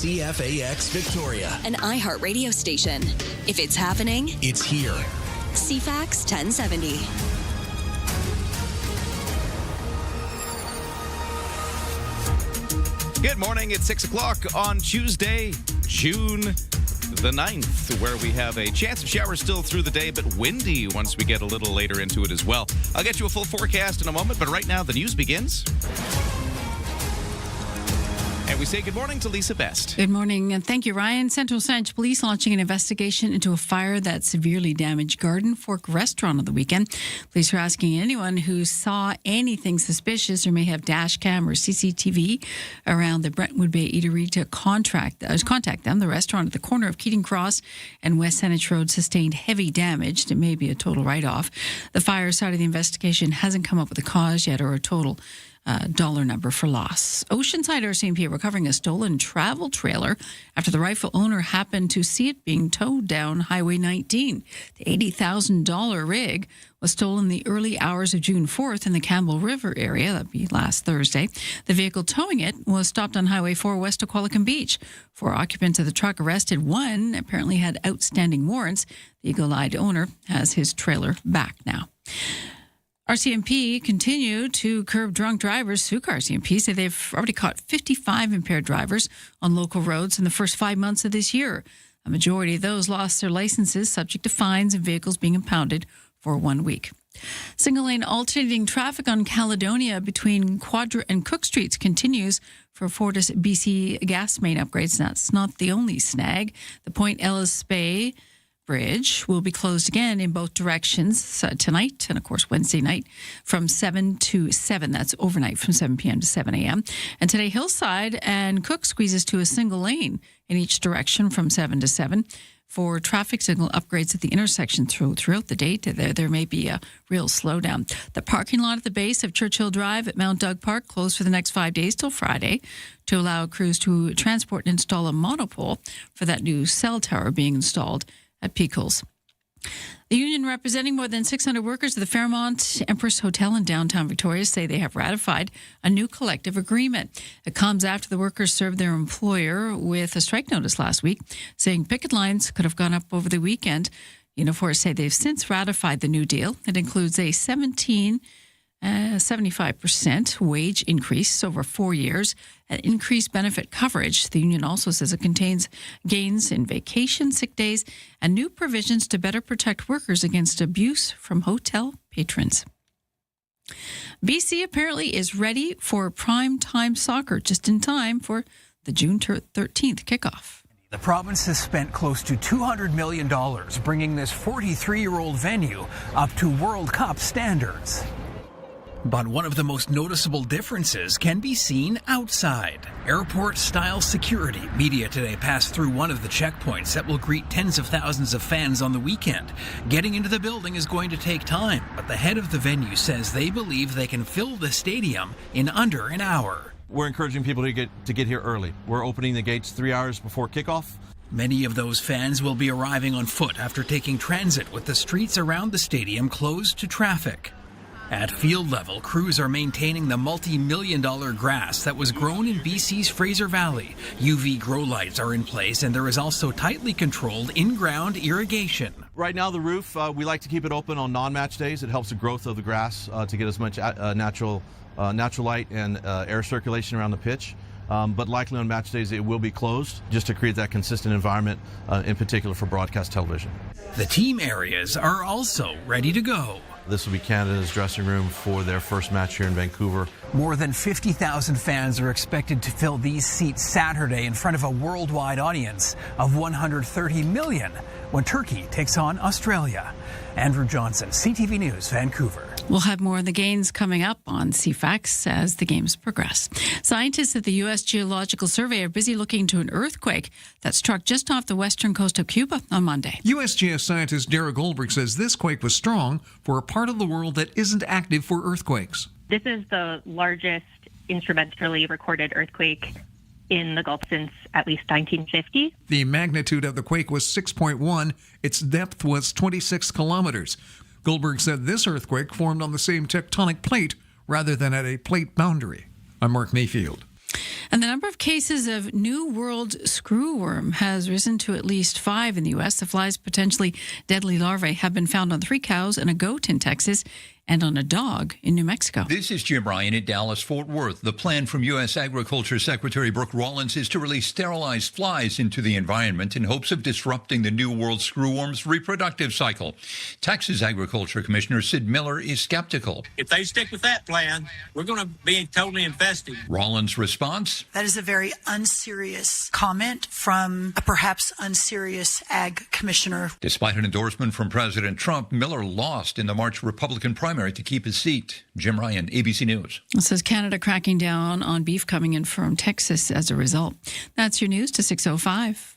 CFAX Victoria, an iHeart radio station. If it's happening, it's here. CFAX 1070. Good morning. It's 6 o'clock on Tuesday, June the 9th, where we have a chance of showers still through the day, but windy once we get a little later into it as well. I'll get you a full forecast in a moment, but right now the news begins. And we say good morning to Lisa Best. Good morning, and thank you, Ryan. Central Saanich Police launching an investigation into a fire that severely damaged Garden Fork Restaurant on the weekend. Police are asking anyone who saw anything suspicious or may have dash cam or CCTV around the Brentwood Bay Eatery to contact them. The restaurant at the corner of Keating Cross and West Saanich Road sustained heavy damage. It may be a total write-off. The fire side of the investigation hasn't come up with a cause yet or a total dollar number for loss. Oceanside RCMP recovering a stolen travel trailer after the rightful owner happened to see it being towed down Highway 19. The $80,000 rig was stolen the early hours of June 4th in the Campbell River area. That'd be last Thursday. The vehicle towing it was stopped on Highway 4 west of Qualicum Beach. 4 occupants of the truck arrested. One apparently had outstanding warrants. The eagle-eyed owner has his trailer back now. RCMP continue to curb drunk drivers. Suka RCMP say they've already caught 55 impaired drivers on local roads in the first 5 months of this year. A majority of those lost their licenses, subject to fines and vehicles being impounded for 1 week. Single-lane alternating traffic on Caledonia between Quadra and Cook Streets continues for Fortis BC gas main upgrades. That's not the only snag. The Point Ellis Bay Bridge will be closed again in both directions tonight and, of course, Wednesday night from 7 to 7. That's overnight from 7 p.m. to 7 a.m. And today, Hillside and Cook squeezes to a single lane in each direction from 7 to 7 for traffic signal upgrades at the intersection throughout the day. There may be a real slowdown. The parking lot at the base of Churchill Drive at Mount Doug Park closed for the next 5 days till Friday to allow crews to transport and install a monopole for that new cell tower being installed at Peebles. The union representing more than 600 workers at the Fairmont Empress Hotel in downtown Victoria say they have ratified a new collective agreement. It comes after the workers served their employer with a strike notice last week, saying picket lines could have gone up over the weekend. Unifor say they've since ratified the new deal. It includes a 75% wage increase over 4 years and increased benefit coverage. The union also says it contains gains in vacation, sick days, and new provisions to better protect workers against abuse from hotel patrons. BC apparently is ready for prime time soccer just in time for the June 13th kickoff. The province has spent close to $200 million bringing this 43-year-old venue up to World Cup standards. But one of the most noticeable differences can be seen outside. Airport-style security. Media today passed through one of the checkpoints that will greet tens of thousands of fans on the weekend. Getting into the building is going to take time, but the head of the venue says they believe they can fill the stadium in under an hour. We're encouraging people to get here early. We're opening the gates 3 hours before kickoff. Many of those fans will be arriving on foot after taking transit with the streets around the stadium closed to traffic. At field level, crews are maintaining the multi-million-dollar grass that was grown in BC's Fraser Valley. UV grow lights are in place, and there is also tightly controlled in-ground irrigation. Right now, the roof, we like to keep it open on non-match days. It helps the growth of the grass to get as much natural light and air circulation around the pitch. But likely on match days, it will be closed just to create that consistent environment, in particular for broadcast television. The team areas are also ready to go. This will be Canada's dressing room for their first match here in Vancouver. More than 50,000 fans are expected to fill these seats Saturday in front of a worldwide audience of 130 million when Turkey takes on Australia. Andrew Johnson, CTV News, Vancouver. We'll have more of the gains coming up on CFAX as the games progress. Scientists at the U.S. Geological Survey are busy looking into an earthquake that struck just off the western coast of Cuba on Monday. USGS scientist Dara Goldberg says this quake was strong for a part of the world that isn't active for earthquakes. This is the largest instrumentally recorded earthquake in the Gulf since at least 1950. The magnitude of the quake was 6.1. Its depth was 26 kilometers. Goldberg said this earthquake formed on the same tectonic plate rather than at a plate boundary. I'm Mark Mayfield. And the number of cases of New World screwworm has risen to at least 5 in the U.S. The fly's potentially deadly larvae have been found on 3 cows and a goat in Texas and on a dog in New Mexico. This is Jim Ryan at Dallas-Fort Worth. The plan from U.S. Agriculture Secretary Brooke Rollins is to release sterilized flies into the environment in hopes of disrupting the New World screwworm's reproductive cycle. Texas Agriculture Commissioner Sid Miller is skeptical. If they stick with that plan, we're going to be totally infested. Rollins' response? That is a very unserious comment from a perhaps unserious ag commissioner. Despite an endorsement from President Trump, Miller lost in the March Republican primary to keep his seat. Jim Ryan, ABC News. It says Canada cracking down on beef coming in from Texas as a result. That's your news to 6:05.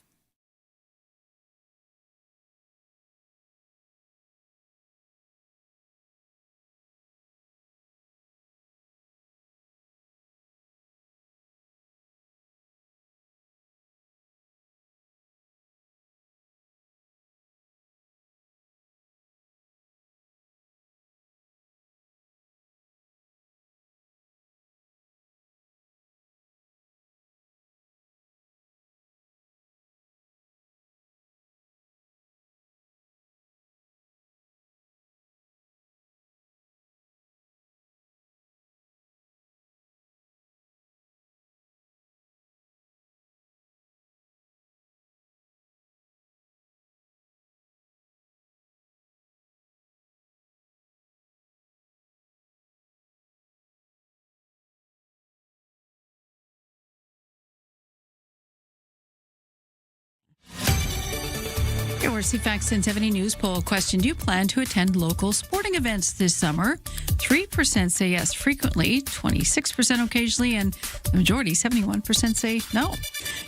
Our CFAX 1070 news poll question: do you plan to attend local sporting events this summer? 3% say yes frequently, 26% occasionally, and the majority, 71%, say no.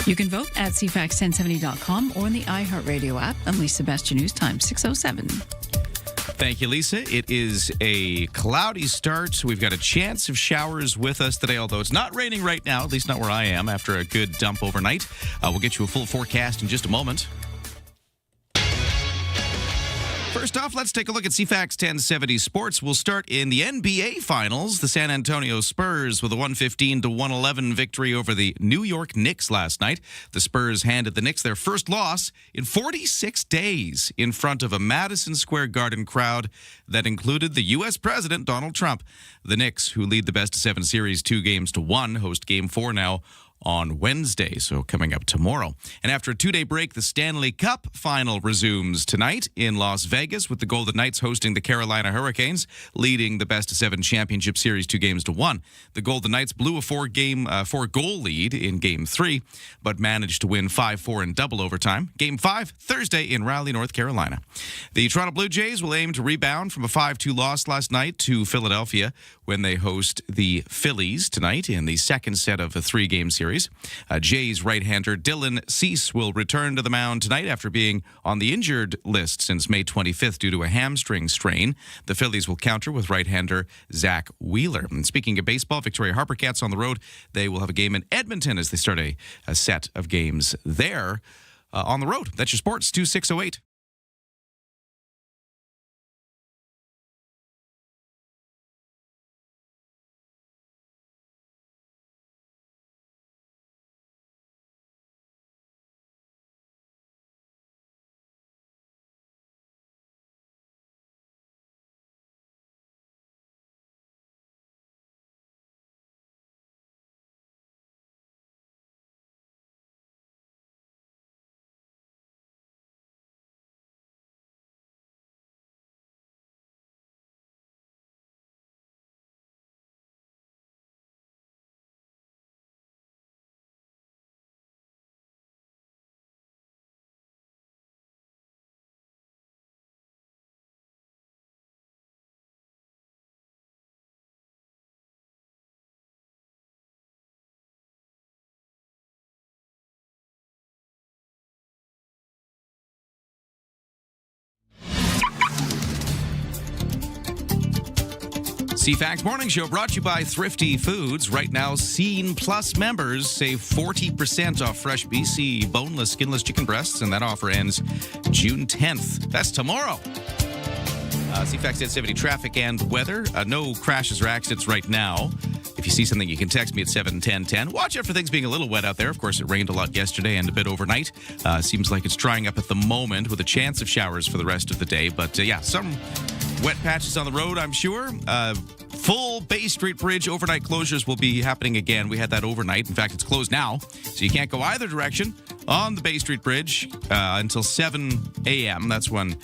You can vote at CFAX1070.com or in the iHeartRadio app. I'm Lisa Sebastian, News Time 6:07. Thank you, Lisa. It is a cloudy start. We've got a chance of showers with us today, although it's not raining right now, at least not where I am, after a good dump overnight. We'll get you a full forecast in just a moment. First off, let's take a look at CFAX 1070 Sports. We'll start in the NBA Finals. The San Antonio Spurs with a 115-111 victory over the New York Knicks last night. The Spurs handed the Knicks their first loss in 46 days in front of a Madison Square Garden crowd that included the U.S. President Donald Trump. The Knicks, who lead the best-of-7 series 2-1, host Game 4 now on Wednesday, so coming up tomorrow. And after a 2-day break, the Stanley Cup final resumes tonight in Las Vegas, with the Golden Knights hosting the Carolina Hurricanes, leading the best-of-7 championship series 2-1. The Golden Knights blew a 4-goal lead in Game 3, but managed to win 5-4 in double overtime. Game 5, Thursday in Raleigh, North Carolina. The Toronto Blue Jays will aim to rebound from a 5-2 loss last night to Philadelphia when they host the Phillies tonight in the second set of a 3-game series. Jays right-hander Dylan Cease will return to the mound tonight after being on the injured list since May 25th due to a hamstring strain. The Phillies will counter with right-hander Zach Wheeler. And speaking of baseball, Victoria Harper Cats on the road. They will have a game in Edmonton as they start a set of games there on the road. That's your sports, 2608. CFAX Morning Show brought to you by Thrifty Foods. Right now, Scene Plus members save 40% off fresh BC boneless, skinless chicken breasts, and that offer ends June 10th. That's tomorrow. CFAX 1070 traffic and weather. No crashes or accidents right now If you see something, you can text me at 71010. Watch out for things being a little wet out there. Of course, it rained a lot yesterday and a bit overnight. Seems like it's drying up at the moment with a chance of showers for the rest of the day. But some wet patches on the road, I'm sure. Full Bay Street Bridge overnight closures will be happening again. We had that overnight. In fact, it's closed now, so you can't go either direction on the Bay Street Bridge until 7 a.m. That's when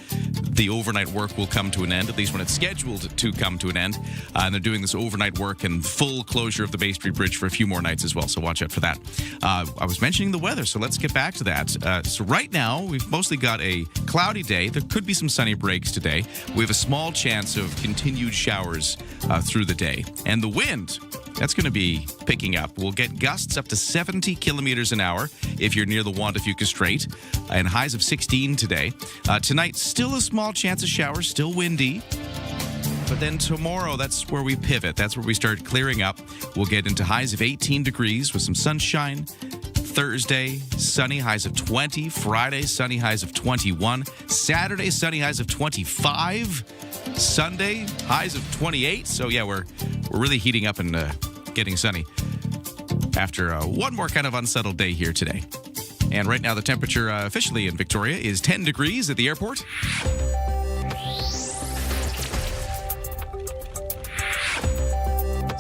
the overnight work will come to an end, at least when it's scheduled to come to an end. And they're doing this overnight work and full closure of the Bay Street Bridge for a few more nights as well, so watch out for that. I was mentioning the weather, so let's get back to that. So right now, we've mostly got a cloudy day. There could be some sunny breaks today. We have a small chance of continued showers through the day. And the wind, that's going to be picking up. We'll get gusts up to 70 kilometers an hour if you're near the Juan de Fuca Strait, and highs of 16 today. Tonight, still a small chance of showers, still windy. But then tomorrow, that's where we pivot. That's where we start clearing up. We'll get into highs of 18 degrees with some sunshine. Thursday, sunny, highs of 20. Friday, sunny, highs of 21. Saturday, sunny, highs of 25. Sunday, highs of 28. So yeah, we're really heating up and getting sunny after one more kind of unsettled day here today. And right now, the temperature officially in Victoria is 10 degrees at the airport.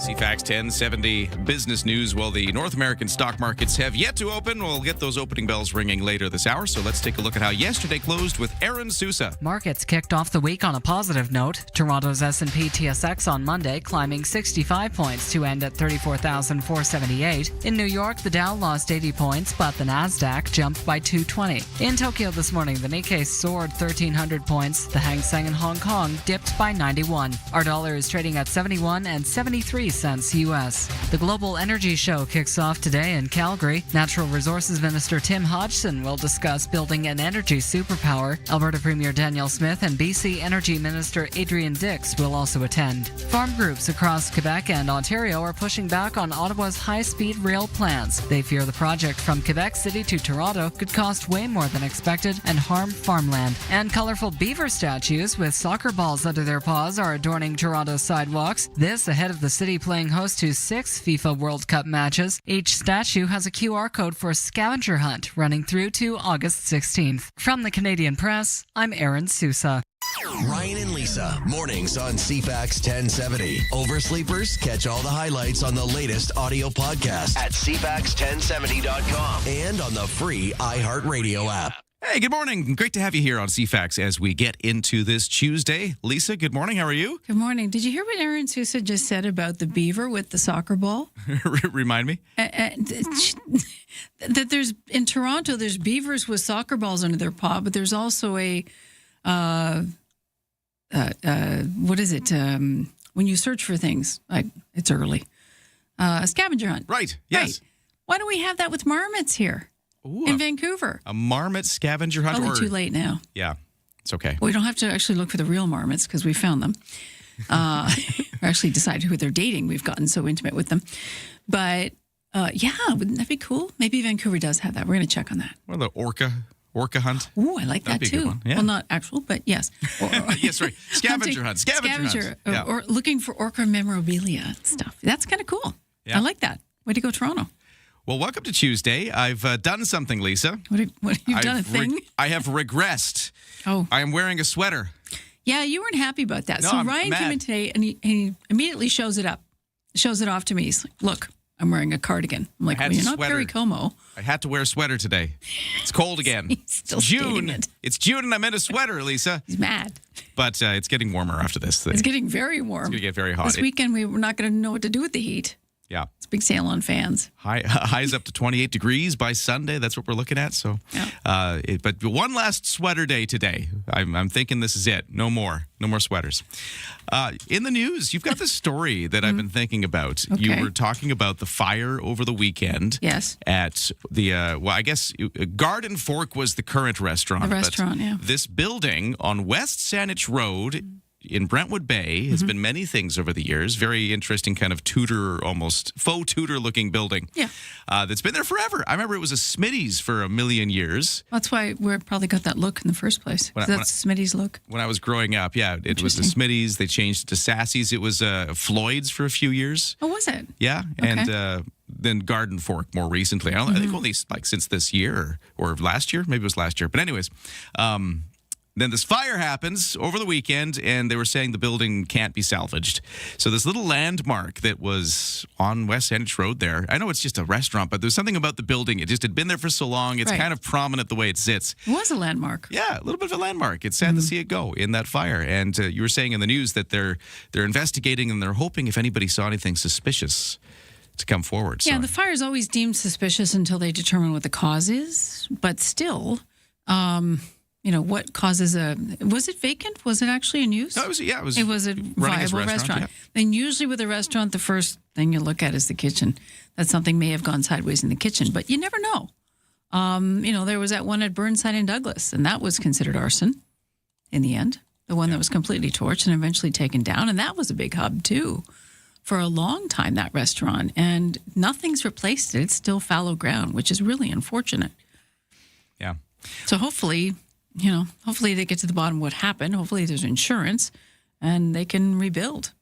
CFAX 1070 business news. Well, the North American stock markets have yet to open. We'll get those opening bells ringing later this hour. So let's take a look at how yesterday closed with Aaron Sousa. Markets kicked off the week on a positive note. Toronto's S&P TSX on Monday climbing 65 points to end at 34,478. In New York, the Dow lost 80 points, but the Nasdaq jumped by 220. In Tokyo this morning, the Nikkei soared 1,300 points. The Hang Seng in Hong Kong dipped by 91. Our dollar is trading at 71 and 73 cents US. The Global Energy Show kicks off today in Calgary. Natural Resources Minister Tim Hodgson will discuss building an energy superpower. Alberta Premier Danielle Smith and BC Energy Minister Adrian Dix will also attend. Farm groups across Quebec and Ontario are pushing back on Ottawa's high-speed rail plans. They fear the project from Quebec City to Toronto could cost way more than expected and harm farmland. And colorful beaver statues with soccer balls under their paws are adorning Toronto's sidewalks. This ahead of the city playing host to 6 FIFA World Cup matches. Each statue has a QR code for a scavenger hunt running through to August 16th. From the Canadian Press, I'm Aaron Sousa. Ryan and Lisa, mornings on CFAX 1070. Oversleepers, catch all the highlights on the latest audio podcast at CFAX1070.com and on the free iHeartRadio app. Hey, good morning. Great to have you here on CFAX as we get into this Tuesday. Lisa, good morning. How are you? Good morning. Did you hear what Aaron Sousa just said about the beaver with the soccer ball? Remind me. That there's in Toronto, there's beavers with soccer balls under their paw, but there's also a what is it? When you search for things, it's early. A scavenger hunt. Right. Yes. Right. Why don't we have that with marmots here? Ooh, in Vancouver. A marmot scavenger hunt? Probably too late now. Yeah, it's okay. We don't have to actually look for the real marmots because we found them. Or actually decided who they're dating. We've gotten so intimate with them. But yeah, wouldn't that be cool? Maybe Vancouver does have that. We're going to check on that. Or the orca hunt. Ooh, I like that too. Yeah. Well, not actual, but yes. Yes, right. Scavenger hunt. Scavenger yeah. Or looking for orca memorabilia and stuff. That's kind of cool. Yeah. I like that. Way to go, Toronto. Well, welcome to Tuesday. I've done something, Lisa. What have you done? A thing? I have regressed. Oh. I am wearing a sweater. Yeah, you weren't happy about that. No, so I'm Ryan mad. came in today and he immediately shows it off to me. He's like, look, I'm wearing a cardigan. I'm like, well, you're not Perry Como. I had to wear a sweater today. It's cold again. He's still June. It. It's June and I'm in a sweater, Lisa. He's mad. But it's getting warmer after this thing. It's getting very warm. It's going to get very hot. This weekend, we're not going to know what to do with the heat. Yeah. It's a big sale on fans. Highs up to 28 degrees by Sunday. That's what we're looking at. So, yeah. But one last sweater day today. I'm thinking this is it. No more sweaters. In the news, you've got this story that I've been thinking about. Okay. You were talking about the fire over the weekend. Yes. At the, I guess Garden Fork was the current restaurant. The restaurant, but yeah. This building on West Saanich Road, in Brentwood Bay has been many things over the years. Very interesting kind of Tudor, almost faux Tudor-looking building. Yeah. That's been there forever. I remember it was a Smitty's for a million years. That's why we probably got that look in the first place. That's Smitty's look. When I was growing up, yeah, it was the Smitty's. They changed it to Sassy's. It was Floyd's for a few years. Oh, was it? Yeah, Okay. and then Garden Fork more recently. I think only like since this year or last year. Maybe it was last year. But anyways, then this fire happens over the weekend, and they were saying the building can't be salvaged. So this little landmark that was on West Saanich Road there, I know it's just a restaurant, but there's something about the building. It just had been there for so long. It's kind of prominent the way it sits. It was a landmark. Yeah, a little bit of a landmark. It's sad to see it go in that fire. And you were saying in the news that they're investigating and they're hoping if anybody saw anything suspicious to come forward. Yeah, the fire is always deemed suspicious until they determine what the cause is. But still, what causes was it vacant? Was it actually in use? No, it was a viable restaurant. Yeah. And usually with a restaurant, the first thing you look at is the kitchen. That something may have gone sideways in the kitchen, but you never know. There was that one at Burnside in Douglas, and that was considered arson in the end. The one that was completely torched and eventually taken down, and that was a big hub too. For a long time, that restaurant, and nothing's replaced it. It's still fallow ground, which is really unfortunate. Yeah. So hopefully they get to the bottom of what happened. Hopefully there's insurance and they can rebuild.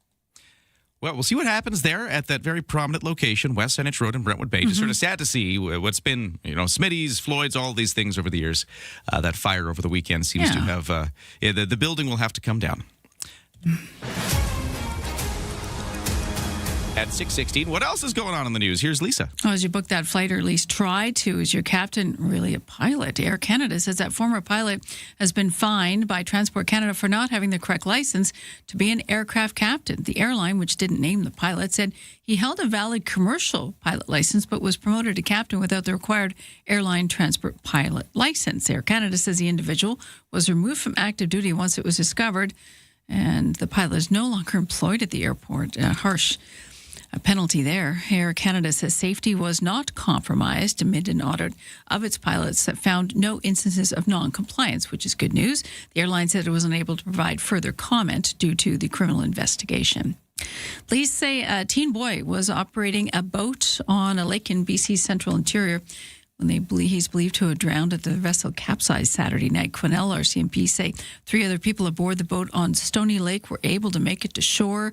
Well, we'll see what happens there at that very prominent location, West Saanich Road in Brentwood Bay. Just sort of sad to see what's been, Smitty's, Floyd's, all these things over the years. That fire over the weekend seems to have, the building will have to come down. At 6:16, what else is going on in the news? Here's Lisa. As you book that flight, or at least try to, is your captain really a pilot? Air Canada says that former pilot has been fined by Transport Canada for not having the correct license to be an aircraft captain. The airline, which didn't name the pilot, said he held a valid commercial pilot license but was promoted to captain without the required airline transport pilot license. Air Canada says the individual was removed from active duty once it was discovered, and the pilot is no longer employed at the airport. Harsh penalty there. Air Canada says safety was not compromised amid an audit of its pilots that found no instances of non-compliance, which is good news. The airline said it was unable to provide further comment due to the criminal investigation. Police say a teen boy was operating a boat on a lake in BC's central interior when he's believed to have drowned at the vessel capsized Saturday night. Quesnel RCMP say 3 other people aboard the boat on Stony Lake were able to make it to shore,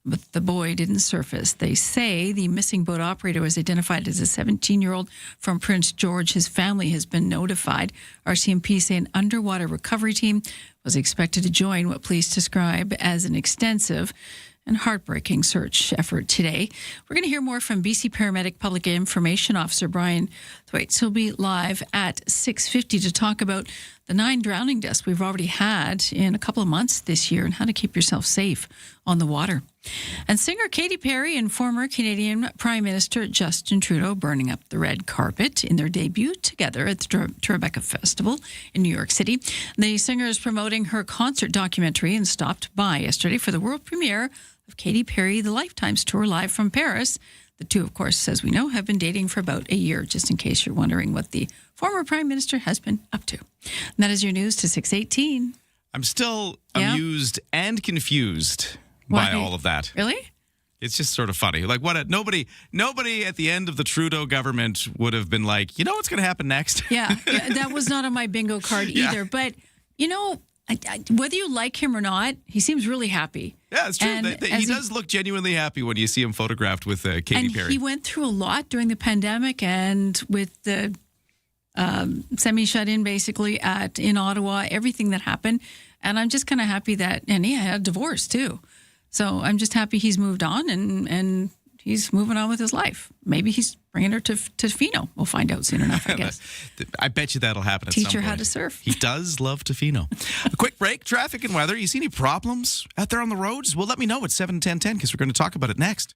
but the boy didn't surface. They say the missing boat operator was identified as a 17-year-old from Prince George. His family has been notified. RCMP say an underwater recovery team was expected to join what police describe as an extensive and heartbreaking search effort today. We're going to hear more from BC Paramedic Public Information Officer Brian Thwaites. He'll be live at 6:50 to talk about the 9 drowning deaths we've already had in a couple of months this year and how to keep yourself safe on the water. And singer Katy Perry and former Canadian Prime Minister Justin Trudeau burning up the red carpet in their debut together at the Tribeca Festival in New York City. The singer is promoting her concert documentary and stopped by yesterday for the world premiere of Katy Perry, The Lifetimes Tour, live from Paris. The two, of course, as we know, have been dating for about a year, just in case you're wondering what the former Prime Minister has been up to. And that is your news to 6:18. I'm still amused and confused by all of that. Really? It's just sort of funny. Like, nobody at the end of the Trudeau government would have been like, you know what's going to happen next? Yeah, that was not on my bingo card either. But, whether you like him or not, he seems really happy. Yeah, it's true. He does look genuinely happy when you see him photographed with Katy Perry. He went through a lot during the pandemic and with the semi-shut-in, basically, in Ottawa, everything that happened. And I'm just kind of happy and he had a divorce, too. So I'm just happy he's moved on and he's moving on with his life. Maybe he's bringing her to Tofino. We'll find out soon enough, I guess. I bet you that'll happen at some point. Teach her how to surf. He does love Tofino. A quick break, traffic and weather. You see any problems out there on the roads? Well, let me know at 7:10:10 because we're going to talk about it next.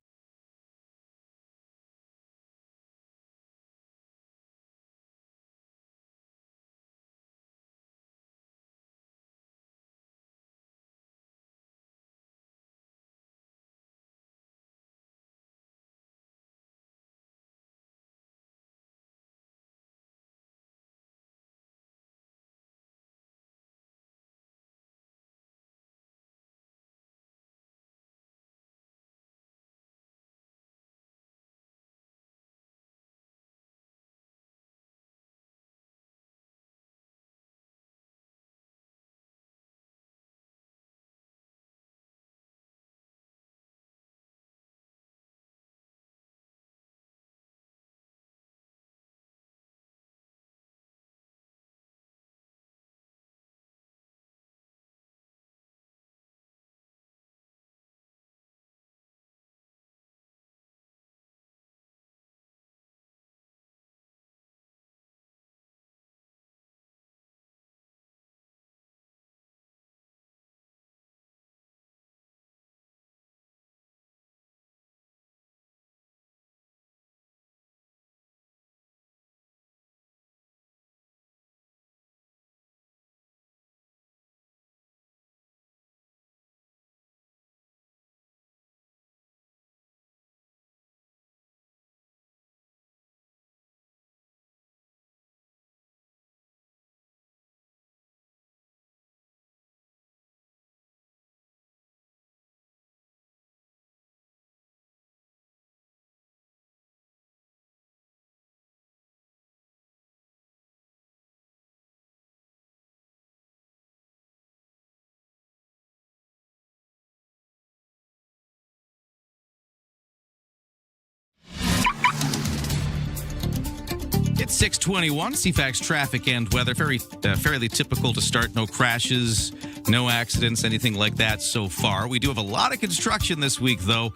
It's 6:21. CFAX traffic and weather. Fairly typical to start. No crashes, no accidents, anything like that so far. We do have a lot of construction this week, though.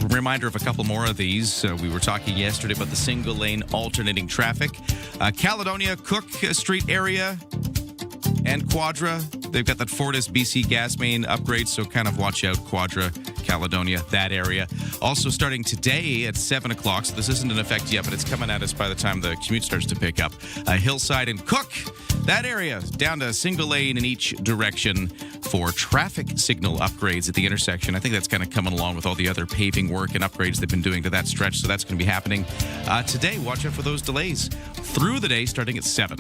Reminder of a couple more of these. We were talking yesterday about the single-lane alternating traffic. Caledonia, Cook Street area, and Quadra. They've got that Fortis BC gas main upgrade, so kind of watch out, Quadra, Caledonia, that area. Also starting today at 7 o'clock, so this isn't in effect yet, but it's coming at us by the time the commute starts to pick up. Hillside and Cook, that area, down to single lane in each direction for traffic signal upgrades at the intersection. I think that's kind of coming along with all the other paving work and upgrades they've been doing to that stretch, so that's going to be happening today. Watch out for those delays through the day starting at 7.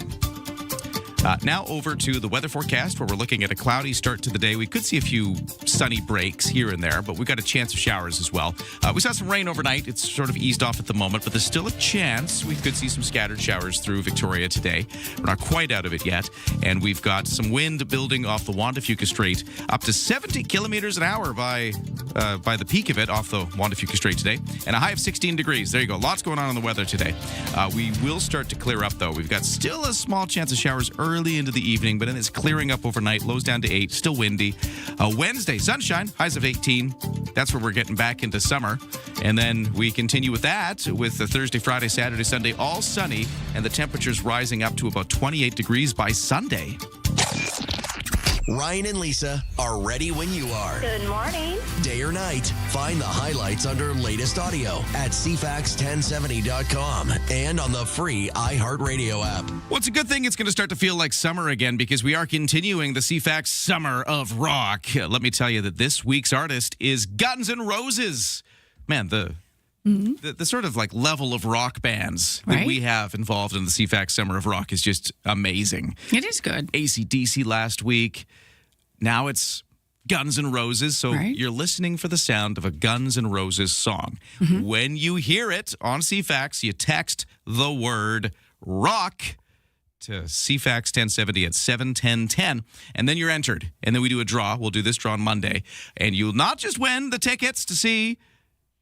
Now over to the weather forecast, where we're looking at a cloudy start to the day. We could see a few sunny breaks here and there, but we've got a chance of showers as well. We saw some rain overnight. It's sort of eased off at the moment, but there's still a chance we could see some scattered showers through Victoria today. We're not quite out of it yet, and we've got some wind building off the Juan de Fuca Strait, up to 70 kilometers an hour by the peak of it off the Juan de Fuca Strait today, and a high of 16 degrees. There you go. Lots going on in the weather today. We will start to clear up, though. We've got still a small chance of showers early into the evening, but then it's clearing up overnight. Lows down to 8, still windy. Wednesday, sunshine, highs of 18. That's where we're getting back into summer. And then we continue with that with the Thursday, Friday, Saturday, Sunday, all sunny, and the temperatures rising up to about 28 degrees by Sunday. Ryan and Lisa are ready when you are. Good morning. Day or night, find the highlights under latest audio at CFAX1070.com and on the free iHeartRadio app. Well, it's a good thing it's going to start to feel like summer again, because we are continuing the CFAX Summer of Rock. Let me tell you that this week's artist is Guns N' Roses. Man, the sort of like level of rock bands that we have involved in the CFAX Summer of Rock is just amazing. It is good. AC/DC last week. Now it's Guns N' Roses. So you're listening for the sound of a Guns N' Roses song. When you hear it on CFAX, you text the word rock to CFAX 1070 at 71010, and then you're entered. And then we do a draw. We'll do this draw on Monday. And you'll not just win the tickets to see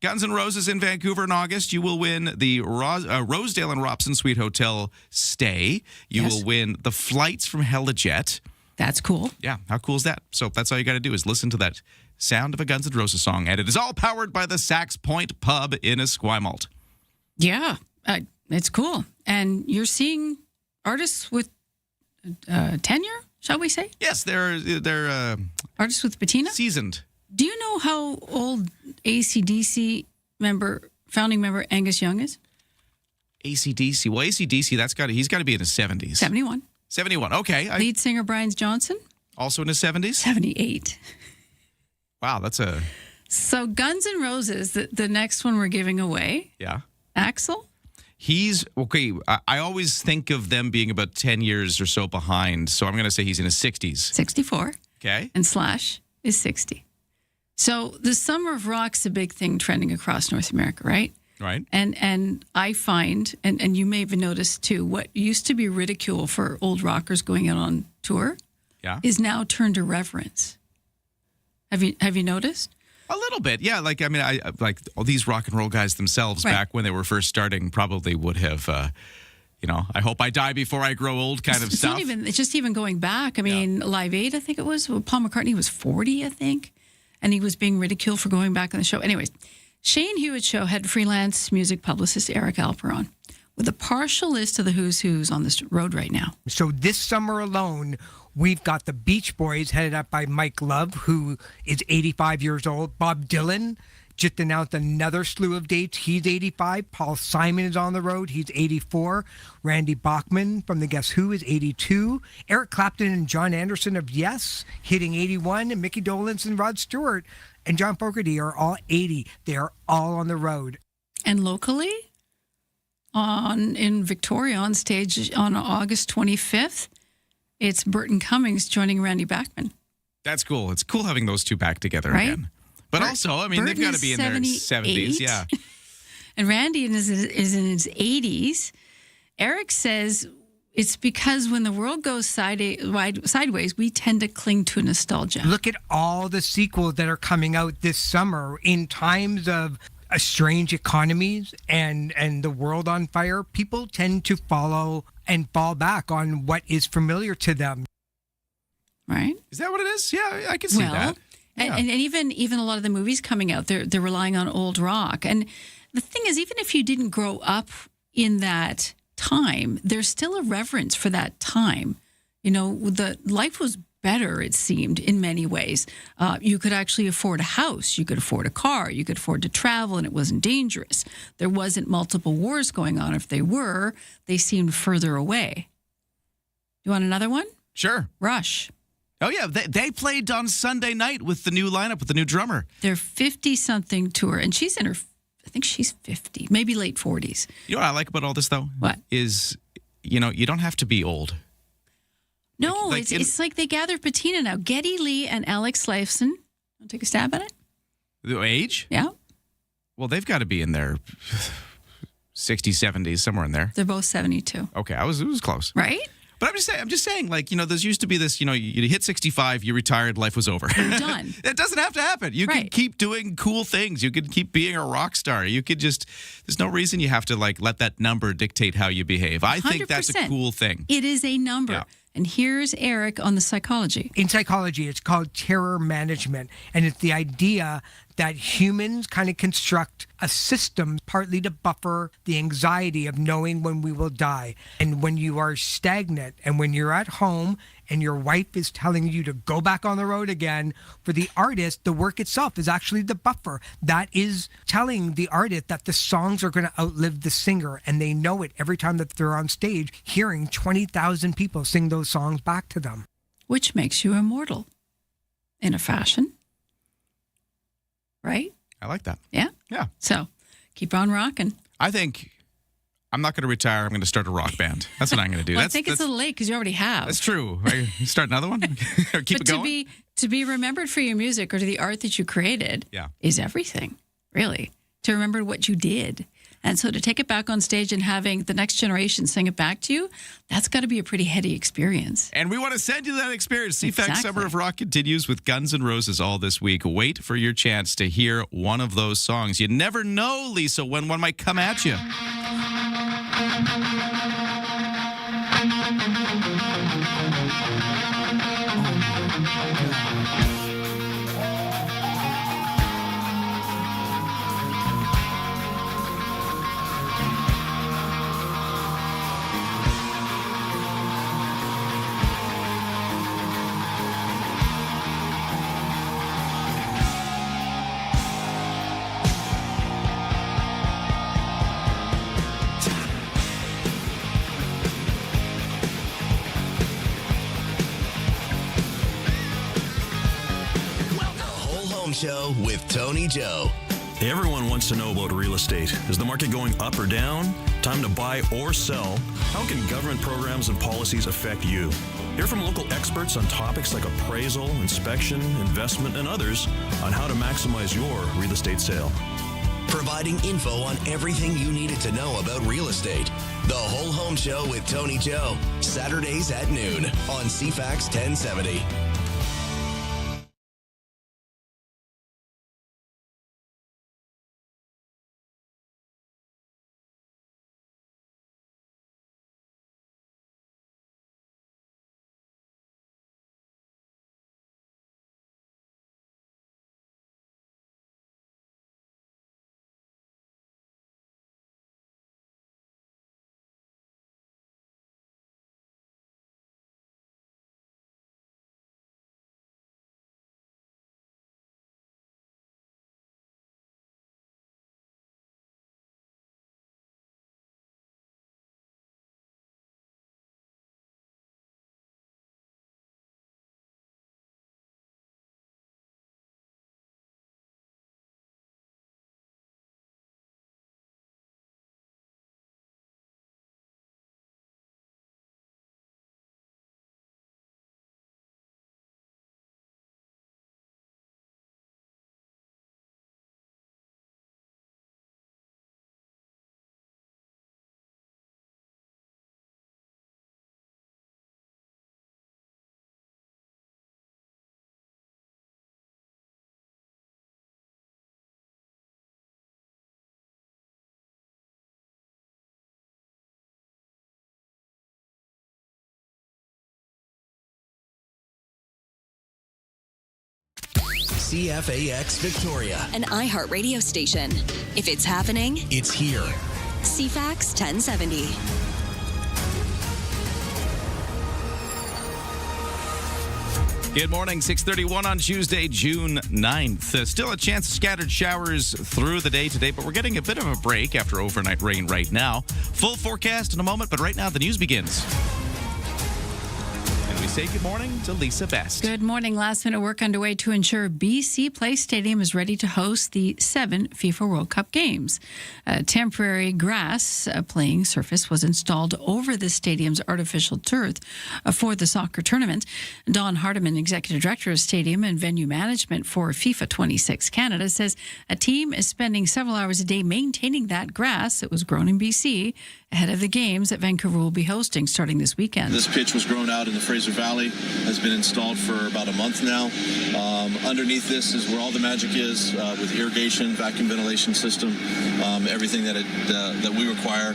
Guns N' Roses in Vancouver in August. You will win the Rosedale and Robson Suite Hotel stay. You will win the flights from Helijet. That's cool. Yeah, how cool is that? So that's all you got to do is listen to that sound of a Guns N' Roses song. And it is all powered by the Sax Point Pub in Esquimalt. Yeah, it's cool. And you're seeing artists with tenure, shall we say? Yes, they're artists with patina? Seasoned. Do you know how old AC/DC founding member Angus Young is? AC/DC. Well, AC/DC, he's got to be in his 70s. 71. 71, okay. Lead singer Brian Johnson? Also in his 70s? 78. Wow, that's a... So Guns N' Roses, the next one we're giving away. Yeah. Axl? He's, okay, I always think of them being about 10 years or so behind, so I'm going to say he's in his 60s. 64. Okay. And Slash is 60. So the Summer of Rock's a big thing trending across North America, right? Right. And I find, and you may have noticed too, what used to be ridicule for old rockers going out on tour is now turned to reverence. Have you noticed? A little bit, yeah. Like, I mean, I like all these rock and roll guys themselves back when they were first starting probably would have, I hope I die before I grow old kind of stuff. It's just even going back. I mean, Live Aid, I think it was, Paul McCartney was 40, I think. And he was being ridiculed for going back on the show. Anyways, Shane Hewitt's show had freelance music publicist Eric Alperon with a partial list of the who's on this road right now. So this summer alone, we've got the Beach Boys headed up by Mike Love, who is 85 years old. Bob Dylan just announced another slew of dates. He's 85. Paul Simon is on the road. He's 84. Randy Bachman from the Guess Who is 82. Eric Clapton and John Anderson of Yes hitting 81. And Mickey Dolenz and Rod Stewart and John Fogerty are all 80. They are all on the road. And locally, in Victoria on stage on August 25th, it's Burton Cummings joining Randy Bachman. That's cool. It's cool having those two back together again. But also, I mean, they've got to be in their 70s. Yeah. And Randy is in his 80s. Eric says it's because when the world goes sideways, we tend to cling to nostalgia. Look at all the sequels that are coming out this summer in times of strange economies and the world on fire, people tend to follow and fall back on what is familiar to them. Right? Is that what it is? Yeah, I can see that. Yeah. And even a lot of the movies coming out, they're relying on old rock. And the thing is, even if you didn't grow up in that time, there's still a reverence for that time. The life was better, it seemed, in many ways. You could actually afford a house. You could afford a car. You could afford to travel, and it wasn't dangerous. There wasn't multiple wars going on. If they were, they seemed further away. You want another one? Sure. Rush. Oh, yeah. They played on Sunday night with the new lineup, with the new drummer. Their 50-something tour, and she's in her, I think she's 50, maybe late 40s. You know what I like about all this, though? What? Is, you don't have to be old. No, it's like they gather patina now. Geddy Lee and Alex Lifeson. Want to take a stab at it? The age? Yeah. Well, they've got to be in their 60s, 70s, somewhere in there. They're both 72. Okay, it was close. Right? But I'm just saying, like, there's used to be this, you hit 65, you retired, life was over. You're done. It doesn't have to happen. You can keep doing cool things. You can keep being a rock star. You could there's no reason you have to, like, let that number dictate how you behave. I think that's a cool thing. It is a number. Yeah. And here's Eric on the psychology. In psychology, it's called terror management. And it's the idea that humans kind of construct a system partly to buffer the anxiety of knowing when we will die. And when you are stagnant and when you're at home and your wife is telling you to go back on the road again, for the artist, the work itself is actually the buffer. That is telling the artist that the songs are going to outlive the singer, and they know it every time that they're on stage, hearing 20,000 people sing those songs back to them. Which makes you immortal in a fashion. Right? I like that. Yeah? Yeah. So keep on rocking. I think I'm not going to retire. I'm going to start a rock band. That's what I'm going to do. Well, I think it's a little late because you already have. That's true. Start another one? Or keep it going? To be remembered for your music or to the art that you created is everything, really. To remember what you did. And so to take it back on stage and having the next generation sing it back to you, that's got to be a pretty heady experience. And we want to send you that experience. CFAX Summer of Rock continues with Guns N' Roses all this week. Wait for your chance to hear one of those songs. You never know, Lisa, when one might come at you. Show with Tony Joe. Everyone wants to know about real estate. Is the market going up or down? Time to buy or sell? How can government programs and policies affect you? Hear from local experts on topics like appraisal, inspection, investment, and others on how to maximize your real estate sale. Providing info on everything you needed to know about real estate. The Whole Home Show with Tony Joe. Saturdays at noon on CFAX 1070. CFAX Victoria. An iHeart radio station. If it's happening, It's here. CFAX 1070. Good morning, 6:31 on Tuesday, June 9th. Still a chance of scattered showers through the day today, but we're getting a bit of a break after overnight rain right now. Full forecast in a moment, but right now the news begins. And we say good morning to Lisa Best. Good morning. Last minute work underway to ensure BC Place Stadium is ready to host the 7 FIFA World Cup games. A temporary grass playing surface was installed over the stadium's artificial turf for the soccer tournament. Don Hardiman, Executive Director of Stadium and Venue Management for FIFA 26 Canada, says a team is spending several hours a day maintaining that grass that was grown in BC ahead of the games that Vancouver will be hosting starting this weekend. This pitch was grown out in the Fraser Valley, has been installed for about a month now. Underneath this is where all the magic is, with irrigation, vacuum ventilation system, everything that we require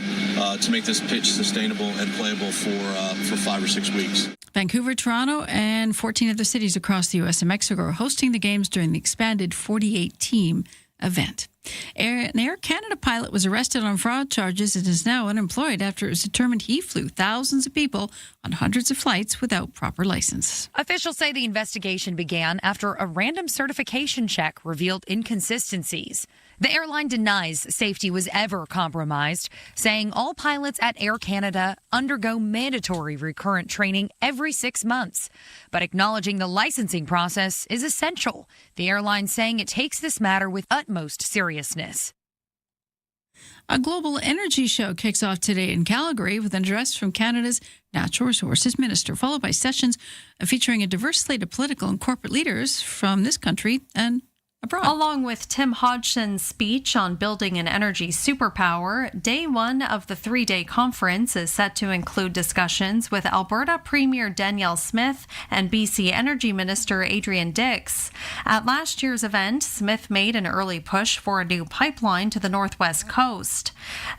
to make this pitch sustainable and playable for 5 or 6 weeks. Vancouver, Toronto, and 14 other cities across the U.S. and Mexico are hosting the games during the expanded 48-team event. An Air Canada pilot was arrested on fraud charges and is now unemployed after it was determined he flew thousands of people on hundreds of flights without proper license. Officials say the investigation began after a random certification check revealed inconsistencies. The airline denies safety was ever compromised, saying all pilots at Air Canada undergo mandatory recurrent training every 6 months, but acknowledging the licensing process is essential. The airline saying it takes this matter with utmost seriousness. A global energy show kicks off today in Calgary with an address from Canada's Natural Resources Minister, followed by sessions featuring a diverse slate of political and corporate leaders from this country and abroad. Along with Tim Hodgson's speech on building an energy superpower, day one of the 3-day conference is set to include discussions with Alberta Premier Danielle Smith and BC Energy Minister Adrian Dix. At last year's event, Smith made an early push for a new pipeline to the Northwest Coast.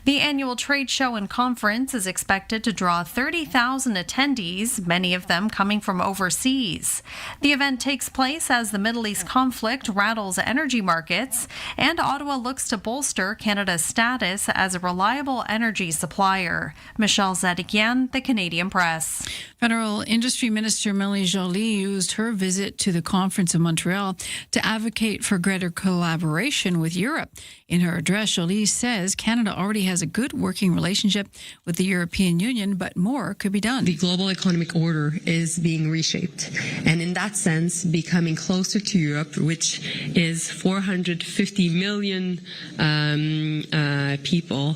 The annual trade show and conference is expected to draw 30,000 attendees, many of them coming from overseas. The event takes place as the Middle East conflict rattles energy markets, and Ottawa looks to bolster Canada's status as a reliable energy supplier. Michelle Zadikian, The Canadian Press. Federal Industry Minister Melanie Joly used her visit to the conference in Montreal to advocate for greater collaboration with Europe. In her address, Joly says Canada already has a good working relationship with the European Union, but more could be done. The global economic order is being reshaped, and in that sense, becoming closer to Europe, which is 450 million people,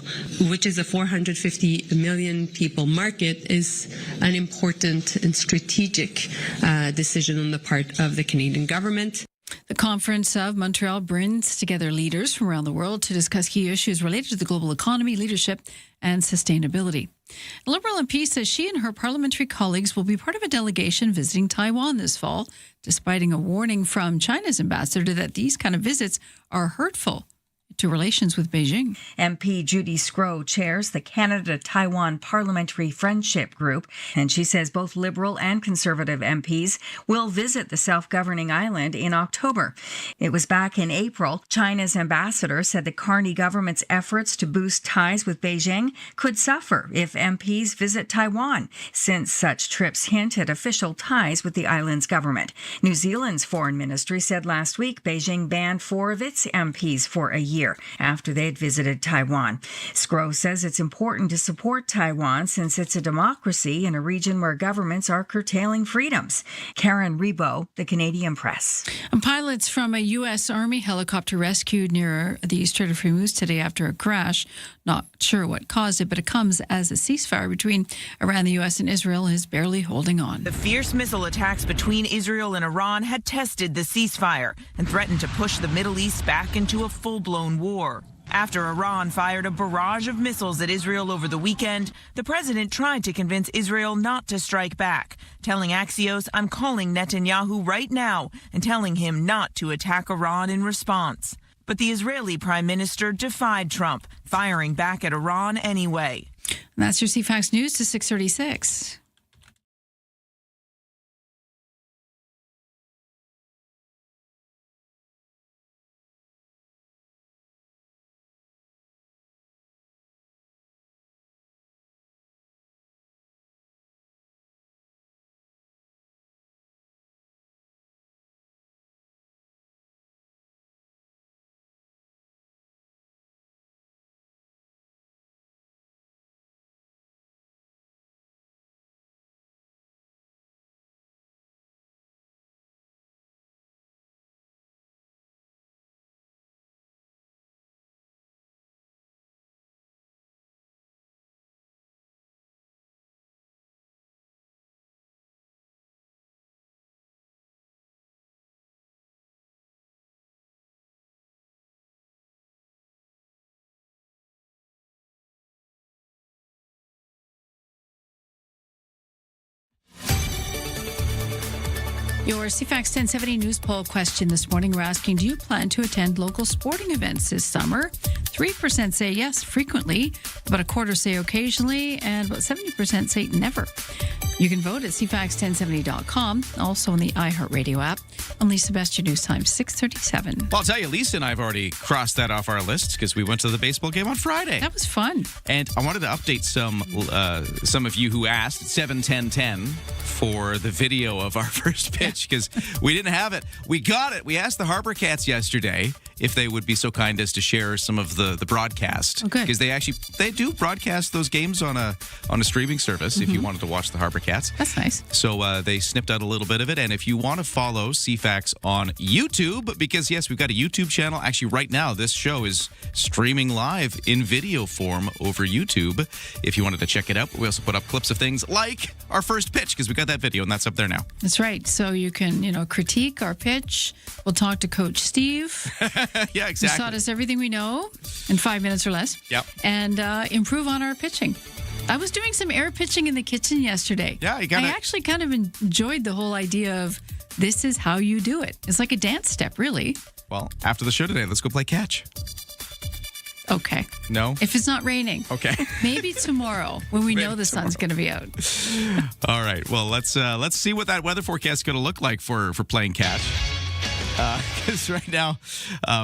which is a 450 million people market, is an important and strategic decision on the part of the Canadian government. The Conference of Montreal brings together leaders from around the world to discuss key issues related to the global economy, leadership, and sustainability. A Liberal MP says she and her parliamentary colleagues will be part of a delegation visiting Taiwan this fall, despite a warning from China's ambassador that these kind of visits are hurtful to relations with Beijing. MP Judy Scrow chairs the Canada-Taiwan Parliamentary Friendship Group, and she says both Liberal and Conservative MPs will visit the self-governing island in October. It was back in April. China's ambassador said the Carney government's efforts to boost ties with Beijing could suffer if MPs visit Taiwan, since such trips hint at official ties with the island's government. New Zealand's foreign ministry said last week Beijing banned 4 of its MPs for a year after they had visited Taiwan. Scrow says it's important to support Taiwan since it's a democracy in a region where governments are curtailing freedoms. Karen Rebo, The Canadian Press. And pilots from a U.S. Army helicopter rescued near the Strait of Hormuz today after a crash. Not sure what caused it, but it comes as a ceasefire between Iran, the U.S., and Israel is barely holding on. The fierce missile attacks between Israel and Iran had tested the ceasefire and threatened to push the Middle East back into a full-blown war. After Iran fired a barrage of missiles at Israel over the weekend, the president tried to convince Israel not to strike back, telling Axios, "I'm calling Netanyahu right now and telling him not to attack Iran in response." But the Israeli prime minister defied Trump, firing back at Iran anyway. And that's your CFAX News to 6:36. Your CFAX 1070 news poll question this morning, we're asking, do you plan to attend local sporting events this summer? 3% say yes, frequently. About a quarter say occasionally. And about 70% say never. You can vote at CFAX1070.com, also on the iHeartRadio app. On Lisa Best, your news time, 6:37. Well, I'll tell you, Lisa and I have already crossed that off our list because we went to the baseball game on Friday. That was fun. And I wanted to update some of you who asked 7-10-10 for the video of our first pitch because we didn't have it. We got it. We asked the Harbor Cats yesterday if they would be so kind as to share some of the broadcast. Okay. Because they do broadcast those games on a streaming service if you wanted to watch the Harbor Cats. That's nice. So they snipped out a little bit of it. And if you want to follow CFAX on YouTube, because yes, we've got a YouTube channel. Actually, right now, this show is streaming live in video form over YouTube. If you wanted to check it out, we also put up clips of things like our first pitch because we got that video and that's up there now. That's right. So you can, critique our pitch. We'll talk to Coach Steve. Yeah, He exactly. taught us everything we know in 5 minutes or less. Yep. And improve on our pitching. I was doing some air pitching in the kitchen yesterday. Yeah, you got it. I actually kind of enjoyed the whole idea of this is how you do it. It's like a dance step, really. Well, after the show today, let's go play catch. Okay. No? If it's not raining. Okay. Maybe tomorrow when we know the sun's going to be out. All right. Well, let's see what that weather forecast is going to look like for playing catch. Because right now,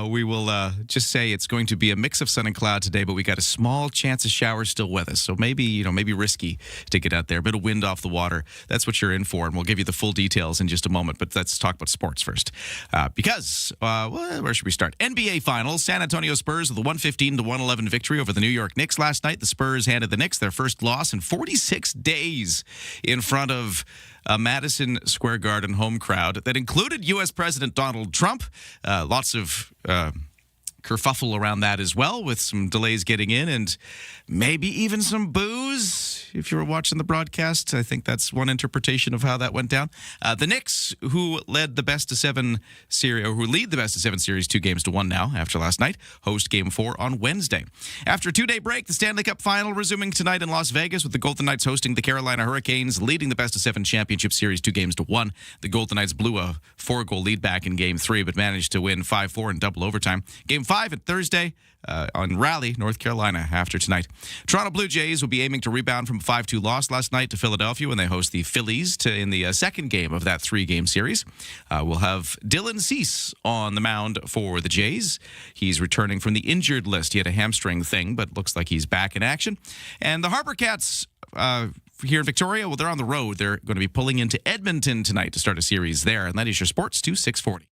we will just say it's going to be a mix of sun and cloud today, but we got a small chance of showers still with us. So maybe risky to get out there. A bit of wind off the water. That's what you're in for, and we'll give you the full details in just a moment. But let's talk about sports first. Where should we start? NBA Finals. San Antonio Spurs with a 115-111 victory over the New York Knicks last night. The Spurs handed the Knicks their first loss in 46 days in front of a Madison Square Garden home crowd that included U.S. President Donald Trump. Lots of kerfuffle around that as well, with some delays getting in and maybe even some boos. If you were watching the broadcast, I think that's one interpretation of how that went down. The Knicks, who lead the best of seven series, or who lead the best of seven series 2-1 now after last night, host Game 4 on Wednesday. After a 2-day break, the Stanley Cup Final resuming tonight in Las Vegas, with the Golden Knights hosting the Carolina Hurricanes, leading the best of seven championship series 2-1. The Golden Knights blew a 4-goal lead back in Game 3, but managed to win 5-4 in double overtime. Game 5 at Thursday on Raleigh, North Carolina, after tonight. Toronto Blue Jays will be aiming to rebound from a 5-2 loss last night to Philadelphia when they host the Phillies in the second game of that 3-game series. We'll have Dylan Cease on the mound for the Jays. He's returning from the injured list. He had a hamstring thing, but looks like he's back in action. And the Harbor Cats here in Victoria, well, they're on the road. They're going to be pulling into Edmonton tonight to start a series there. And that is your Sports 640.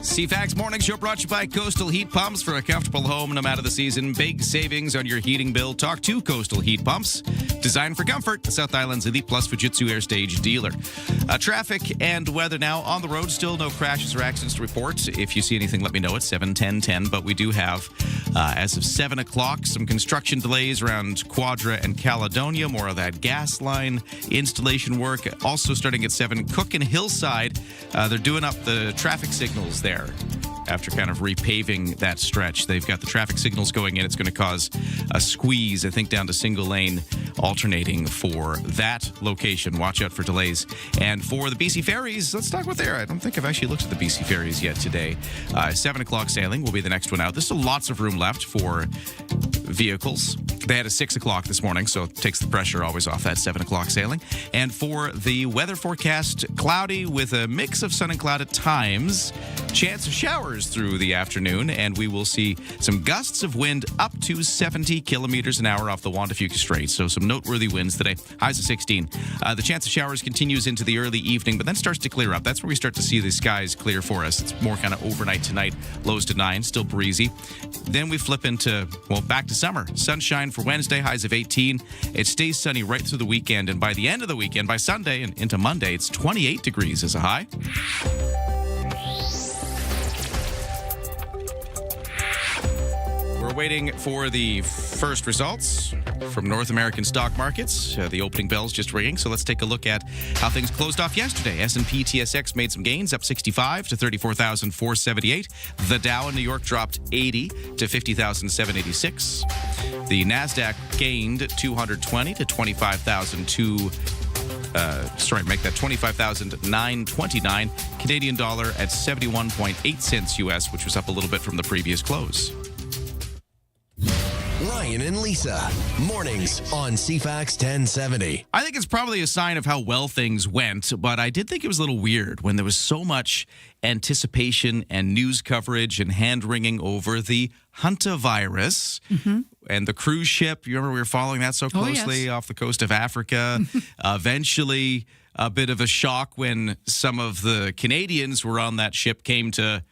CFAX Morning Show brought to you by Coastal Heat Pumps. For a comfortable home no matter the season. Big savings on your heating bill. Talk to Coastal Heat Pumps. Designed for comfort. The South Island's Elite Plus Fujitsu Air Stage dealer. Traffic and weather now on the road. Still no crashes or accidents to report. If you see anything, let me know at 7-10-10. But we do have, as of 7 o'clock, some construction delays around Quadra and Caledonia. More of that gas line installation work. Also starting at 7, Cook and Hillside. They're doing up the traffic signals there. After kind of repaving that stretch, they've got the traffic signals going in. It's going to cause a squeeze, I think, down to single lane alternating for that location. Watch out for delays. And for the BC Ferries, let's talk about there. I don't think I've actually looked at the BC Ferries yet today. 7 o'clock sailing will be the next one out. There's still lots of room left for vehicles. They had a 6 o'clock this morning, so it takes the pressure always off that 7 o'clock sailing. And for the weather forecast, cloudy with a mix of sun and cloud at times. Chance of showers through the afternoon, and we will see some gusts of wind up to 70 kilometers an hour off the Juan de Fuca Strait. So some noteworthy winds today. Highs of 16. The chance of showers continues into the early evening, but then starts to clear up. That's where we start to see the skies clear for us. It's more kind of overnight tonight. Lows to 9, still breezy. Then we flip into, well, back to summer. Sunshine for Wednesday, highs of 18. It stays sunny right through the weekend, and by the end of the weekend, by Sunday and into Monday, it's 28 degrees as a high. We're waiting for the first results from North American stock markets. The opening bell's just ringing, so let's take a look at how things closed off yesterday. S&P TSX made some gains, up 65 to 34,478. The Dow in New York dropped 80 to 50,786. The NASDAQ gained 220 to 25,929. Canadian dollar at 71.8 cents US, which was up a little bit from the previous close. Ryan and Lisa, mornings on CFAX 1070. I think it's probably a sign of how well things went, but I did think it was a little weird when there was so much anticipation and news coverage and hand-wringing over the hantavirus and the cruise ship. You remember we were following that so closely off the coast of Africa. Eventually, a bit of a shock when some of the Canadians were on that ship came to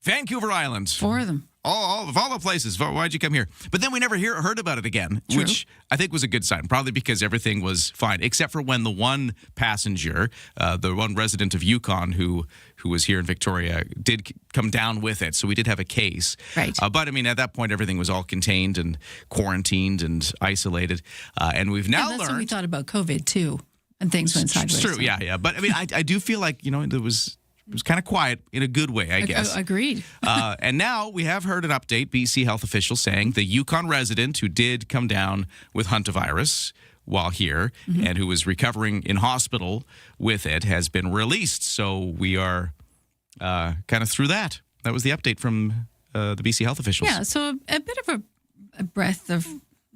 Vancouver Island. 4 of them. Of all the places, why'd you come here? But then we never heard about it again, True. which I think was a good sign, probably because everything was fine, except for when the one passenger, the one resident of Yukon who was here in Victoria, did come down with it. So we did have a case. Right. But, I mean, at that point, everything was all contained and quarantined and isolated. And we've now that's learned... what we thought about COVID, too, and things went sideways. It's true, yeah. But, I mean, I do feel like, it was kind of quiet in a good way, I guess. Agreed. And now we have heard an update, BC health officials saying the Yukon resident who did come down with hantavirus while here and who was recovering in hospital with it has been released. So we are kind of through that. That was the update from the BC health officials. Yeah, so a bit of a breath of,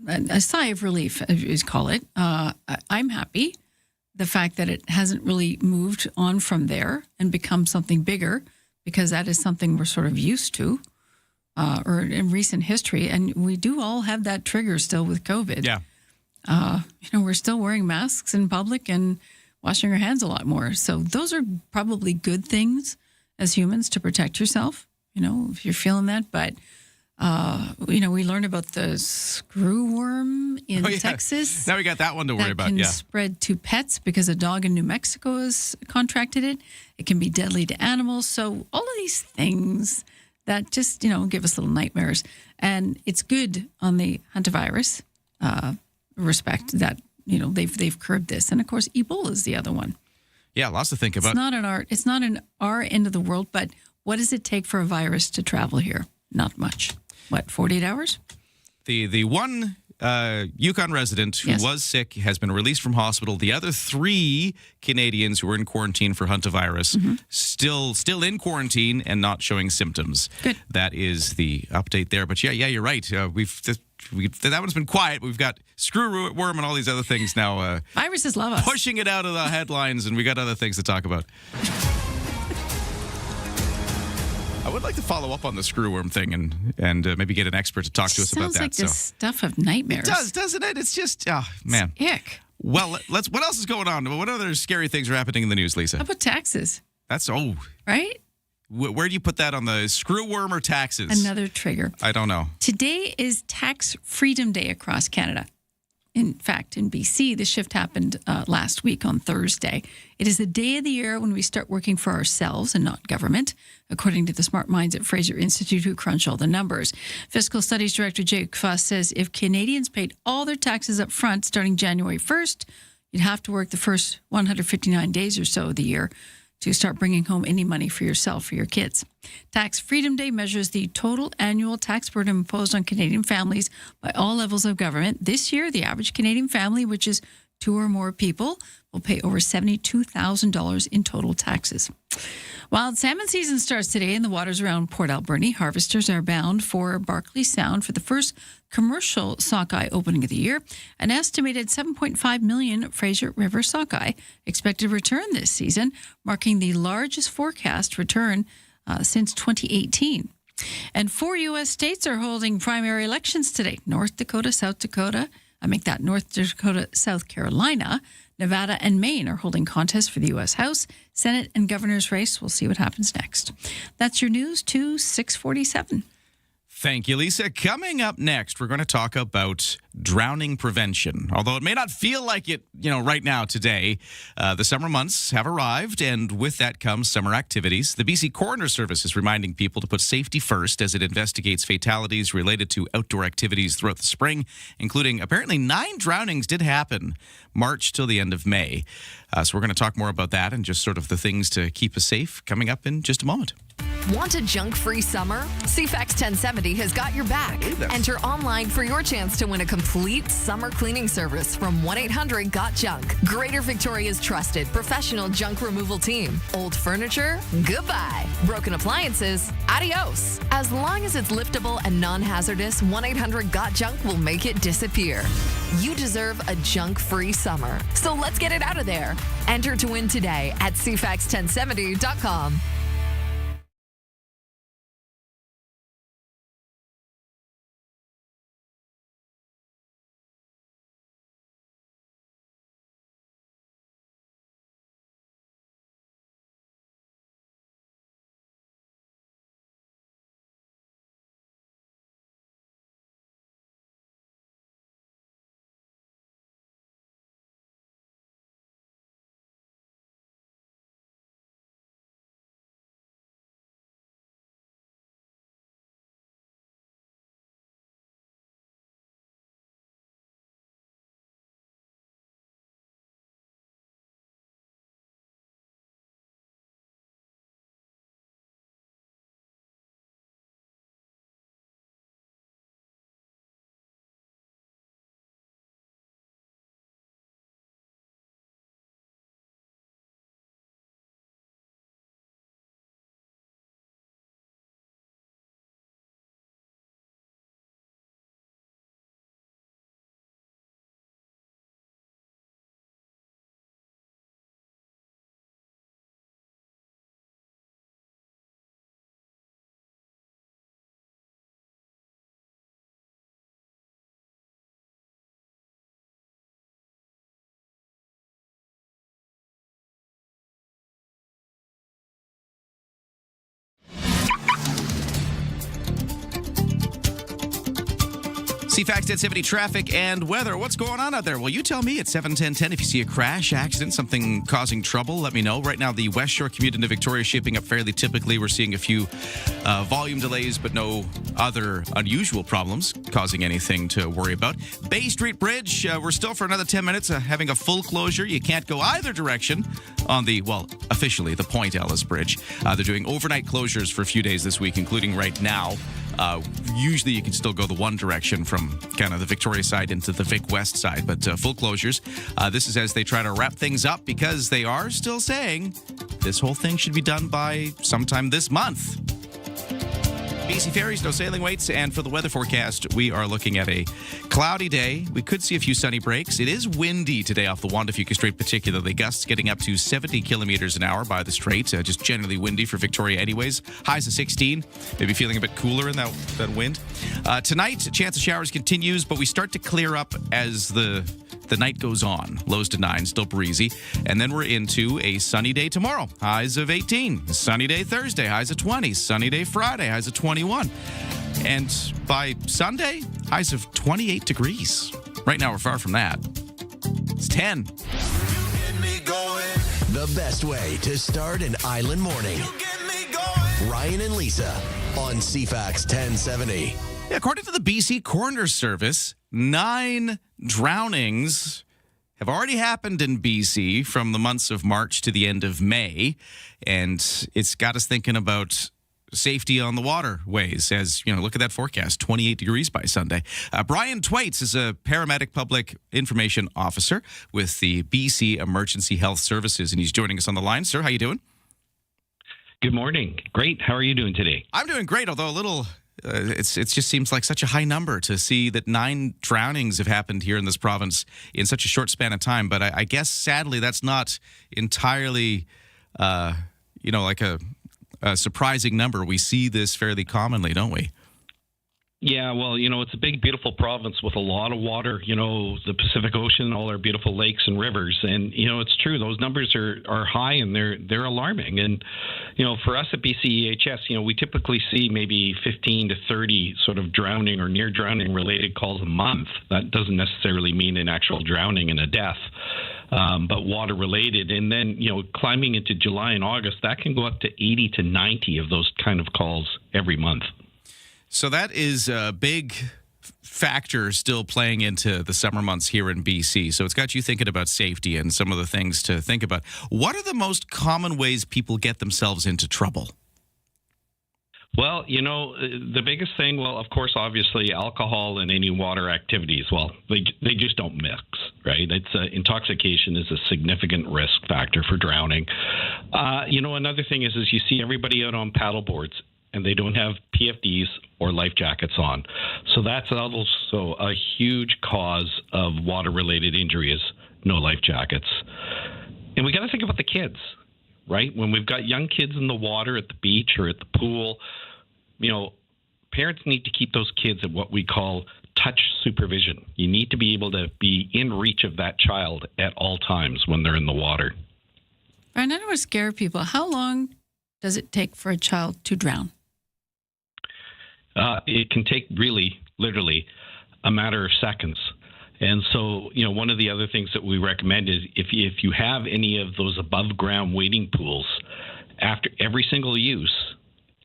a sigh of relief, as you call it. I'm happy. The fact that it hasn't really moved on from there and become something bigger, because that is something we're sort of used to or in recent history. And we do all have that trigger still with COVID. Yeah. We're still wearing masks in public and washing our hands a lot more. So those are probably good things as humans to protect yourself, if you're feeling that. But we learned about the screw worm in Texas. Now we got that one to worry about. That can spread to pets because a dog in New Mexico has contracted it. It can be deadly to animals. So all of these things that just, give us little nightmares. And it's good on the hantavirus respect that, they've curbed this. And of course, Ebola is the other one. Yeah, lots to think about. It's not in our end of the world, but what does it take for a virus to travel here? Not much. 48 hours? The one Yukon resident who was sick has been released from hospital. The other 3 Canadians who were in quarantine for hantavirus still in quarantine and not showing symptoms. Good. That is the update there. But yeah, you're right. That one's been quiet. We've got screwworm and all these other things now. Viruses love us. Pushing it out of the headlines, and we got other things to talk about. I would like to follow up on the screwworm thing and maybe get an expert to talk to us about that. Sounds like the stuff of nightmares. It does, doesn't it? It's just, man. Ick. Well, what else is going on? What other scary things are happening in the news, Lisa? How about taxes? Right? Where do you put that on the screwworm or taxes? Another trigger. I don't know. Today is Tax Freedom Day across Canada. In fact, in BC, the shift happened last week on Thursday. It is the day of the year when we start working for ourselves and not government, according to the smart minds at Fraser Institute who crunch all the numbers. Fiscal Studies Director Jake Fuss says if Canadians paid all their taxes up front starting January 1st, you'd have to work the first 159 days or so of the year to start bringing home any money for yourself or your kids. Tax Freedom Day measures the total annual tax burden imposed on Canadian families by all levels of government. This year, the average Canadian family, which is Two or more people will pay over $72,000 in total taxes. Wild salmon season starts today in the waters around Port Alberni. Harvesters are bound for Barkley Sound for the first commercial sockeye opening of the year. An estimated 7.5 million Fraser River sockeye expected to return this season, marking the largest forecast return since 2018. And 4 U.S. states are holding primary elections today. North Dakota, South Dakota, North Dakota, South Carolina, Nevada, and Maine are holding contests for the U.S. House, Senate, and governor's race. We'll see what happens next. That's your news to 647. Thank you, Lisa. Coming up next, we're going to talk about drowning prevention. Although it may not feel like it, right now today, the summer months have arrived, and with that comes summer activities. The BC Coroner Service is reminding people to put safety first as it investigates fatalities related to outdoor activities throughout the spring, including apparently 9 drownings did happen March till the end of May. So we're going to talk more about that and just sort of the things to keep us safe coming up in just a moment. Want a junk-free summer? CFAX 1070 has got your back. Enter online for your chance to win a complete summer cleaning service from 1-800-GOT-JUNK. Greater Victoria's trusted professional junk removal team. Old furniture? Goodbye. Broken appliances? Adios. As long as it's liftable and non-hazardous, 1-800-GOT-JUNK will make it disappear. You deserve a junk-free summer. So let's get it out of there. Enter to win today at CFAX1070.com. CFAX 1070 traffic and weather. What's going on out there? Well, you tell me at 7:10:10 if you see a crash, accident, something causing trouble. Let me know. Right now, the West Shore commute into Victoria is shaping up fairly typically. We're seeing a few volume delays, but no other unusual problems causing anything to worry about. Bay Street Bridge, we're still for another 10 minutes having a full closure. You can't go either direction on the, officially, the Point Ellis Bridge. They're doing overnight closures for a few days this week, including right now. Usually you can still go the one direction from kind of the Victoria side into the Vic West side, but full closures. This is as they try to wrap things up because they are still saying this whole thing should be done by sometime this month. BC Ferries, no sailing waits, and for the weather forecast, we are looking at a cloudy day. We could see a few sunny breaks. It is windy today off the Juan de Fuca Strait, particularly gusts getting up to 70 kilometers an hour by the strait. Just generally windy for Victoria anyways. Highs of 16, maybe feeling a bit cooler in that wind. Tonight, chance of showers continues, but we start to clear up as the night goes on. Lows to 9, still breezy. And then we're into a sunny day tomorrow. Highs of 18. Sunny day Thursday. Highs of 20. Sunny day Friday. Highs of 21. And by Sunday, highs of 28 degrees. Right now, we're far from that. It's 10. The best way to start an island morning. Ryan and Lisa on CFAX 1070. According to the BC Coroner Service, 9 drownings have already happened in BC from the months of March to the end of May. And it's got us thinking about safety on the waterways. As you know, look at that forecast, 28 degrees by Sunday. Brian Twaits is a paramedic public information officer with the BC Emergency Health Services, and he's joining us on the line. Sir, how you doing? Good morning. Great. How are you doing today? I'm doing great, although a little... it just seems like such a high number to see that 9 drownings have happened here in this province in such a short span of time. But I guess, sadly, that's not entirely, like a surprising number. We see this fairly commonly, don't we? Yeah, well, it's a big, beautiful province with a lot of water, the Pacific Ocean, all our beautiful lakes and rivers. And, it's true. Those numbers are high and they're alarming. And, for us at BCEHS, we typically see maybe 15 to 30 sort of drowning or near drowning related calls a month. That doesn't necessarily mean an actual drowning and a death. But water related. And then, climbing into July and August, that can go up to 80 to 90 of those kind of calls every month. So that is a big factor still playing into the summer months here in BC. So it's got you thinking about safety and some of the things to think about. What are the most common ways people get themselves into trouble? Well, the biggest thing, of course, obviously, alcohol and any water activities, they just don't mix, right? Intoxication is a significant risk factor for drowning. Another thing is you see everybody out on paddle boards, and they don't have PFDs or life jackets on. So that's also a huge cause of water-related injuries, no life jackets. And we got to think about the kids, right? When we've got young kids in the water at the beach or at the pool, parents need to keep those kids at what we call touch supervision. You need to be able to be in reach of that child at all times when they're in the water. Brian, I don't want to scare people. How long does it take for a child to drown? It can take really, literally, a matter of seconds. And so, one of the other things that we recommend is if you have any of those above-ground wading pools, after every single use,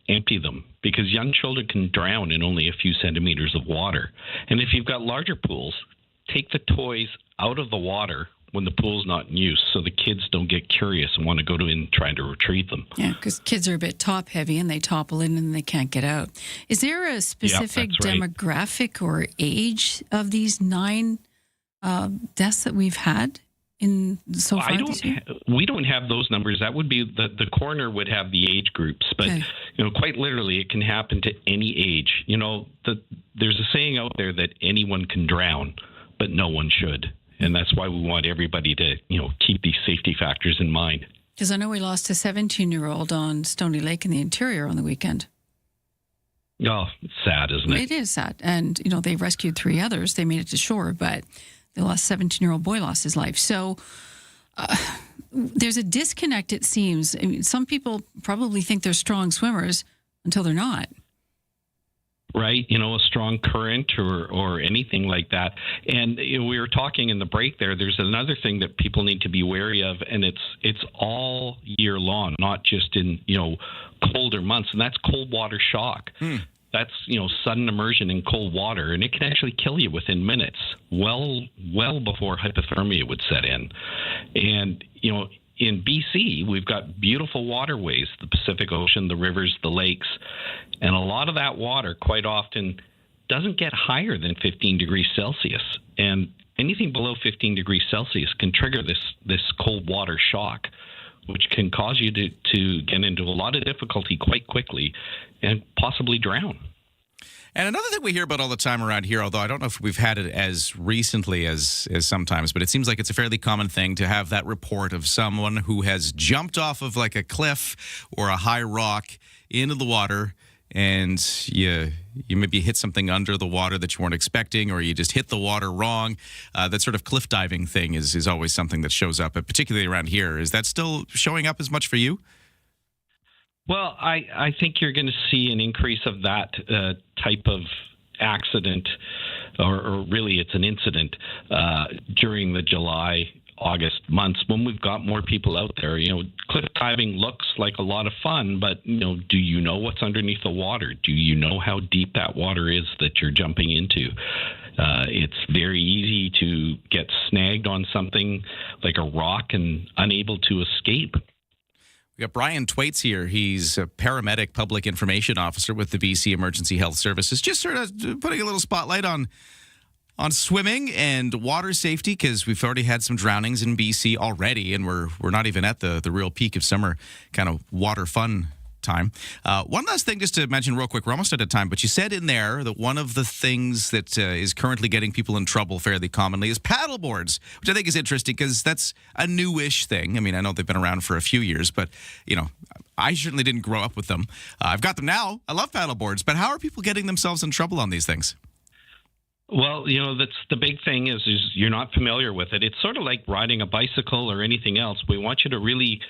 empty them, because young children can drown in only a few centimeters of water. And if you've got larger pools, take the toys out of the water when the pool's not in use, so the kids don't get curious and want to go in trying to retrieve them. Yeah, because kids are a bit top heavy and they topple in and they can't get out. Is there a specific demographic or age of these 9 deaths that we've had in so far this year? We don't have those numbers. That would be the coroner would have the age groups, but quite literally, it can happen to any age. There's a saying out there that anyone can drown, but no one should. And that's why we want everybody to, keep these safety factors in mind. Because I know we lost a 17-year-old on Stony Lake in the interior on the weekend. Oh, it's sad, isn't it? It is sad. And, they rescued 3 others. They made it to shore, but the 17-year-old boy lost his life. So there's a disconnect, it seems. I mean, some people probably think they're strong swimmers until they're not. Right, a strong current or anything like that. And we were talking in the break there. There's another thing that people need to be wary of, and it's all year long, not just in colder months. And that's cold water shock. That's sudden immersion in cold water, and it can actually kill you within minutes, well before hypothermia would set in. And in BC, we've got beautiful waterways, the Pacific Ocean, the rivers, the lakes, and a lot of that water quite often doesn't get higher than 15 degrees Celsius. And anything below 15 degrees Celsius can trigger this cold water shock, which can cause you to get into a lot of difficulty quite quickly and possibly drown. And another thing we hear about all the time around here, although I don't know if we've had it as recently as sometimes, but it seems like it's a fairly common thing to have that report of someone who has jumped off of like a cliff or a high rock into the water, and you maybe hit something under the water that you weren't expecting, or you just hit the water wrong. That sort of cliff diving thing is always something that shows up, particularly around here. Is that still showing up as much for you? Well, I think you're going to see an increase of that type of accident, or really it's an incident, during the July, August months when we've got more people out there. Cliff diving looks like a lot of fun, but, do you know what's underneath the water? Do you know how deep that water is that you're jumping into? It's very easy to get snagged on something like a rock and unable to escape. We got Brian Twaits here. He's a paramedic public information officer with the BC Emergency Health Services. Just sort of putting a little spotlight on swimming and water safety, because we've already had some drownings in BC already, and we're not even at the real peak of summer kind of water fun time. One last thing just to mention real quick. We're almost out of time, but you said in there that one of the things that is currently getting people in trouble fairly commonly is paddle boards, which I think is interesting because that's a newish thing. I mean, I know they've been around for a few years, but, I certainly didn't grow up with them. I've got them now. I love paddle boards, but how are people getting themselves in trouble on these things? Well, that's the big thing is you're not familiar with it. It's sort of like riding a bicycle or anything else. We want you to really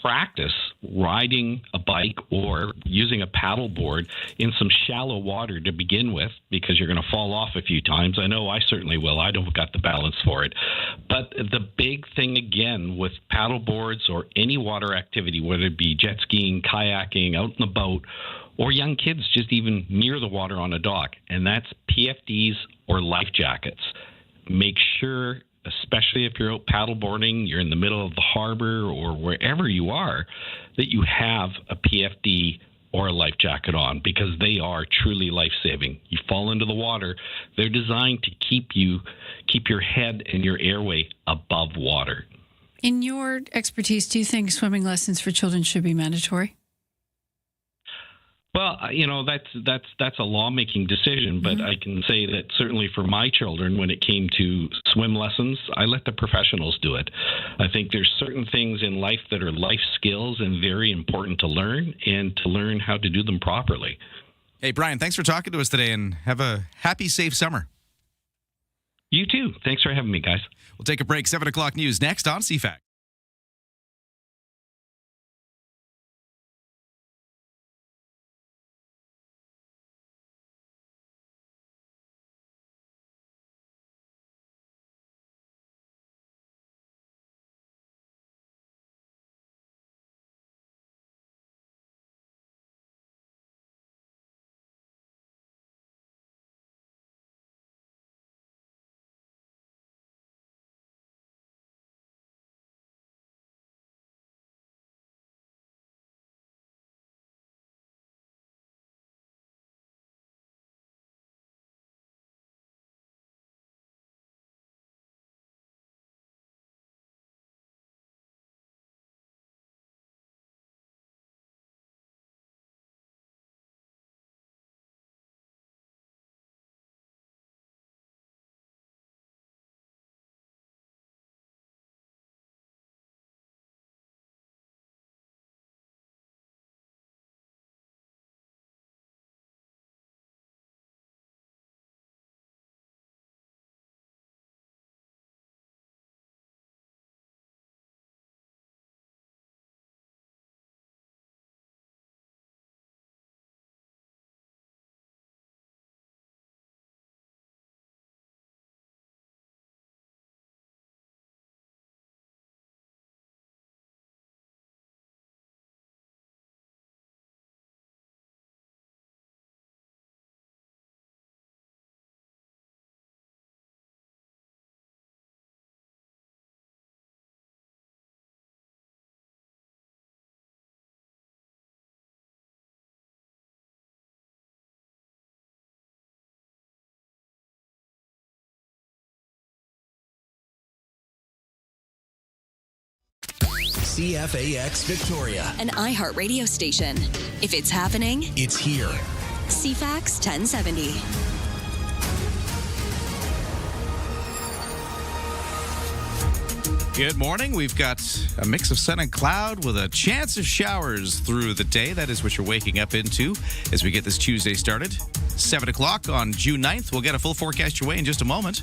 practice riding a bike or using a paddle board in some shallow water to begin with, because you're going to fall off a few times. I know I certainly will. I don't got the balance for it. But the big thing, again, with paddle boards or any water activity, whether it be jet skiing, kayaking, out in the boat, or young kids just even near the water on a dock, and that's PFDs or life jackets. Make sure, especially if you're out paddleboarding, you're in the middle of the harbor or wherever you are, that you have a PFD or a life jacket on, because they are truly life-saving. You fall into the water, they're designed to keep your head and your airway above water. In your expertise, do you think swimming lessons for children should be mandatory? Well, that's a lawmaking decision, but I can say that certainly for my children, when it came to swim lessons, I let the professionals do it. I think there's certain things in life that are life skills and very important to learn, and to learn how to do them properly. Hey, Brian, thanks for talking to us today, and have a happy, safe summer. You too. Thanks for having me, guys. We'll take a break. 7 o'clock news next on CFAX. CFAX Victoria, An iHeartRadio station. If it's happening, it's here. CFAX 1070. Good morning. We've got a mix of sun and cloud with a chance of showers through the day. That is what you're waking up into as we get this Tuesday started. 7 o'clock on June 9th. We'll get a full forecast your way in just a moment.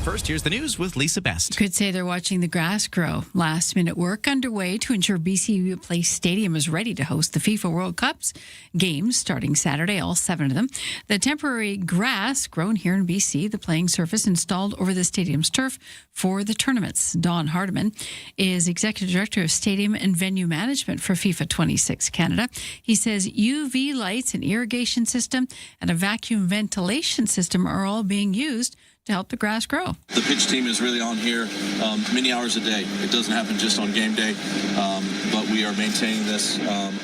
First, here's the news with Lisa Best. Could say they're watching the grass grow. Last-minute work underway to ensure BC Place Stadium is ready to host the FIFA World Cup's games starting Saturday, all 7 of them. The temporary grass grown here in BC, the playing surface installed over the stadium's turf for the tournaments. Don Hardiman is Executive Director of Stadium and Venue Management for FIFA 26 Canada. He says UV lights, an irrigation system, and a vacuum ventilation system are all being used to help the grass grow. The pitch team is really on here many hours a day. It doesn't happen just on game day, but we are maintaining this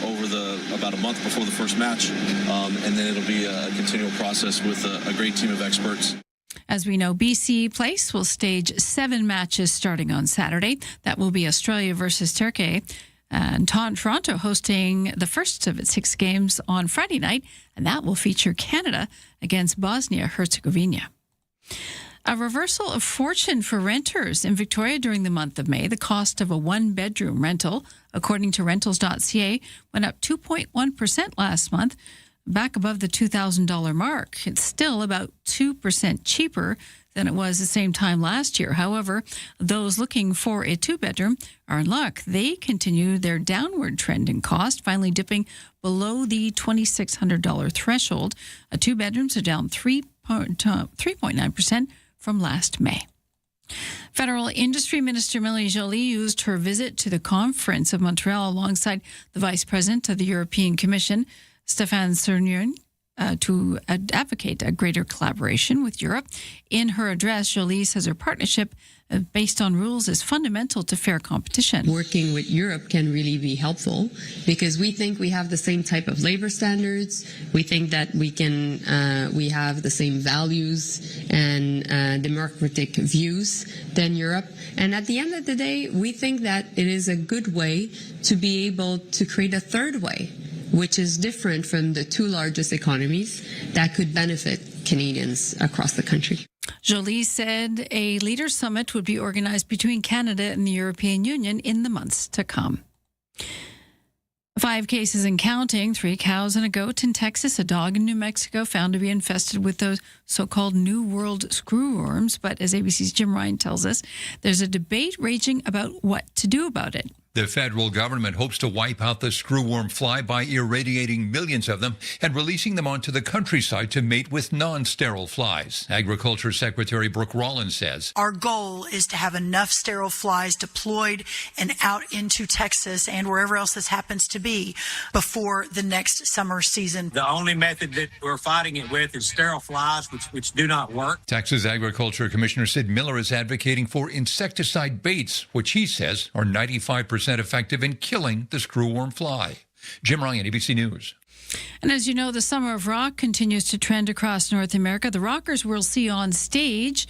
over about a month before the first match, and then it'll be a continual process with a great team of experts. As we know, BC Place will stage 7 matches starting on Saturday. That will be Australia versus Turkey, and Toronto hosting the first of its 6 games on Friday night, and that will feature Canada against Bosnia-Herzegovina. A reversal of fortune for renters in Victoria during the month of May. The cost of a 1-bedroom rental, according to rentals.ca, went up 2.1% last month, back above the $2,000 mark. It's still about 2% cheaper than it was the same time last year. However, those looking for a 2-bedroom are in luck. They continue their downward trend in cost, finally dipping below the $2,600 threshold. 2-bedrooms are down 3.9% from last May. Federal Industry Minister Melanie Joly used her visit to the Conference of Montreal alongside the Vice President of the European Commission, Stéphane Séjourné, to advocate a greater collaboration with Europe. In her address, Joly says her partnership based on rules is fundamental to fair competition. Working with Europe can really be helpful because we think we have the same type of labor standards. We think that we have the same values and democratic views than Europe. And at the end of the day, we think that it is a good way to be able to create a third way, which is different from the 2 largest economies that could benefit Canadians across the country. Joly said a leaders' summit would be organized between Canada and the European Union in the months to come. 5 cases and counting, 3 cows and a goat in Texas, a dog in New Mexico found to be infested with those so-called New World screwworms. But as ABC's Jim Ryan tells us, there's a debate raging about what to do about it. The federal government hopes to wipe out the screwworm fly by irradiating millions of them and releasing them onto the countryside to mate with non-sterile flies. Agriculture Secretary Brooke Rollins says, Our goal is to have enough sterile flies deployed and out into Texas and wherever else this happens to be before the next summer season. The only method that we're fighting it with is sterile flies, which do not work. Texas Agriculture Commissioner Sid Miller is advocating for insecticide baits, which he says are 95% effective in killing the screwworm fly. Jim Ryan, ABC News. And as you know, the Summer of Rock continues to trend across North America. The rockers we'll see on stage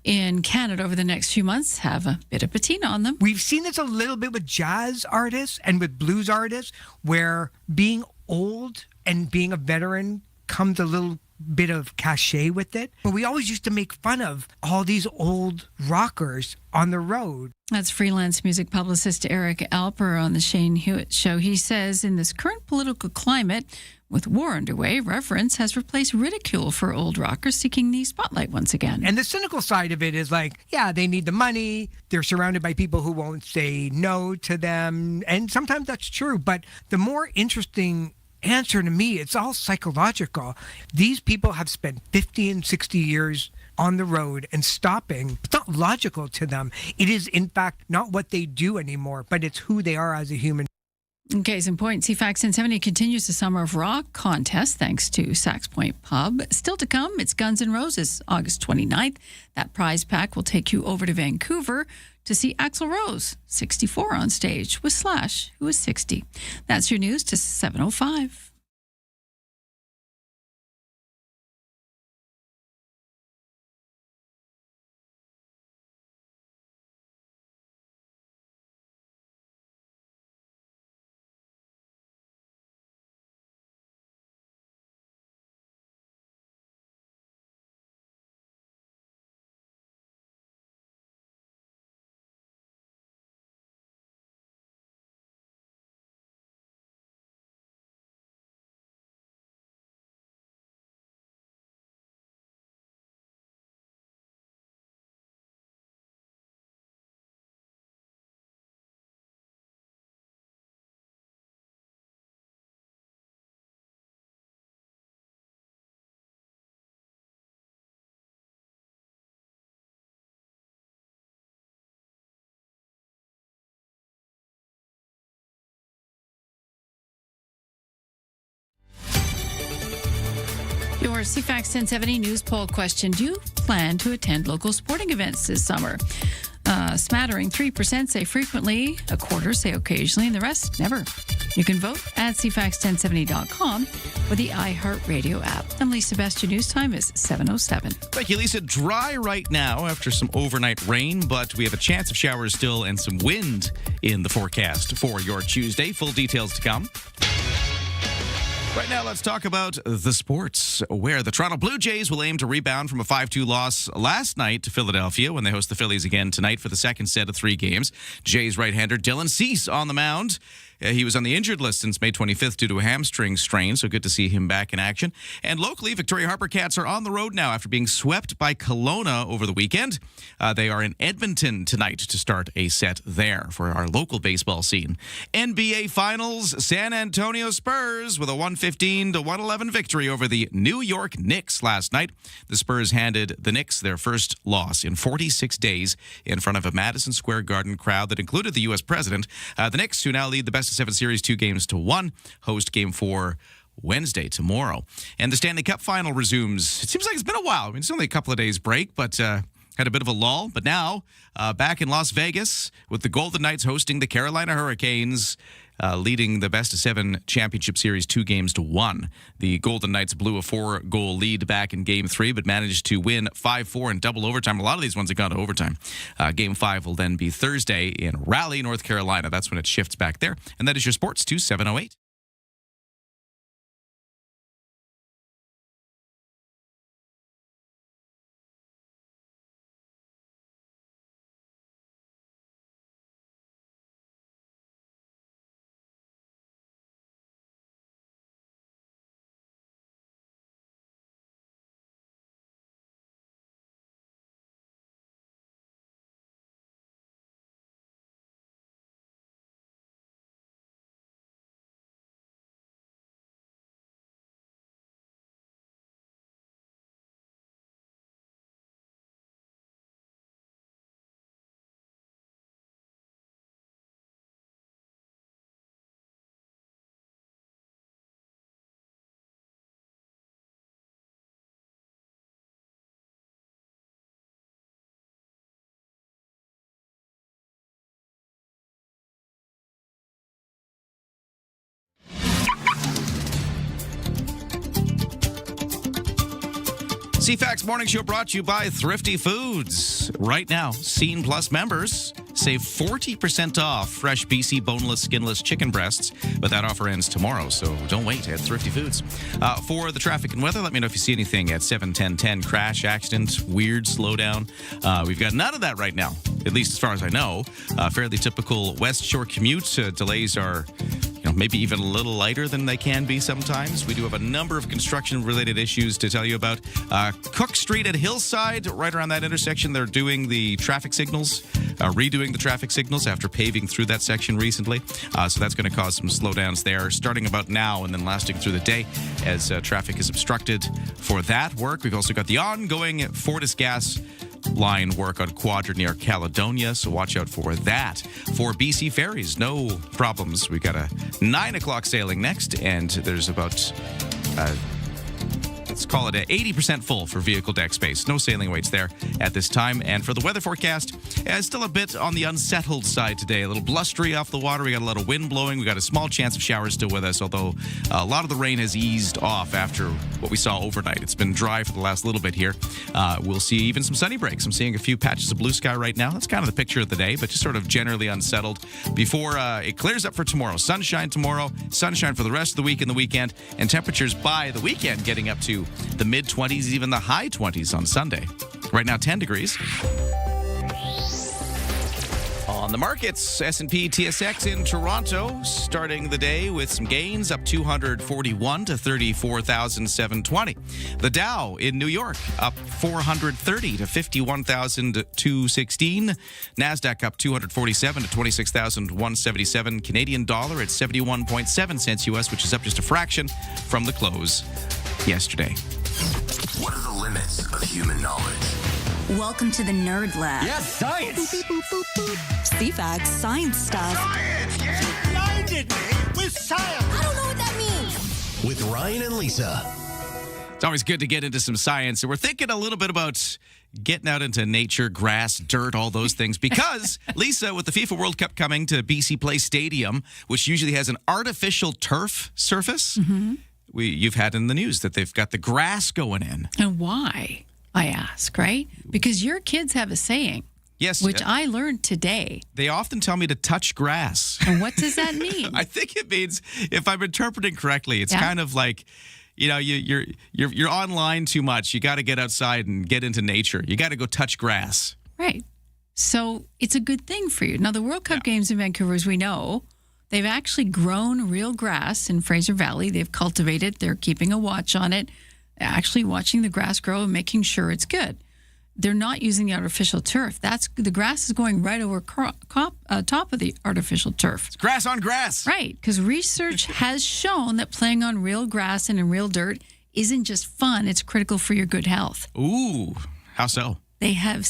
in Canada over the next few months have a bit of patina on them. We've seen this a little bit with jazz artists and with blues artists, where being old and being a veteran comes a little bit of cachet with it. But we always used to make fun of all these old rockers on the road. That's freelance music publicist Eric Alper on the Shane Hewitt Show. He says in this current political climate, with war underway, reverence has replaced ridicule for old rockers seeking the spotlight once again. And the cynical side of it is like, yeah, they need the money. They're surrounded by people who won't say no to them. And sometimes that's true. But the more interesting answer to me, it's all psychological. These people have spent 50 and 60 years on the road, and stopping, it's not logical to them. It is, in fact, not what they do anymore, but it's who they are as a human. Case in point, CFAX 1070 continues the Summer of Rock contest thanks to Sax Point Pub. Still to come, it's Guns N' Roses, August 29th. That prize pack will take you over to Vancouver to see Axl Rose, 64, on stage with Slash, who is 60. That's your news to 7:05. Your CFAX 1070 news poll question. Do you plan to attend local sporting events this summer? Smattering 3% say frequently, a quarter say occasionally, and the rest never. You can vote at CFAX1070.com or the iHeartRadio app. I'm Lisa Best. Your news time is 7:07. Thank you, Lisa. Dry right now after some overnight rain, but we have a chance of showers still and some wind in the forecast for your Tuesday. Full details to come. Right now, let's talk about the sports, where the Toronto Blue Jays will aim to rebound from a 5-2 loss last night to Philadelphia when they host the Phillies again tonight for the second set of 3 games. Jays right-hander Dylan Cease on the mound. He was on the injured list since May 25th due to a hamstring strain, so good to see him back in action. And locally, Victoria Harper Cats are on the road now after being swept by Kelowna over the weekend. They are in Edmonton tonight to start a set there for our local baseball scene. NBA Finals, San Antonio Spurs with a 115-111 victory over the New York Knicks last night. The Spurs handed the Knicks their first loss in 46 days in front of a Madison Square Garden crowd that included the U.S. president. The Knicks, who now lead the best-of-7 series 2-1, host Game 4 Wednesday, tomorrow. And the Stanley Cup final resumes. It seems like it's been a while. I mean, it's only a couple of days break, but had a bit of a lull. But now, back in Las Vegas with the Golden Knights hosting the Carolina Hurricanes, leading the best-of-7 championship series 2-1. The Golden Knights blew a 4-goal lead back in Game 3, but managed to win 5-4 in double overtime. A lot of these ones have gone to overtime. Game 5 will then be Thursday in Raleigh, North Carolina. That's when it shifts back there. And that is your Sports 2708. CFAX Morning Show brought to you by Thrifty Foods. Right now, Scene Plus members save 40% off fresh BC boneless, skinless chicken breasts, but that offer ends tomorrow, so don't wait at Thrifty Foods. For the traffic and weather, let me know if you see anything at 7:10:10. Crash, accident, weird slowdown. We've got none of that right now, at least as far as I know. Fairly typical West Shore commute. Delays are maybe even a little lighter than they can be sometimes. We do have a number of construction-related issues to tell you about. Cook Street at Hillside, right around that intersection, they're doing the traffic signals, redoing the traffic signals after paving through that section recently. So that's going to cause some slowdowns there, starting about now and then lasting through the day as traffic is obstructed for that work. We've also got the ongoing Fortis Gas line work on Quadrant near Caledonia, so watch out for that. For BC Ferries, no problems. We've got a 9 o'clock sailing next, and there's about let's call it a 80% full for vehicle deck space. No sailing waits there at this time. And for the weather forecast, it's still a bit on the unsettled side today. A little blustery off the water. We got a lot of wind blowing. We got a small chance of showers still with us, although a lot of the rain has eased off after what we saw overnight. It's been dry for the last little bit here. We'll see even some sunny breaks. I'm seeing a few patches of blue sky right now. That's kind of the picture of the day, but just sort of generally unsettled before it clears up for tomorrow. Sunshine tomorrow, sunshine for the rest of the week and the weekend, and temperatures by the weekend getting up to the mid-20s, even the high 20s on Sunday. Right now, 10 degrees. On the markets, S&P TSX in Toronto starting the day with some gains, up 241 to 34,720. The Dow in New York up 430 to 51,216. NASDAQ up 247 to 26,177. Canadian dollar at 71.7 cents U.S., which is up just a fraction from the close yesterday. What are the limits of human knowledge? Welcome to the Nerd Lab. Yes, science! CFAX Science Stuff. Science! Yeah. You blinded me with science! I don't know what that means. With Ryan and Lisa. It's always good to get into some science. And we're thinking a little bit about getting out into nature, grass, dirt, all those things. Because, Lisa, with the FIFA World Cup coming to BC Place Stadium, which usually has an artificial turf surface, you've had in the news that they've got the grass going in. And why, I ask, right? Because your kids have a saying. Yes. Which I learned today. They often tell me to touch grass. And what does that mean? I think it means, if I'm interpreting correctly, it's kind of like, you're online too much. You got to get outside and get into nature. You got to go touch grass. Right. So it's a good thing for you. Now, the World Cup games in Vancouver, as we know, they've actually grown real grass in Fraser Valley. They've cultivated. They're keeping a watch on it, actually watching the grass grow and making sure it's good. They're not using the artificial turf. The grass is going right over top of the artificial turf. It's grass on grass. Right, because research has shown that playing on real grass and in real dirt isn't just fun, it's critical for your good health. Ooh, how so? They have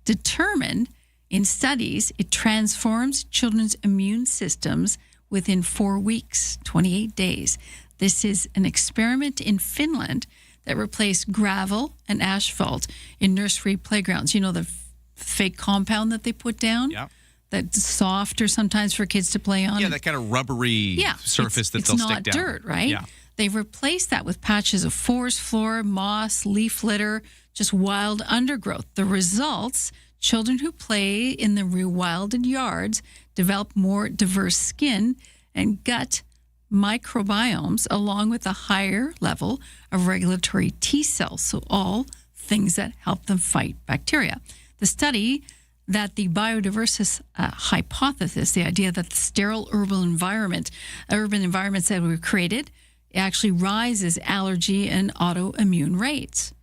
determined in studies it transforms children's immune systems within 4 weeks, 28 days. This is an experiment in Finland that replaced gravel and asphalt in nursery playgrounds. You know, the fake compound that they put down? Yeah. That's softer sometimes for kids to play on. Yeah, that kind of rubbery surface that they'll stick down. It's not dirt, right? Yeah. They've replaced that with patches of forest floor, moss, leaf litter, just wild undergrowth. The results, children who play in the rewilded yards develop more diverse skin and gut microbiomes, along with a higher level of regulatory T cells. So all things that help them fight bacteria. The study that the biodiversity hypothesis, the idea that the sterile urban environments that we've created, actually rises allergy and autoimmune rates.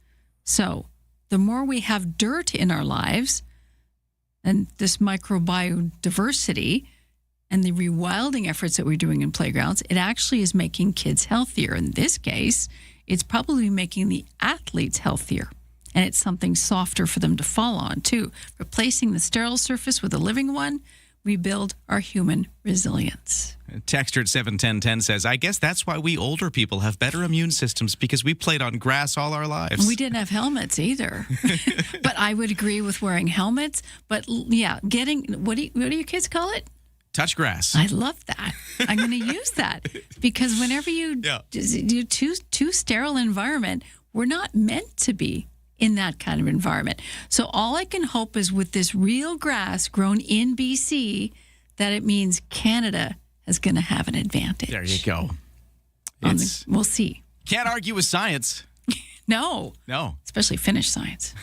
So the more we have dirt in our lives and this microbiodiversity and the rewilding efforts that we're doing in playgrounds, it actually is making kids healthier. In this case, it's probably making the athletes healthier. And it's something softer for them to fall on, too. Replacing the sterile surface with a living one, we build our human resilience. Texter at 71010 says, I guess that's why we older people have better immune systems, because we played on grass all our lives. We didn't have helmets either. But I would agree with wearing helmets. But yeah, what do your kids call it? Touch grass. I love that. I'm going to use that because whenever you do too sterile environment, we're not meant to be in that kind of environment. So all I can hope is with this real grass grown in BC, that it means Canada is going to have an advantage. There you go. We'll see. Can't argue with science. No. Especially Finnish science.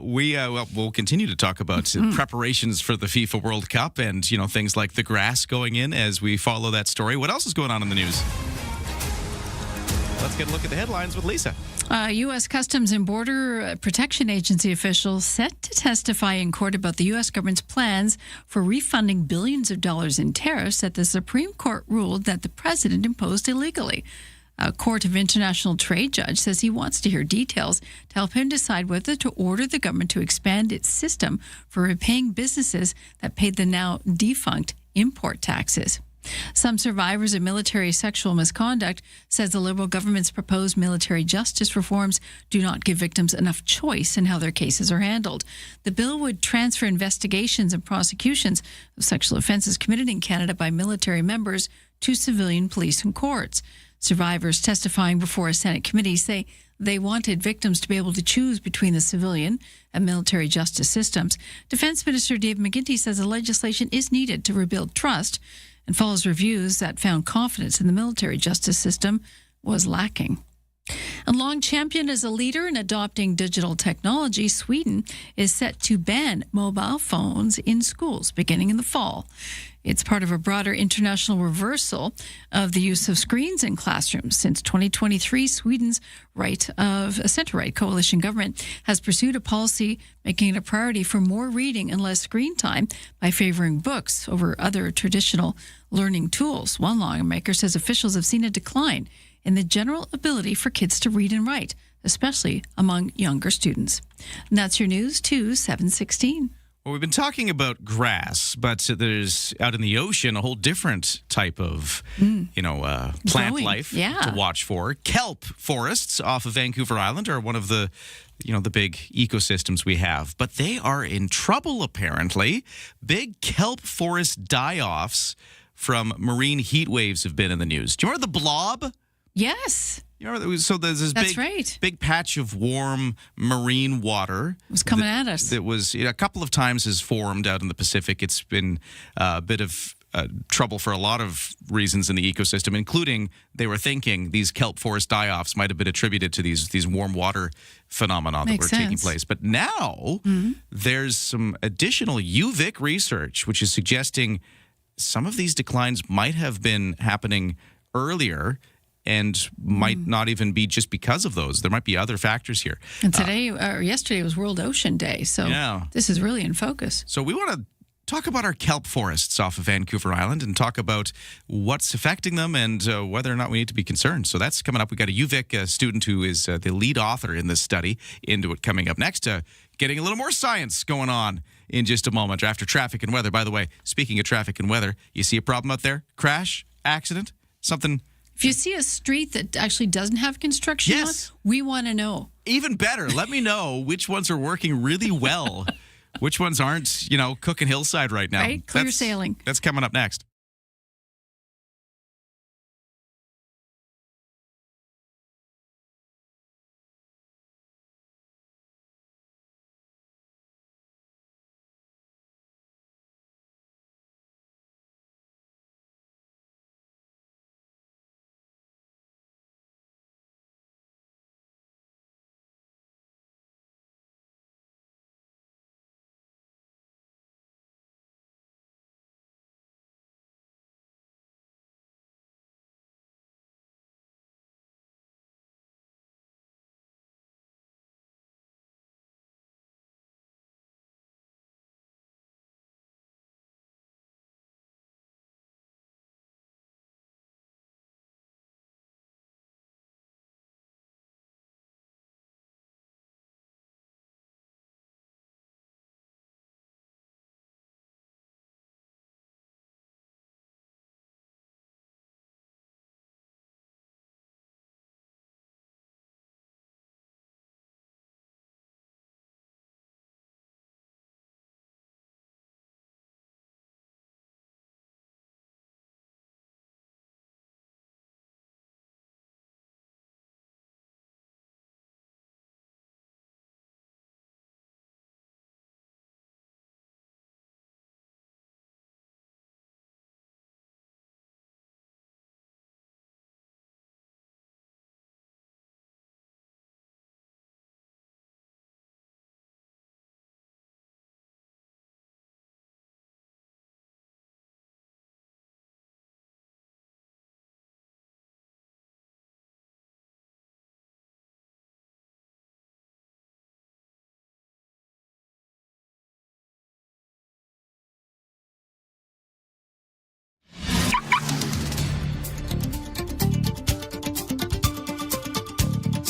We'll continue to talk about preparations for the FIFA World Cup and, things like the grass going in as we follow that story. What else is going on in the news? Let's get a look at the headlines with Lisa. U.S. Customs and Border Protection Agency officials set to testify in court about the U.S. government's plans for refunding billions of dollars in tariffs that the Supreme Court ruled that the president imposed illegally. A Court of International Trade judge says he wants to hear details to help him decide whether to order the government to expand its system for repaying businesses that paid the now defunct import taxes. Some survivors of military sexual misconduct says the Liberal government's proposed military justice reforms do not give victims enough choice in how their cases are handled. The bill would transfer investigations and prosecutions of sexual offenses committed in Canada by military members to civilian police and courts. Survivors testifying before a Senate committee say they wanted victims to be able to choose between the civilian and military justice systems. Defense Minister Dave McGuinty says the legislation is needed to rebuild trust and follows reviews that found confidence in the military justice system was lacking. And long championed as a leader in adopting digital technology, Sweden is set to ban mobile phones in schools beginning in the fall. It's part of a broader international reversal of the use of screens in classrooms. Since 2023, Sweden's centre-right coalition government has pursued a policy making it a priority for more reading and less screen time by favoring books over other traditional learning tools. One lawmaker says officials have seen a decline in the general ability for kids to read and write, especially among younger students. And that's your news to 716. Well, we've been talking about grass, but there's out in the ocean a whole different type of, plant Growing. life Yeah. to watch for. Kelp forests off of Vancouver Island are one of the, the big ecosystems we have, but they are in trouble apparently. Big kelp forest die-offs from marine heat waves have been in the news. Do you remember the blob? Yes. So there's this That's right. big patch of warm marine water. It was coming at us. It was a couple of times has formed out in the Pacific. It's been a bit of trouble for a lot of reasons in the ecosystem, including they were thinking these kelp forest die-offs might have been attributed to these warm water phenomena that were taking place. But now there's some additional UVic research, which is suggesting some of these declines might have been happening earlier and might not even be just because of those. There might be other factors here. And yesterday was World Ocean Day, so this is really in focus. So we want to talk about our kelp forests off of Vancouver Island and talk about what's affecting them and whether or not we need to be concerned. So that's coming up. We got a UVic student who is the lead author in this study into it coming up next. Getting a little more science going on in just a moment after traffic and weather. By the way, speaking of traffic and weather, you see a problem out there? Crash? Accident? Something? If you see a street that actually doesn't have construction on, we want to know. Even better. Let me know which ones are working really well, which ones aren't, cooking hillside right now. Right? Clear sailing. That's coming up next.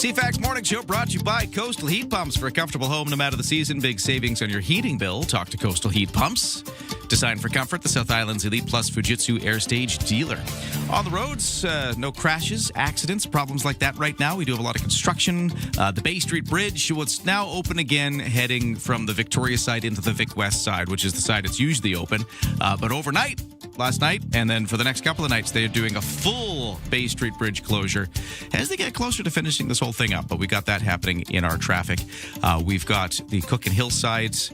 CFAX Morning Show brought to you by Coastal Heat Pumps. For a comfortable home no matter the season, big savings on your heating bill. Talk to Coastal Heat Pumps. Designed for comfort, the South Island's Elite Plus Fujitsu Air Stage dealer. On the roads, no crashes, accidents, problems like that right now. We do have a lot of construction. The Bay Street Bridge, it's now open again, heading from the Victoria side into the Vic West side, which is the side it's usually open. But overnight, last night, and then for the next couple of nights, they're doing a full Bay Street Bridge closure as they get closer to finishing this whole thing up. But we got that happening in our traffic. We've got the Cook and Hillsides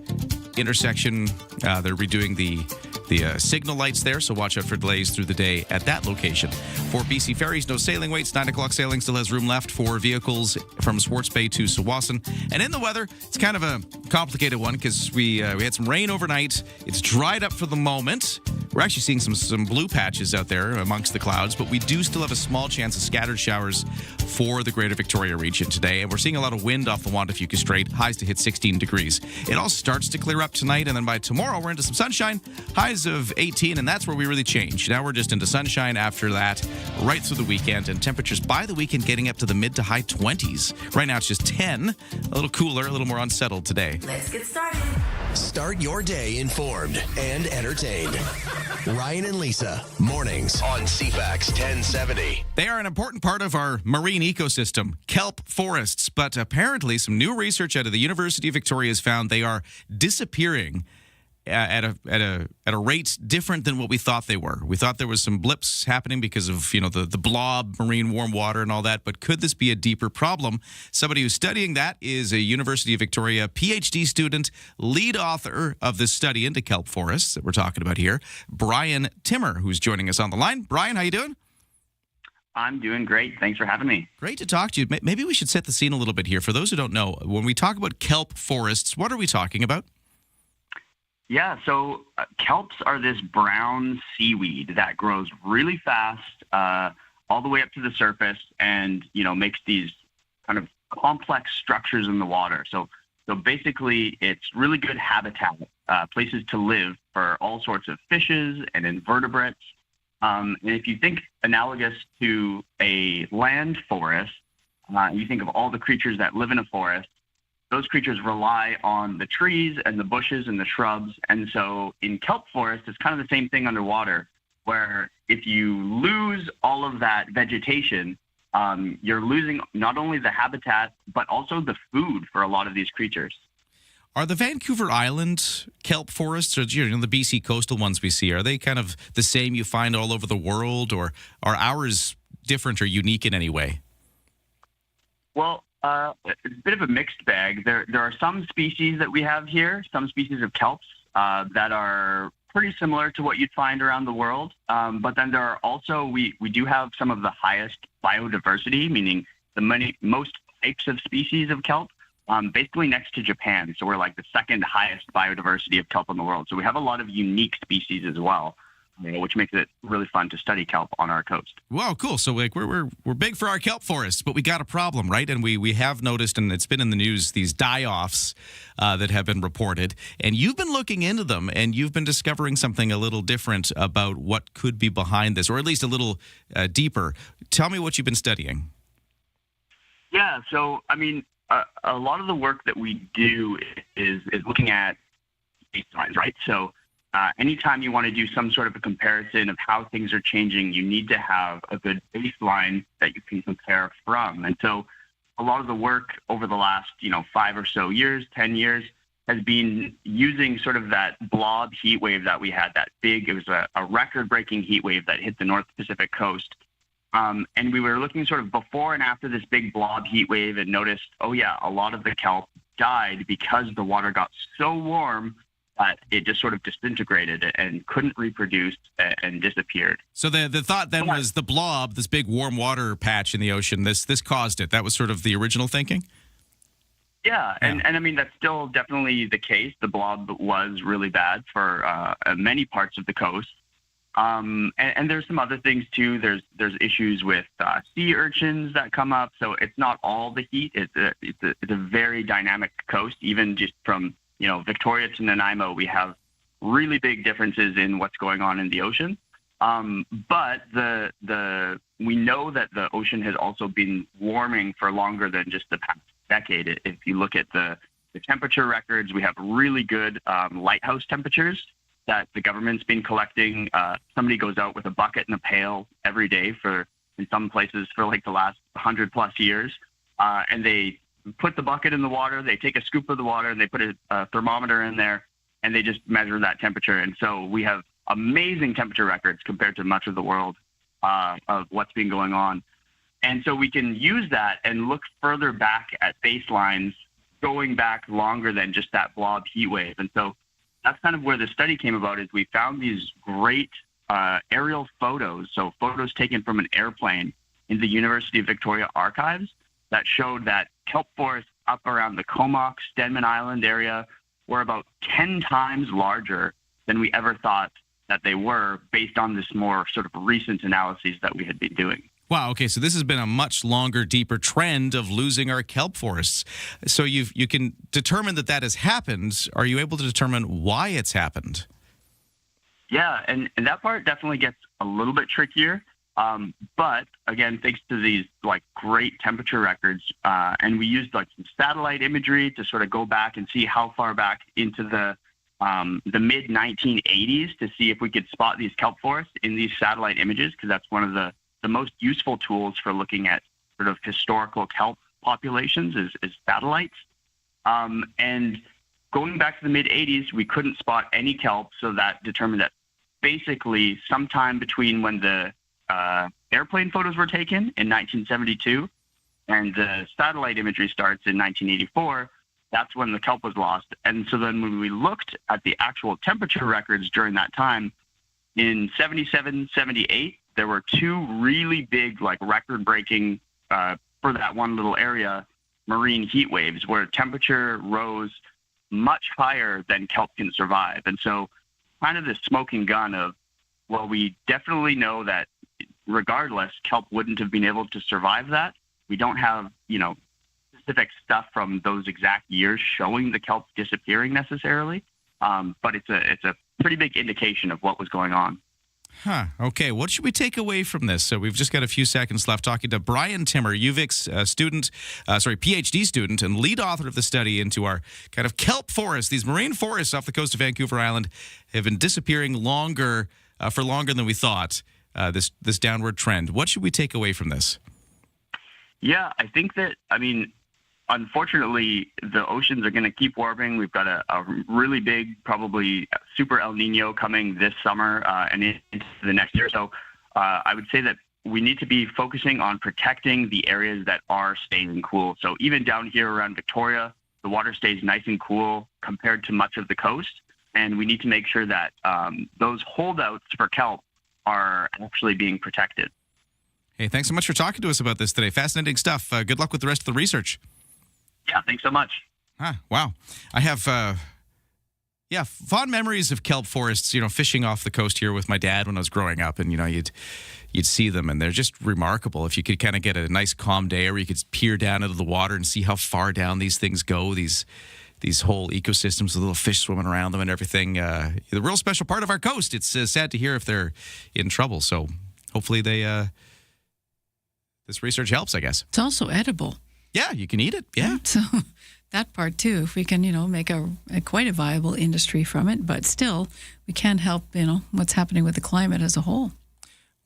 intersection. They're redoing the signal lights there, so watch out for delays through the day at that location. For BC Ferries, no sailing waits. 9 o'clock sailing still has room left for vehicles from Swartz Bay to Sawasan. And in the weather, it's kind of a complicated one because we had some rain overnight. It's dried up for the moment. We're actually seeing some blue patches out there amongst the clouds, but we do still have a small chance of scattered showers for the Greater Victoria region today. And we're seeing a lot of wind off the Juan de Fuca Strait, highs to hit 16 degrees. It all starts to clear up tonight, and then by tomorrow, we're into some sunshine, highs of 18, and that's where we really change. Now we're just into sunshine after that, right through the weekend, and temperatures by the weekend getting up to the mid to high 20s. Right now, it's just 10, a little cooler, a little more unsettled today. Let's get started. Start your day informed and entertained. Ryan and Lisa, mornings on CFAX 1070. They are an important part of our marine ecosystem, kelp forests, but apparently some new research out of the University of Victoria has found they are disappearing at a rate different than what we thought they were. We thought there was some blips happening because of, the blob, marine warm water and all that, but could this be a deeper problem? Somebody who's studying that is a University of Victoria PhD student, lead author of this study into kelp forests that we're talking about here, Brian Timmer, who's joining us on the line. Brian, how you doing? I'm doing great. Thanks for having me. Great to talk to you. Maybe we should set the scene a little bit here. For those who don't know, when we talk about kelp forests, what are we talking about? Yeah, so kelps are this brown seaweed that grows really fast all the way up to the surface and, makes these kind of complex structures in the water. So basically, it's really good habitat, places to live for all sorts of fishes and invertebrates. And if you think analogous to a land forest, you think of all the creatures that live in a forest, those creatures rely on the trees and the bushes and the shrubs. And so in kelp forest, it's kind of the same thing underwater, where if you lose all of that vegetation, you're losing not only the habitat, but also the food for a lot of these creatures. Are the Vancouver Island kelp forests, or the BC coastal ones we see, are they kind of the same you find all over the world, or are ours different or unique in any way? Well, it's a bit of a mixed bag. There are some species that we have here, some species of kelps that are pretty similar to what you'd find around the world. But then there are also, we do have some of the highest biodiversity, meaning the most types of species of kelp, basically next to Japan. So we're like the second highest biodiversity of kelp in the world. So we have a lot of unique species as well, which makes it really fun to study kelp on our coast. Wow, cool. So we're big for our kelp forests, but we got a problem, right? And we have noticed, and it's been in the news, these die-offs that have been reported. And you've been looking into them, and you've been discovering something a little different about what could be behind this, or at least a little deeper. Tell me what you've been studying. Yeah, so, a lot of the work that we do is looking at baselines, right? So anytime you want to do some sort of a comparison of how things are changing, you need to have a good baseline that you can compare from. And so a lot of the work over the last, 5 or so years, 10 years, has been using sort of that blob heat wave that we had, it was a record-breaking heat wave that hit the North Pacific coast. And we were looking sort of before and after this big blob heat wave and noticed, a lot of the kelp died because the water got so warm that it just sort of disintegrated and couldn't reproduce and disappeared. So the thought then was the blob, this big warm water patch in the ocean, this caused it. That was sort of the original thinking? Yeah, and that's still definitely the case. The blob was really bad for many parts of the coast. And there's some other things too. There's issues with sea urchins that come up. So it's not all the heat. It's a very dynamic coast, even just from Victoria to Nanaimo, we have really big differences in what's going on in the ocean. But we know that the ocean has also been warming for longer than just the past decade. If you look at the temperature records, we have really good lighthouse temperatures that the government's been collecting. Somebody goes out with a bucket and a pail every day in some places for like the last 100+ years, and they put the bucket in the water, they take a scoop of the water, and they put a thermometer in there, and they just measure that temperature. And so we have amazing temperature records compared to much of the world of what's been going on. And so we can use that and look further back at baselines going back longer than just that blob heat wave. And so that's kind of where the study came about, is we found these great aerial photos, so photos taken from an airplane in the University of Victoria archives that showed that kelp forests up around the Comox, Denman Island area were about 10 times larger than we ever thought that they were, based on this more sort of recent analyses that we had been doing. Wow, okay, so this has been a much longer, deeper trend of losing our kelp forests. So you can determine that has happened. Are you able to determine why it's happened? Yeah, and that part definitely gets a little bit trickier. But again, thanks to these great temperature records, and we used some satellite imagery to sort of go back and see how far back into the the mid-1980s to see if we could spot these kelp forests in these satellite images, because that's one of the most useful tools for looking at sort of historical kelp populations is satellites. And going back to the mid-80s, we couldn't spot any kelp, so that determined that basically sometime between when the airplane photos were taken in 1972 and the satellite imagery starts in 1984, that's when the kelp was lost. And so then when we looked at the actual temperature records during that time, in 77, 78, there were two really big, like record-breaking, for that one little area, marine heat waves where temperature rose much higher than kelp can survive. And so kind of this smoking gun of, well, we definitely know that regardless, kelp wouldn't have been able to survive that. We don't have, specific stuff from those exact years showing the kelp disappearing necessarily. But it's a pretty big indication of what was going on. Okay, what should we take away from this? So we've just got a few seconds left talking to Brian Timmer, UVic's PhD student and lead author of the study into our kind of kelp forests. These marine forests off the coast of Vancouver Island have been disappearing for longer than we thought, this downward trend. What should we take away from this? Yeah, I think that, unfortunately, the oceans are going to keep warming. We've got a really big, probably super El Nino coming this summer and into the next year. So I would say that we need to be focusing on protecting the areas that are staying cool. So even down here around Victoria, the water stays nice and cool compared to much of the coast. And we need to make sure that those holdouts for kelp are actually being protected. Hey, thanks so much for talking to us about this today. Fascinating stuff. Good luck with the rest of the research. Yeah, thanks so much. Wow. I have, fond memories of kelp forests, fishing off the coast here with my dad when I was growing up. And, you'd see them, and they're just remarkable. If you could kind of get a nice calm day where you could peer down into the water and see how far down these things go, these whole ecosystems with little fish swimming around them and everything. The real special part of our coast. It's sad to hear if they're in trouble. So hopefully this research helps, I guess. It's also edible. Yeah, you can eat it. Yeah. So that part too, if we can, make a quite a viable industry from it, but still we can't help, what's happening with the climate as a whole.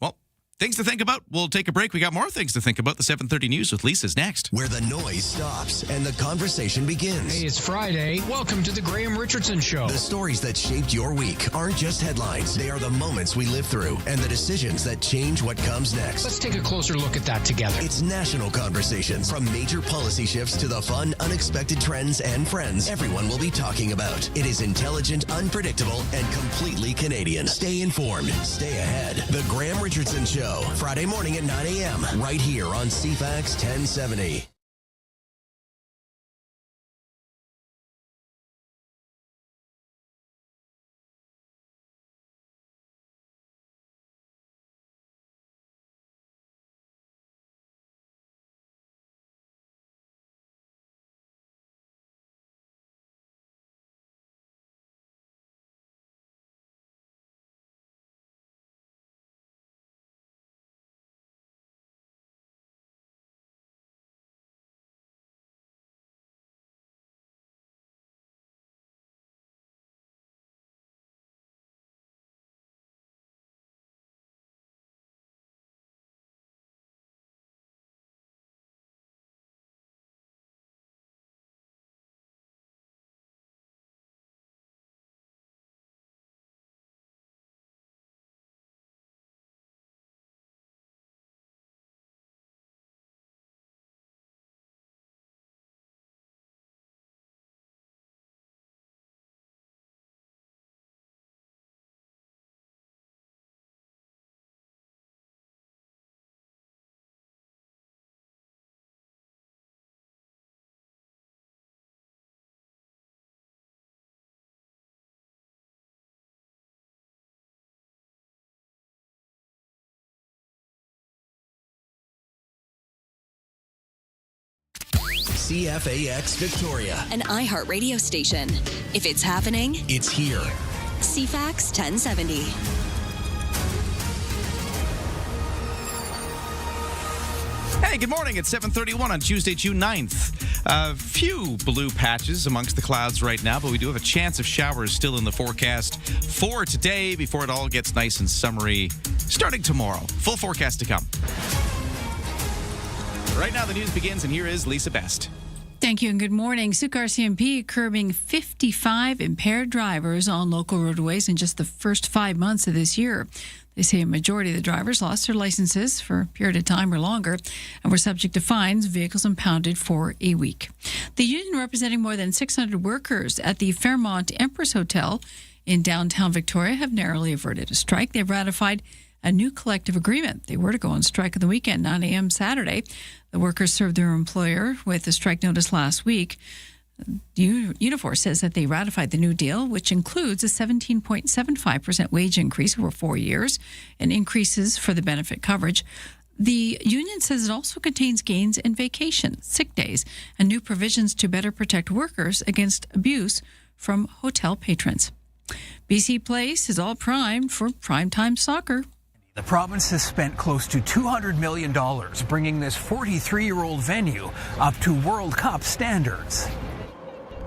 Well, things to think about. We'll take a break. We got more things to think about. The 7:30 news with Lisa's next. Where the noise stops and the conversation begins. Hey, it's Friday. Welcome to the Graham Richardson Show. The stories that shaped your week aren't just headlines. They are the moments we live through and the decisions that change what comes next. Let's take a closer look at that together. It's national conversations. From major policy shifts to the fun, unexpected trends and friends everyone will be talking about. It is intelligent, unpredictable, and completely Canadian. Stay informed. Stay ahead. The Graham Richardson Show. Friday morning at 9 a.m. right here on CFAX 1070. CFAX Victoria. An iHeartRadio station. If it's happening, it's here. CFAX 1070. Hey, good morning. It's 7:31 on Tuesday, June 9th. A few blue patches amongst the clouds right now, but we do have a chance of showers still in the forecast for today before it all gets nice and summery starting tomorrow. Full forecast to come. Right now, the news begins, and here is Lisa Best. Thank you and good morning. Sioux RCMP curbing 55 impaired drivers on local roadways in just the first 5 months of this year. They say a majority of the drivers lost their licenses for a period of time or longer and were subject to fines, vehicles impounded for a week. The union representing more than 600 workers at the Fairmont Empress Hotel in downtown Victoria have narrowly averted a strike. They've ratified a new collective agreement. They were to go on strike on the weekend, 9 a.m. Saturday. The workers served their employer with a strike notice last week. Unifor says that they ratified the new deal, which includes a 17.75% wage increase over 4 years and increases for the benefit coverage. The union says it also contains gains in vacation, sick days, and new provisions to better protect workers against abuse from hotel patrons. BC Place is all primed for primetime soccer. The province has spent close to $200 million bringing this 43-year-old venue up to World Cup standards.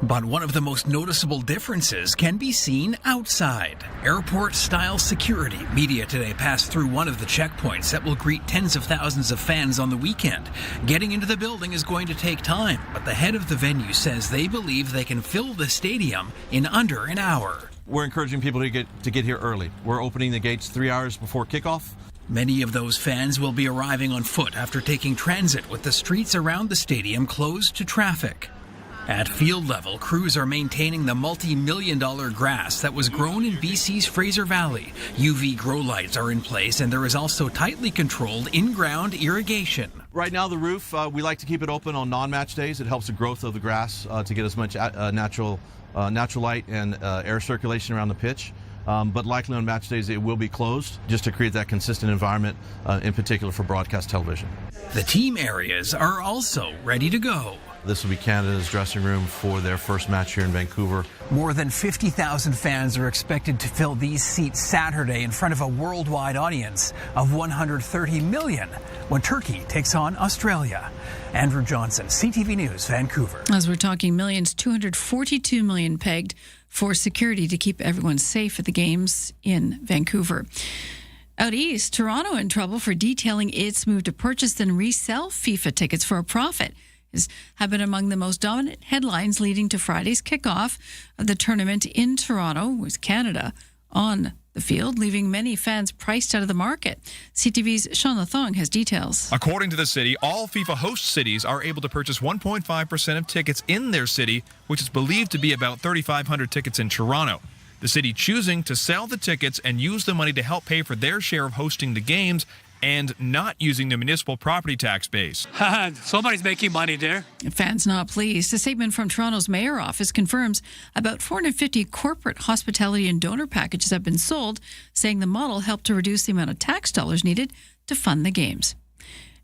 But one of the most noticeable differences can be seen outside. Airport-style security. Media today passed through one of the checkpoints that will greet tens of thousands of fans on the weekend. Getting into the building is going to take time, but the head of the venue says they believe they can fill the stadium in under an hour. We're encouraging people to get here early. We're opening the gates 3 hours before kickoff. Many of those fans will be arriving on foot after taking transit with the streets around the stadium closed to traffic. At field level, crews are maintaining the multi-million-dollar grass that was grown in BC's Fraser Valley. UV grow lights are in place, and there is also tightly controlled in-ground irrigation. Right now, the roof, we like to keep it open on non-match days. It helps the growth of the grass to get as much natural light and air circulation around the pitch. But likely on match days, it will be closed just to create that consistent environment, in particular for broadcast television. The team areas are also ready to go. This will be Canada's dressing room for their first match here in Vancouver. More than 50,000 fans are expected to fill these seats Saturday in front of a worldwide audience of 130 million when Turkey takes on Australia. Andrew Johnson, CTV News, Vancouver. As we're talking millions, 242 million pegged for security to keep everyone safe at the games in Vancouver. Out east, Toronto in trouble for detailing its move to purchase and resell FIFA tickets for a profit have been among the most dominant headlines leading to Friday's kickoff of the tournament in Toronto, with Canada on the field, leaving many fans priced out of the market. CTV's Sean Lathong has details. According to the city, all FIFA host cities are able to purchase 1.5% of tickets in their city, which is believed to be about 3,500 tickets in Toronto. The city choosing to sell the tickets and use the money to help pay for their share of hosting the games and not using the municipal property tax base. Somebody's making money there. Fans not pleased. A statement from Toronto's mayor office confirms about 450 corporate hospitality and donor packages have been sold, saying the model helped to reduce the amount of tax dollars needed to fund the games.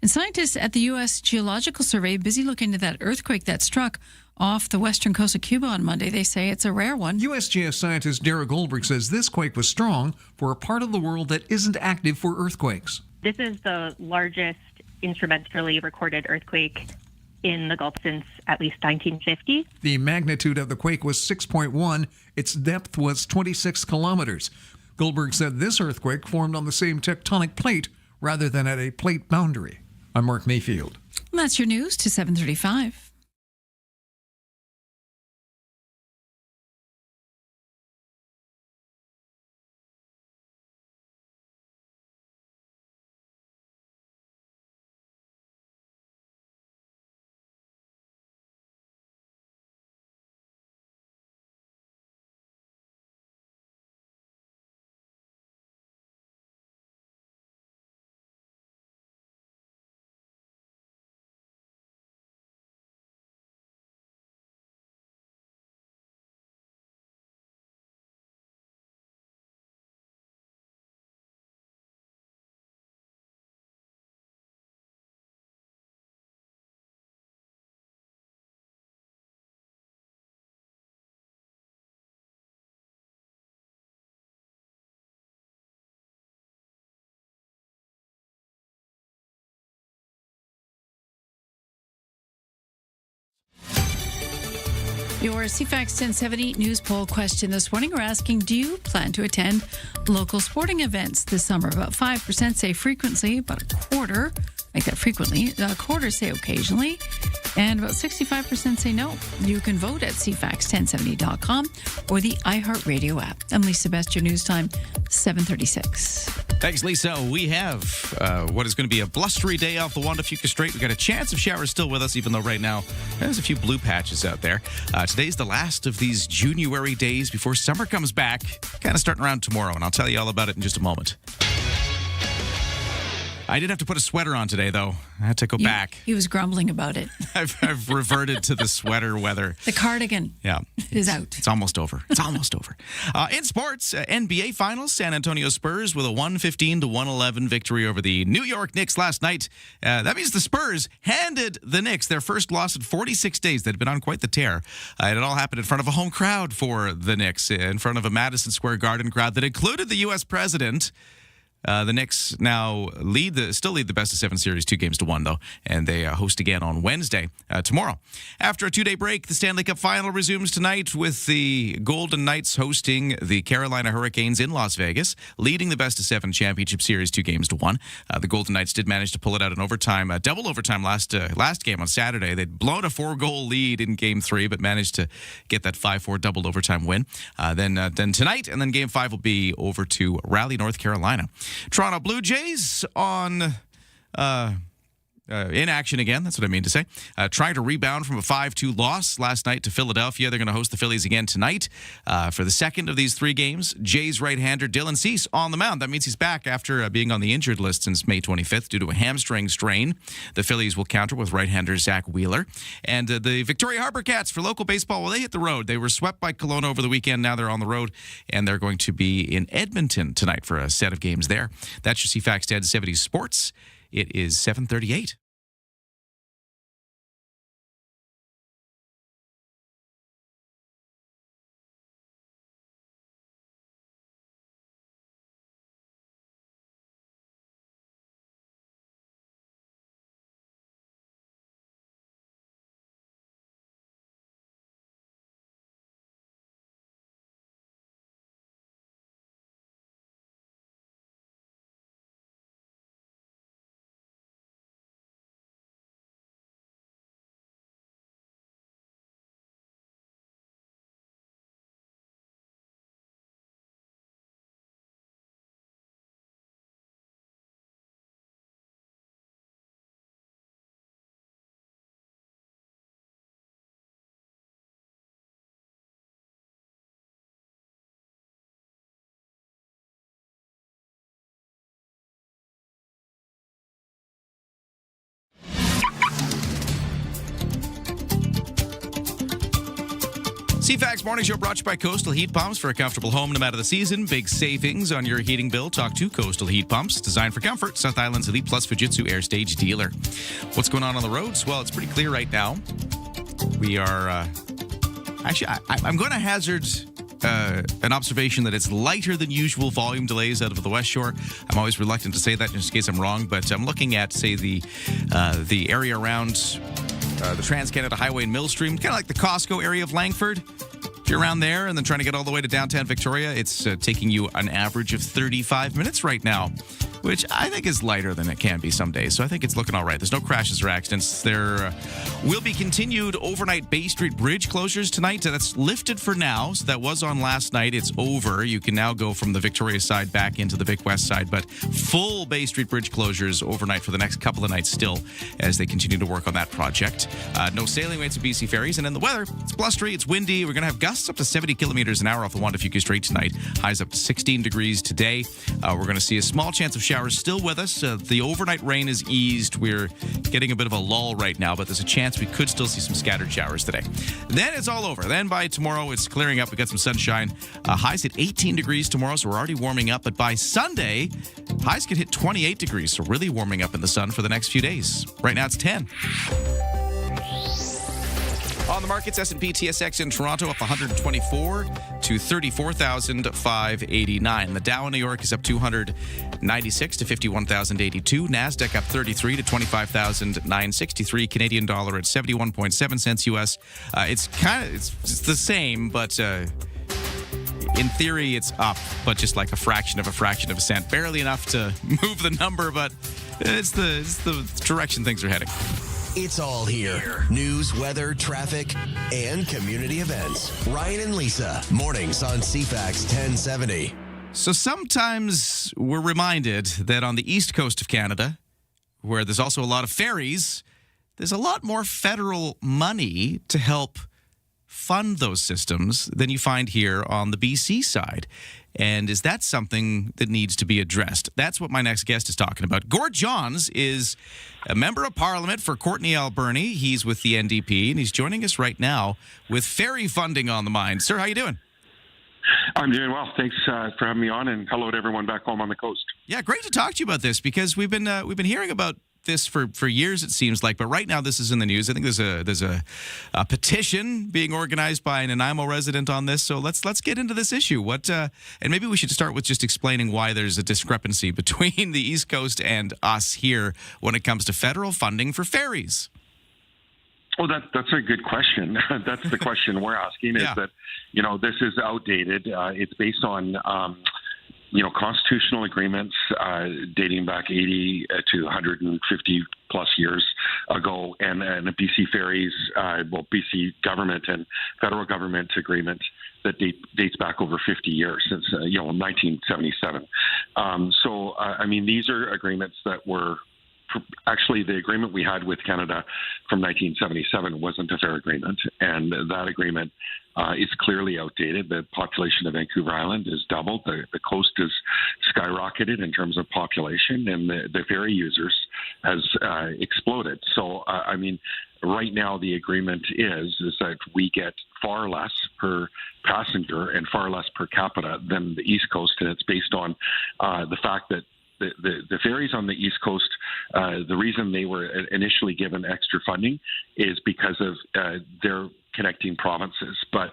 And scientists at the U.S. Geological Survey busy looking into that earthquake that struck off the western coast of Cuba on Monday. They say it's a rare one. USGS scientist Dara Goldberg says this quake was strong for a part of the world that isn't active for earthquakes. This is the largest instrumentally recorded earthquake in the Gulf since at least 1950. The magnitude of the quake was 6.1. Its depth was 26 kilometers. Goldberg said this earthquake formed on the same tectonic plate rather than at a plate boundary. I'm Mark Mayfield. And that's your news to 7:35. Your CFAX 1070 news poll question this morning, we're asking, do you plan to attend local sporting events this summer? About 5% say frequently, about a quarter make that frequently, a quarter say occasionally, and about 65% say no. You can vote at CFAX1070.com or the iHeartRadio app. I'm Lisa Best, your news time, 7:36. Thanks, Lisa. We have what is going to be a blustery day off the Juan de Fuca Strait. We've got a chance of showers still with us, even though right now there's a few blue patches out there. Today's the last of these January days before summer comes back, kind of starting around tomorrow, and I'll tell you all about it in just a moment. I did have to put a sweater on today, though. I had to go back. He was grumbling about it. I've reverted to the sweater weather. The cardigan is out. It's almost over. It's almost over. In sports, NBA Finals, San Antonio Spurs with a 115-111 victory over the New York Knicks last night. That means the Spurs handed the Knicks their first loss in 46 days. They'd been on quite the tear. It all happened in front of a home crowd for the Knicks, in front of a Madison Square Garden crowd that included the U.S. president. The Knicks now still lead the best-of-7 series 2-1, though, and they host again on Wednesday, tomorrow. After a 2-day break, the Stanley Cup Final resumes tonight with the Golden Knights hosting the Carolina Hurricanes in Las Vegas, leading the best-of-7 championship series 2-1. The Golden Knights did manage to pull it out in overtime, double overtime last game on Saturday. They'd blown a 4-goal lead in Game 3, but managed to get that 5-4 double overtime win. Then tonight, and then Game 5 will be over to Raleigh, North Carolina. Toronto Blue Jays in action again. That's what I mean to say. Trying to rebound from a 5-2 loss last night to Philadelphia. They're going to host the Phillies again tonight for the second of these 3 games. Jays right-hander Dylan Cease on the mound. That means he's back after being on the injured list since May 25th due to a hamstring strain. The Phillies will counter with right-hander Zach Wheeler. And the Victoria Harbor Cats for local baseball, well, they hit the road. They were swept by Kelowna over the weekend. Now they're on the road, and they're going to be in Edmonton tonight for a set of games there. That's your CFAX 1070 Sports. It is 7:38. CFAX Morning Show brought to you by Coastal Heat Pumps. For a comfortable home no matter the season. Big savings on your heating bill. Talk to Coastal Heat Pumps. Designed for comfort. South Island's Elite Plus Fujitsu Air Stage dealer. What's going on the roads? Well, it's pretty clear right now. We are... Actually, I'm going to hazard an observation that it's lighter than usual volume delays out of the West Shore. I'm always reluctant to say that just in case I'm wrong, but I'm looking at, say, the area around the Trans-Canada Highway in Millstream, kind of like the Costco area of Langford. If you're around there and then trying to get all the way to downtown Victoria, it's taking you an average of 35 minutes right now, which I think is lighter than it can be some days. So I think it's looking all right. There's no crashes or accidents. There will be continued overnight Bay Street Bridge closures tonight. That's lifted for now. So that was on last night. It's over. You can now go from the Victoria side back into the Vic West side, but full Bay Street Bridge closures overnight for the next couple of nights still as they continue to work on that project. No sailing rates at BC Ferries. And then the weather, it's blustery, it's windy. We're going to have gusts up to 70 kilometers an hour off the Juan de Fuca Strait tonight. Highs up to 16 degrees today. We're going to see a small chance of showers still with us. The overnight rain is eased. We're getting a bit of a lull right now, but there's a chance we could still see some scattered showers today. Then it's all over. Then by tomorrow, it's clearing up. We got some sunshine. Highs at 18 degrees tomorrow, so we're already warming up. But by Sunday, highs could hit 28 degrees, so really warming up in the sun for the next few days. Right now, it's 10. On the markets, S&P TSX in Toronto up 124 to 34,589. The Dow in New York is up 296 to 51,082. NASDAQ up 33 to 25,963. Canadian dollar at 71.7 cents US. It's the same, but in theory it's up, but just like a fraction of a cent. Barely enough to move the number, but it's the direction things are heading. It's all here. News, weather, traffic, and community events. Ryan and Lisa, mornings on CFAX 1070. So sometimes we're reminded that on the east coast of Canada, where there's also a lot of ferries, there's a lot more federal money to help fund those systems than you find here on the BC side. And is that something that needs to be addressed? That's what my next guest is talking about. Gord Johns is a member of parliament for Courtenay Alberni. He's with the NDP, and he's joining us right now with ferry funding on the mind. Sir, how you doing? I'm doing well. Thanks for having me on, and hello to everyone back home on the coast. Yeah, great to talk to you about this, because we've been hearing about this for years, it seems like, but right now this is in the news. I think there's a petition being organized by an Nanaimo resident on this. So let's get into this issue. And maybe we should start with just explaining why there's a discrepancy between the East Coast and us here when it comes to federal funding for ferries. Well, that's a good question. That's the question we're asking. Is that this is outdated. It's based on constitutional agreements dating back 80 to 150 plus years ago, and the BC Ferries, BC government and federal government agreement that dates back over 50 years, since 1977. These are agreements that were actually, the agreement we had with Canada from 1977 wasn't a fair agreement, and that agreement is clearly outdated. The population of Vancouver Island has doubled. The coast has skyrocketed in terms of population, and the ferry users has exploded. So, right now the agreement is that we get far less per passenger and far less per capita than the East Coast, and it's based on the fact that the ferries on the East Coast, the reason they were initially given extra funding is because of their connecting provinces. But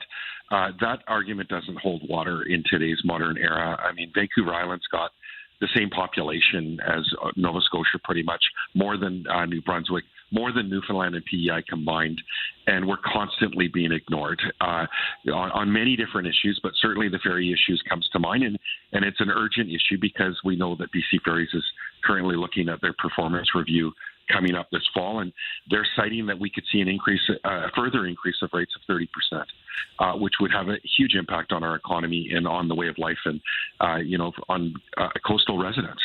that argument doesn't hold water in today's modern era. Vancouver Island's got the same population as Nova Scotia, pretty much, more than New Brunswick, more than Newfoundland and PEI combined, and we're constantly being ignored on many different issues, but certainly the ferry issues comes to mind, and it's an urgent issue because we know that BC Ferries is currently looking at their performance review coming up this fall, and they're citing that we could see a further increase of rates of 30%, which would have a huge impact on our economy and on the way of life and on coastal residents.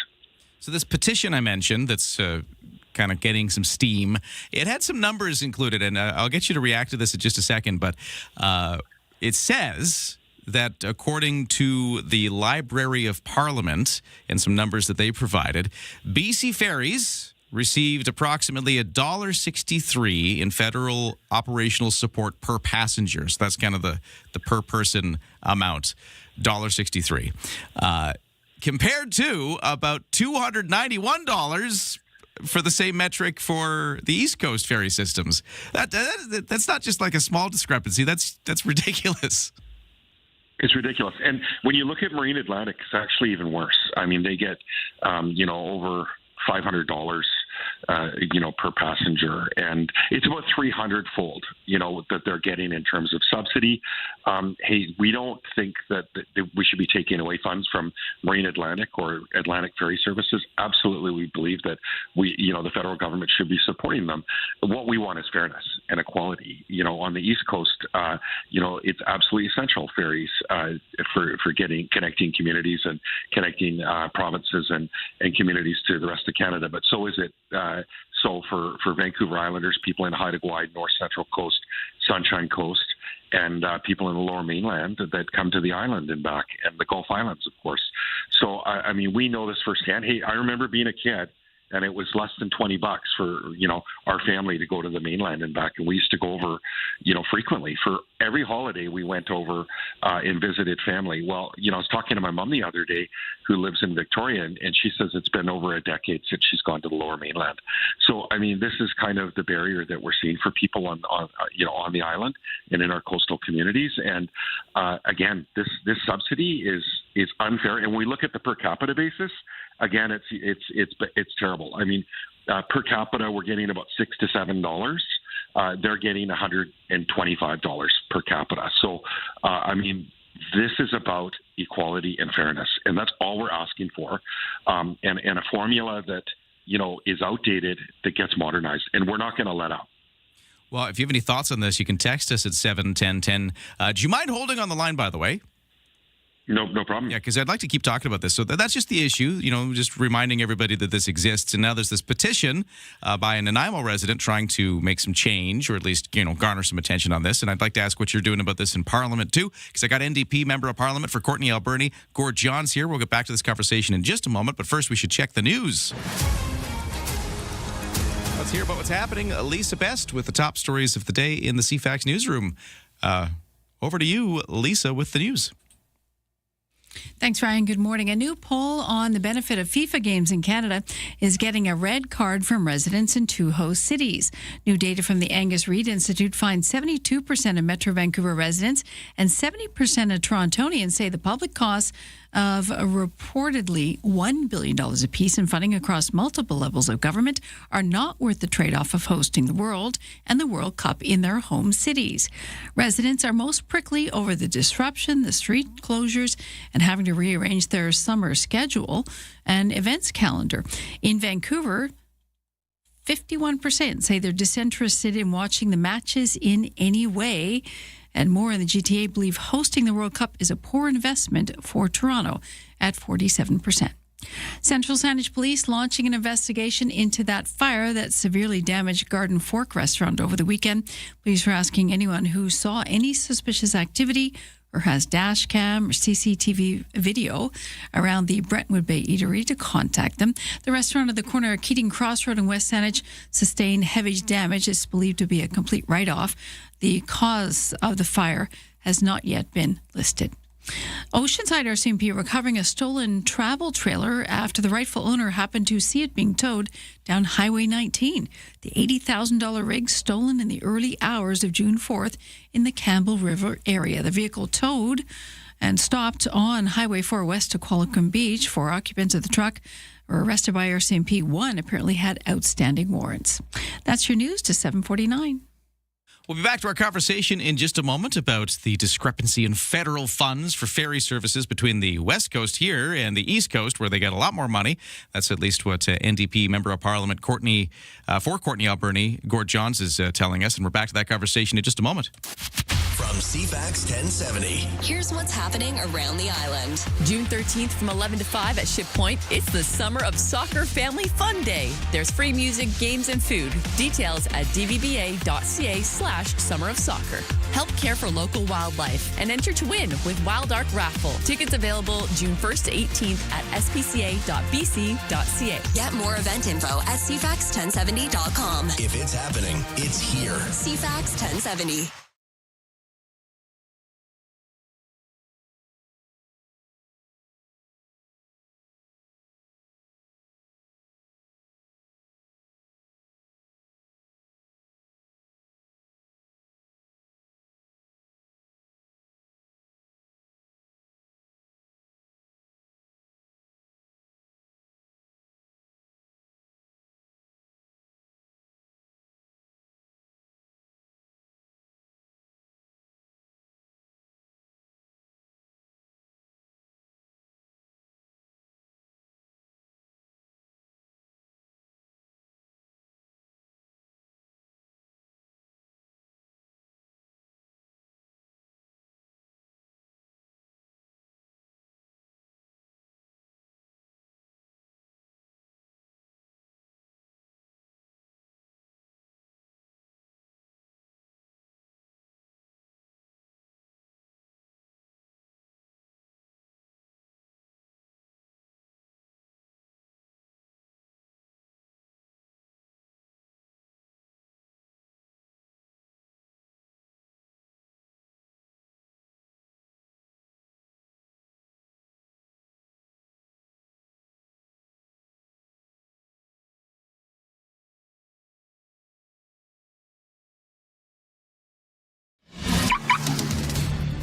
So this petition I mentioned that's kind of getting some steam, it had some numbers included, and I'll get you to react to this in just a second, but it says that according to the Library of Parliament and some numbers that they provided, BC Ferries received approximately $1.63 in federal operational support per passenger. So that's kind of the per person amount, $1.63. Compared to about $291 for the same metric for the East Coast ferry systems. That's not just like a small discrepancy. That's ridiculous. It's ridiculous. And when you look at Marine Atlantic, it's actually even worse. They get, over $500, per passenger, and it's about 300-fold, that they're getting in terms of subsidy. We don't think that we should be taking away funds from Marine Atlantic or Atlantic Ferry Services. Absolutely, we believe that the federal government should be supporting them. What we want is fairness and equality. On the East Coast, it's absolutely essential, ferries, for connecting communities and connecting provinces and communities to the rest of Canada. But so is it. So for Vancouver Islanders, people in Haida Gwaii, North Central Coast, Sunshine Coast, and people in the Lower Mainland that come to the island and back, and the Gulf Islands, of course. So, we know this firsthand. Hey, I remember being a kid and it was less than $20 for, our family to go to the mainland and back. And we used to go over, frequently. For every holiday, we went over and visited family. Well, I was talking to my mom the other day, who lives in Victoria, and she says it's been over a decade since she's gone to the Lower Mainland. So, I mean, this is kind of the barrier that we're seeing for people on the island and in our coastal communities. And again, this subsidy is unfair. And when we look at the per capita basis, again, it's terrible. I mean, per capita, we're getting about $6 to $7. They're getting $125 per capita. So, I mean, this is about equality and fairness, and that's all we're asking for. And a formula that, is outdated, that gets modernized, and we're not going to let up. Well, if you have any thoughts on this, you can text us at 71010. Do you mind holding on the line, by the way? No problem. Yeah, because I'd like to keep talking about this. So that's just the issue, just reminding everybody that this exists. And now there's this petition by an Nanaimo resident trying to make some change, or at least, garner some attention on this. And I'd like to ask what you're doing about this in Parliament, too, because I got NDP Member of Parliament for Courtney Alberni, Gord Johns here. We'll get back to this conversation in just a moment. But first, we should check the news. Let's hear about what's happening. Lisa Best with the top stories of the day in the CFAX newsroom. Over to you, Lisa, with the news. Thanks, Ryan. Good morning. A new poll on the benefit of FIFA games in Canada is getting a red card from residents in 2 host cities. New data from the Angus Reid Institute finds 72% of Metro Vancouver residents and 70% of Torontonians say the public costs of reportedly $1 billion apiece in funding across multiple levels of government are not worth the trade-off of hosting the World and the World Cup in their home cities. Residents are most prickly over the disruption, the street closures, and having to rearrange their summer schedule and events calendar. In Vancouver, 51% say they're disinterested in watching the matches in any way. And more in the GTA believe hosting the World Cup is a poor investment for Toronto at 47%. Central Saanich Police launching an investigation into that fire that severely damaged Garden Fork restaurant over the weekend. Police are asking anyone who saw any suspicious activity or has dash cam or CCTV video around the Brentwood Bay Eatery to contact them. The restaurant at the corner of Keating Crossroad in West Saanich sustained heavy damage. It's believed to be a complete write-off. The cause of the fire has not yet been listed. Oceanside RCMP recovering a stolen travel trailer after the rightful owner happened to see it being towed down Highway 19. The $80,000 rig stolen in the early hours of June 4th in the Campbell River area. The vehicle towed and stopped on Highway 4 west to Qualicum Beach. 4 occupants of the truck were arrested by RCMP. 1 apparently had outstanding warrants. That's your news to 7:49. We'll be back to our conversation in just a moment about the discrepancy in federal funds for ferry services between the West Coast here and the East Coast, where they get a lot more money. That's at least what NDP Member of Parliament for Courtney Alberni, Gord Johns, is telling us. And we're back to that conversation in just a moment. From CFAX 1070. Here's what's happening around the island. June 13th from 11 to 5 at Ship Point. It's the Summer of Soccer Family Fun Day. There's free music, games, and food. Details at dvba.ca/Summer of Soccer. Help care for local wildlife and enter to win with Wild Ark Raffle. Tickets available June 1st to 18th at spca.bc.ca. Get more event info at cfax1070.com. If it's happening, it's here. CFAX 1070.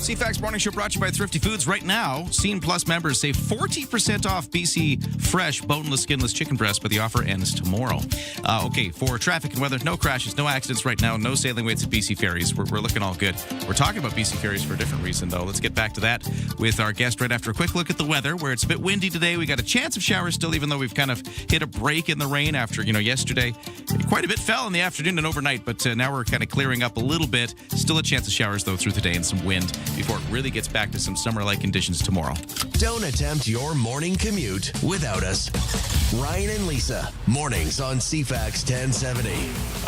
CFAX Morning Show brought to you by Thrifty Foods. Right now, Scene Plus members save 40% off BC fresh, boneless, skinless chicken breast, but the offer ends tomorrow. Okay, for traffic and weather, no crashes, no accidents right now, no sailing waits at BC Ferries. We're looking all good. We're talking about BC Ferries for a different reason, though. Let's get back to that with our guest right after a quick look at the weather, where it's a bit windy today. We got a chance of showers still, even though we've kind of hit a break in the rain after, yesterday. Quite a bit fell in the afternoon and overnight, but now we're kind of clearing up a little bit. Still a chance of showers, though, through the day and some wind before it really gets back to some summer-like conditions tomorrow. Don't attempt your morning commute without us. Ryan and Lisa, mornings on CFAX 1070.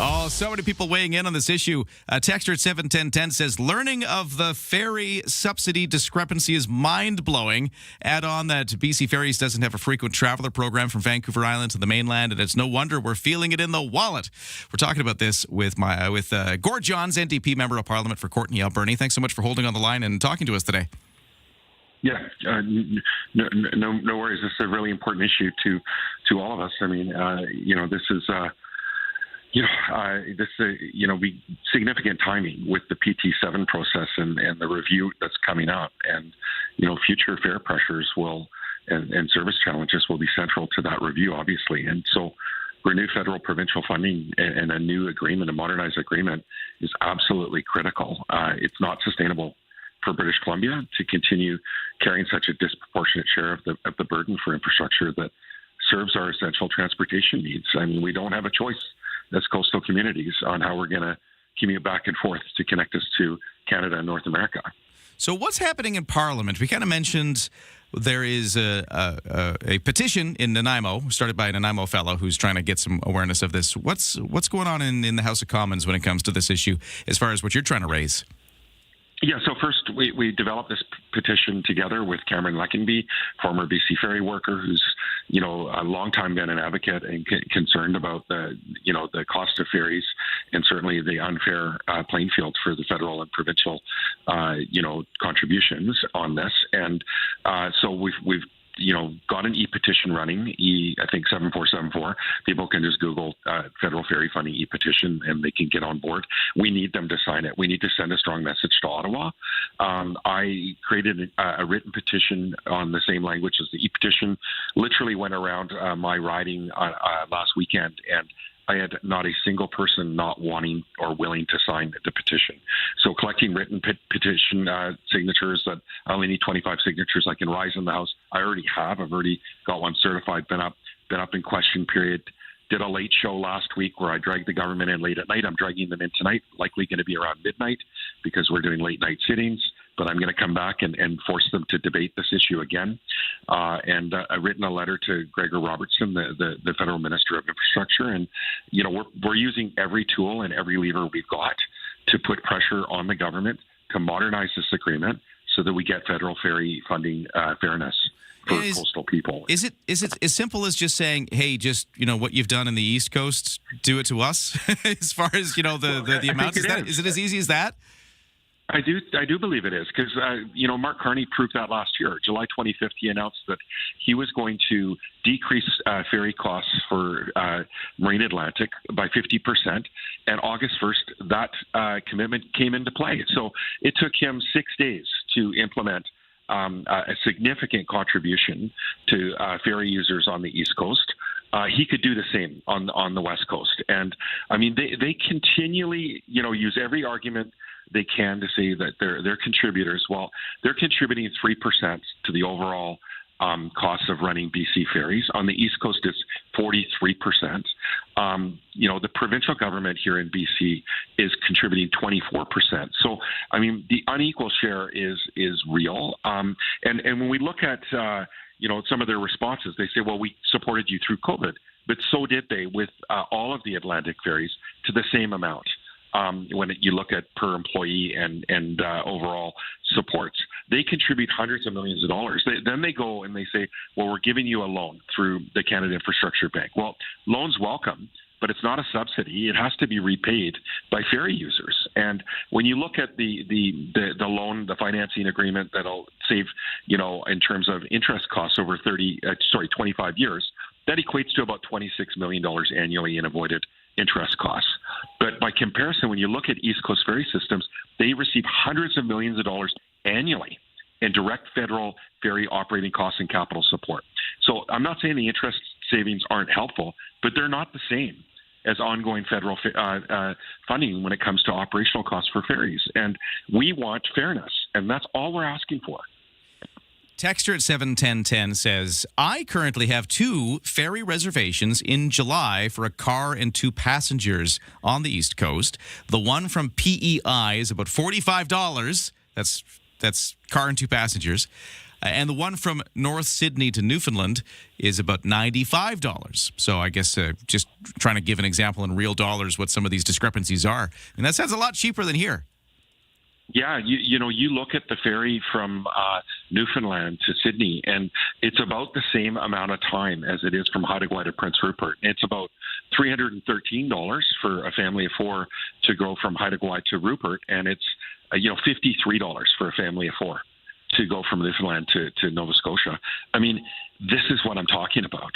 Oh, so many people weighing in on this issue. A texter at 71010 says, learning of the ferry subsidy discrepancy is mind-blowing. Add on that BC Ferries doesn't have a frequent traveler program from Vancouver Island to the mainland, and it's no wonder we're feeling it in the wallet. We're talking about this with Gord Johns, NDP Member of Parliament for Courtenay Alberni. Thanks so much for holding on the line and talking to us today. Yeah, no worries. This is a really important issue to all of us. I mean, this is be significant timing with the PT7 process and the review that's coming up, and future fare pressures and service challenges will be central to that review, obviously, and so. Renewed federal provincial funding and a new agreement, a modernized agreement, is absolutely critical. It's not sustainable for British Columbia to continue carrying such a disproportionate share of the burden for infrastructure that serves our essential transportation needs. I mean, we don't have a choice as coastal communities on how we're going to commute back and forth to connect us to Canada and North America. So what's happening in Parliament? We kind of mentioned there is a petition in Nanaimo, started by a Nanaimo fellow who's trying to get some awareness of this. What's going on in the House of Commons when it comes to this issue as far as what you're trying to raise? Yeah, so first we developed this petition together with Cameron Leckenby, former BC Ferry worker, who's a long time been an advocate and concerned about the cost of ferries and certainly the unfair playing field for the federal and provincial contributions on this. And so we've got an e-petition running, I think 7474. People can just Google federal ferry funding e-petition and they can get on board. We need them to sign it. We need to send a strong message to Ottawa. I created a written petition on the same language as the e-petition, literally went around my riding last weekend, and I had not a single person not wanting or willing to sign the petition. So collecting written petition signatures, that I only need 25 signatures. I can rise in the House. I already have. I've already got one certified, been up in question period. Did a late show last week where I dragged the government in late at night. I'm dragging them in tonight, likely going to be around midnight because we're doing late night sittings. But I'm going to come back and force them to debate this issue again. And I've written a letter to Gregor Robertson, the Federal Minister of Infrastructure. And, we're using every tool and every lever we've got to put pressure on the government to modernize this agreement so that we get federal ferry funding fairness for coastal people. Is it as simple as just saying, hey, just, what you've done in the East Coast, do it to us as far as, the amounts? Is it as easy as that? I do believe it is because, Mark Carney proved that last year. July 25th, he announced that he was going to decrease ferry costs for Marine Atlantic by 50%. And August 1st, that commitment came into play. So it took him 6 days to implement a significant contribution to ferry users on the East Coast. He could do the same on the West Coast. And, I mean, they continually, use every argument they can to say that they're contributors. Well, they're contributing 3% to the overall costs of running BC ferries. On the East Coast, it's 43%. The provincial government here in BC is contributing 24%. So, I mean, the unequal share is real. And when we look at, some of their responses, they say, well, we supported you through COVID, but so did they with all of the Atlantic ferries to the same amount. When you look at per employee and overall supports, they contribute hundreds of millions of dollars. Then they go and they say, well, we're giving you a loan through the Canada Infrastructure Bank. Well, loans welcome, but it's not a subsidy. It has to be repaid by ferry users. And when you look at the loan, the financing agreement that'll save, in terms of interest costs over 25 years, that equates to about $26 million annually in avoided interest costs. But by comparison, when you look at East Coast ferry systems, they receive hundreds of millions of dollars annually in direct federal ferry operating costs and capital support. So I'm not saying the interest savings aren't helpful, but they're not the same as ongoing federal funding when it comes to operational costs for ferries. And we want fairness, and that's all we're asking for. Texter at 71010 says, I currently have 2 ferry reservations in July for a car and 2 passengers on the East Coast. The one from PEI is about $45. That's car and 2 passengers. And the one from North Sydney to Newfoundland is about $95. So I guess just trying to give an example in real dollars what some of these discrepancies are. And that sounds a lot cheaper than here. Yeah, you look at the ferry from Newfoundland to Sydney, and it's about the same amount of time as it is from Haida Gwaii to Prince Rupert. It's about $313 for a family of 4 to go from Haida Gwaii to Rupert, and it's $53 for a family of 4 to go from Newfoundland to Nova Scotia. I mean, this is what I'm talking about.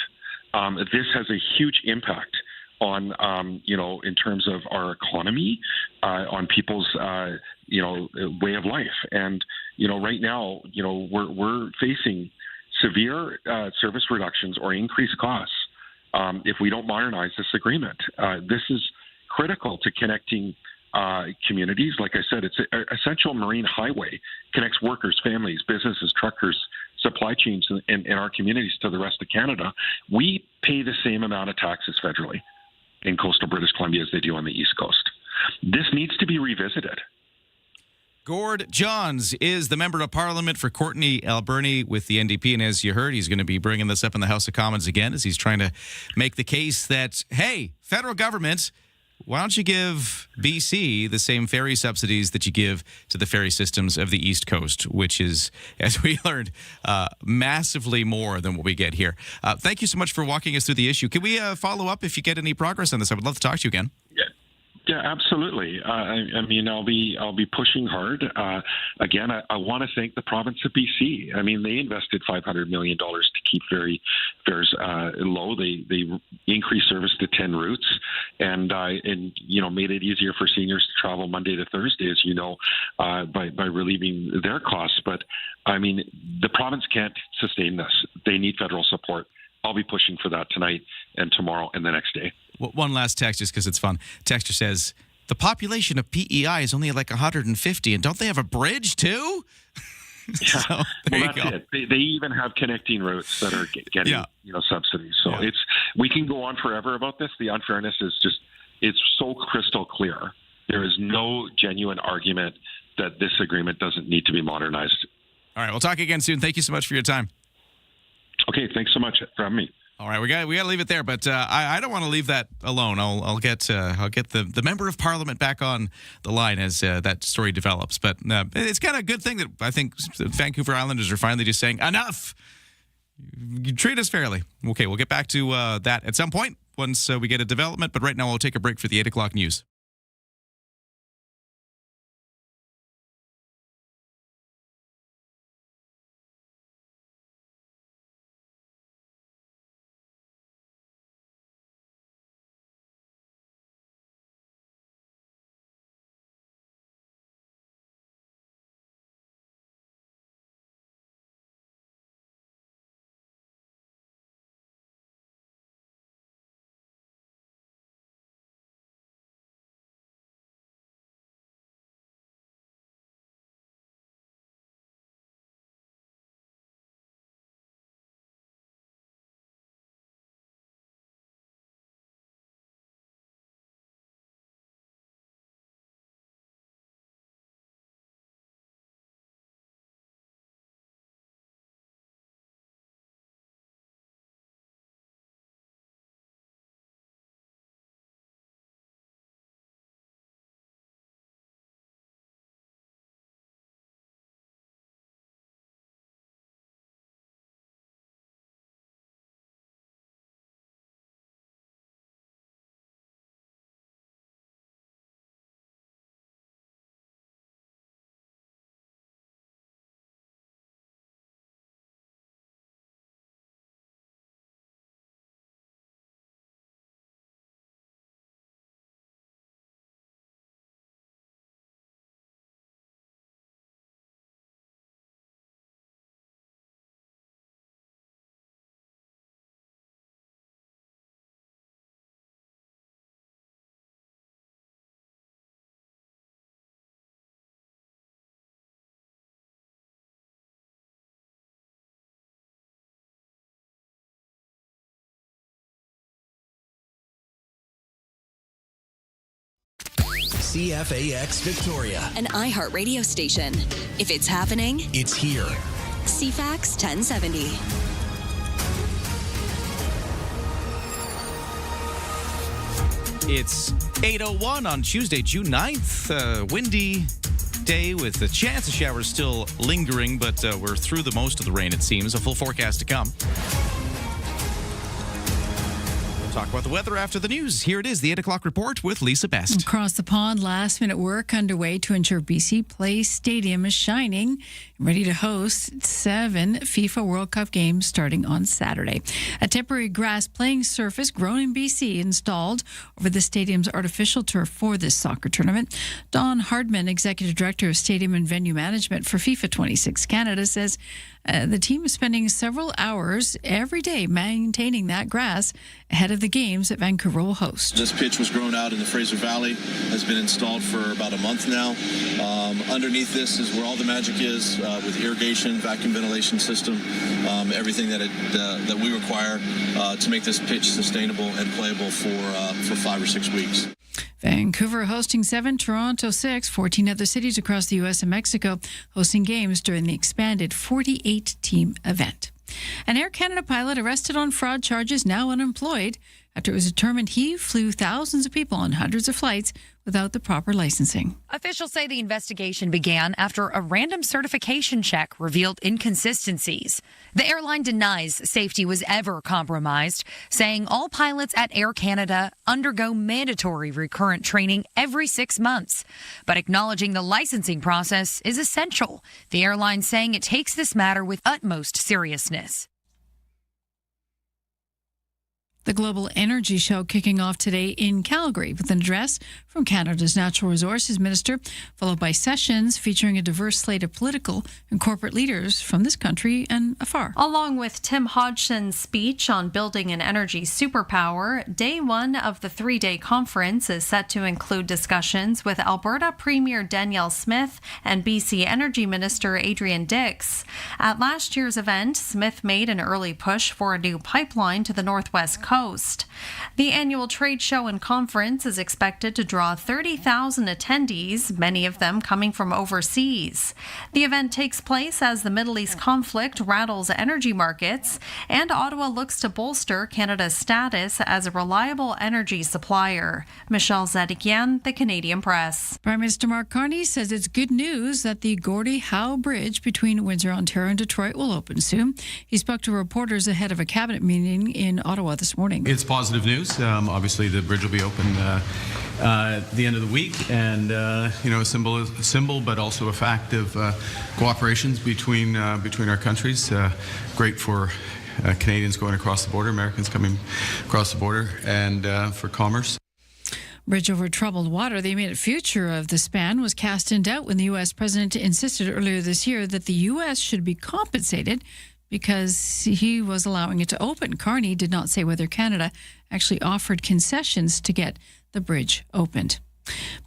This has a huge impact on, in terms of our economy, on people's, way of life. And, right now, we're facing severe service reductions or increased costs if we don't modernize this agreement. This is critical to connecting communities. Like I said, it's an essential marine highway, connects workers, families, businesses, truckers, supply chains in our communities to the rest of Canada. We pay the same amount of taxes federally in coastal British Columbia as they do on the East Coast. This needs to be revisited. Gord Johns is the Member of Parliament for Courtenay Alberni with the NDP, and as you heard, he's going to be bringing this up in the House of Commons again as he's trying to make the case that, hey, federal government, why don't you give BC the same ferry subsidies that you give to the ferry systems of the East Coast, which is, as we learned, massively more than what we get here. Thank you so much for walking us through the issue. Can we follow up if you get any progress on this? I would love to talk to you again. Yeah, absolutely. I'll be pushing hard. Again, I want to thank the province of BC. I mean, they invested $500 million to keep ferry fares low. They increased service to 10 routes, and made it easier for seniors to travel Monday to Thursday, as by relieving their costs. But I mean, the province can't sustain this. They need federal support. I'll be pushing for that tonight and tomorrow and the next day. One last text, just because it's fun. Texter says, the population of PEI is only like 150, and don't they have a bridge too? Yeah. So, that's it. They even have connecting routes that are getting subsidies. So we can go on forever about this. The unfairness is it's so crystal clear. There is no genuine argument that this agreement doesn't need to be modernized. All right, we'll talk again soon. Thank you so much for your time. Okay, thanks so much for having me. All right, we got to leave it there, but I don't want to leave that alone. I'll get the Member of Parliament back on the line as that story develops. But it's kind of a good thing that I think Vancouver Islanders are finally just saying, enough. You treat us fairly. Okay, we'll get back to that at some point once we get a development. But right now, we'll take a break for the 8 o'clock news. CFAX Victoria. An iHeart radio station. If it's happening, It's here. CFAX 1070. It's 8:01 on Tuesday, June 9th. Windy day with a chance of showers still lingering, but we're through the most of the rain, it seems. A full forecast to come. Talk about the weather after the news. Here it is, the 8 o'clock report with Lisa Best. Across the pond, last-minute work underway to ensure BC Place Stadium is shining, ready to host 7 FIFA World Cup games starting on Saturday. A temporary grass playing surface grown in BC installed over the stadium's artificial turf for this soccer tournament. Don Hardman, Executive Director of Stadium and Venue Management for FIFA 26 Canada, says the team is spending several hours every day maintaining that grass ahead of the games that Vancouver will host. This pitch was grown out in the Fraser Valley, has been installed for about a month now. Underneath this is where all the magic is with irrigation, vacuum ventilation system, everything that we require to make this pitch sustainable and playable for 5 or 6 weeks. Vancouver hosting 7, Toronto 6, 14 other cities across the U.S. and Mexico hosting games during the expanded 48-team event. An Air Canada pilot arrested on fraud charges, now unemployed, after it was determined he flew thousands of people on hundreds of flights without the proper licensing. Officials say the investigation began after a random certification check revealed inconsistencies. The airline denies safety was ever compromised, saying all pilots at Air Canada undergo mandatory recurrent training every 6 months, but acknowledging the licensing process is essential. The airline saying it takes this matter with utmost seriousness. The Global Energy Show kicking off today in Calgary with an address from Canada's Natural Resources Minister, followed by sessions featuring a diverse slate of political and corporate leaders from this country and afar. Along with Tim Hodgson's speech on building an energy superpower, day one of the 3-day conference is set to include discussions with Alberta Premier Danielle Smith and BC Energy Minister Adrian Dix. At last year's event, Smith made an early push for a new pipeline to the Northwest Coast. The annual trade show and conference is expected to draw 30,000 attendees, many of them coming from overseas. The event takes place as the Middle East conflict rattles energy markets, and Ottawa looks to bolster Canada's status as a reliable energy supplier. Michelle Zadikian, The Canadian Press. Prime Minister Mark Carney says it's good news that the Gordie Howe Bridge between Windsor, Ontario and Detroit will open soon. He spoke to reporters ahead of a cabinet meeting in Ottawa this morning. It's positive news. Obviously, the bridge will be open at the end of the week, and a symbol, but also a fact of cooperations between our countries. Great for Canadians going across the border, Americans coming across the border, and for commerce. Bridge over troubled water, the immediate future of the span was cast in doubt when the U.S. president insisted earlier this year that the U.S. should be compensated because he was allowing it to open. Carney did not say whether Canada actually offered concessions to get the bridge opened.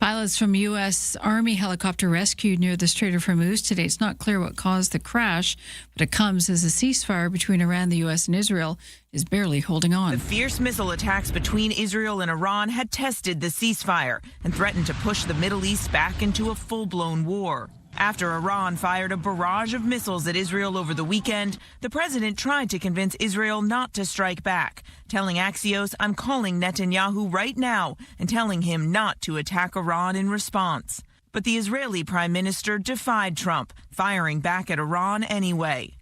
Pilots from U.S. Army helicopter rescued near the Strait of Hormuz today. It's not clear what caused the crash, but it comes as a ceasefire between Iran, the U.S., and Israel is barely holding on. The fierce missile attacks between Israel and Iran had tested the ceasefire and threatened to push the Middle East back into a full-blown war. After Iran fired a barrage of missiles at Israel over the weekend, the president tried to convince Israel not to strike back, telling Axios, "I'm calling Netanyahu right now and telling him not to attack Iran in response." But the Israeli prime minister defied Trump, firing back at Iran anyway.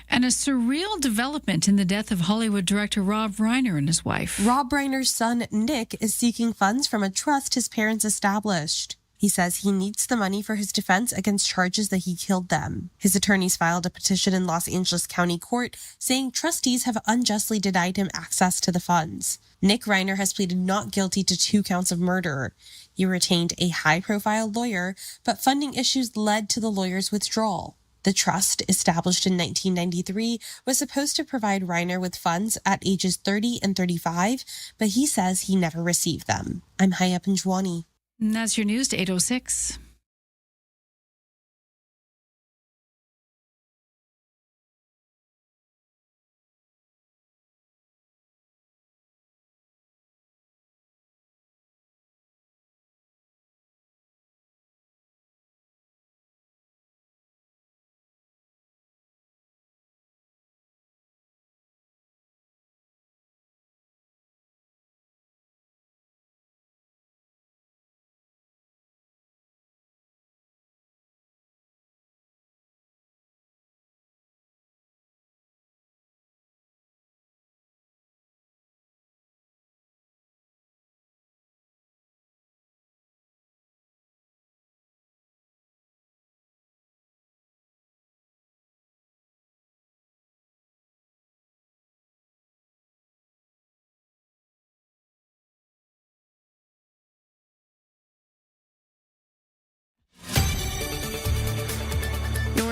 And a surreal development in the death of Hollywood director Rob Reiner and his wife. Rob Reiner's son, Nick, is seeking funds from a trust his parents established. He says he needs the money for his defense against charges that he killed them. His attorneys filed a petition in Los Angeles County Court saying trustees have unjustly denied him access to the funds. Nick Reiner has pleaded not guilty to 2 counts of murder. He retained a high-profile lawyer, but funding issues led to the lawyer's withdrawal. The trust, established in 1993, was supposed to provide Reiner with funds at ages 30 and 35, but he says he never received them. I'm Haya Panjwani. And that's your news to 8:06.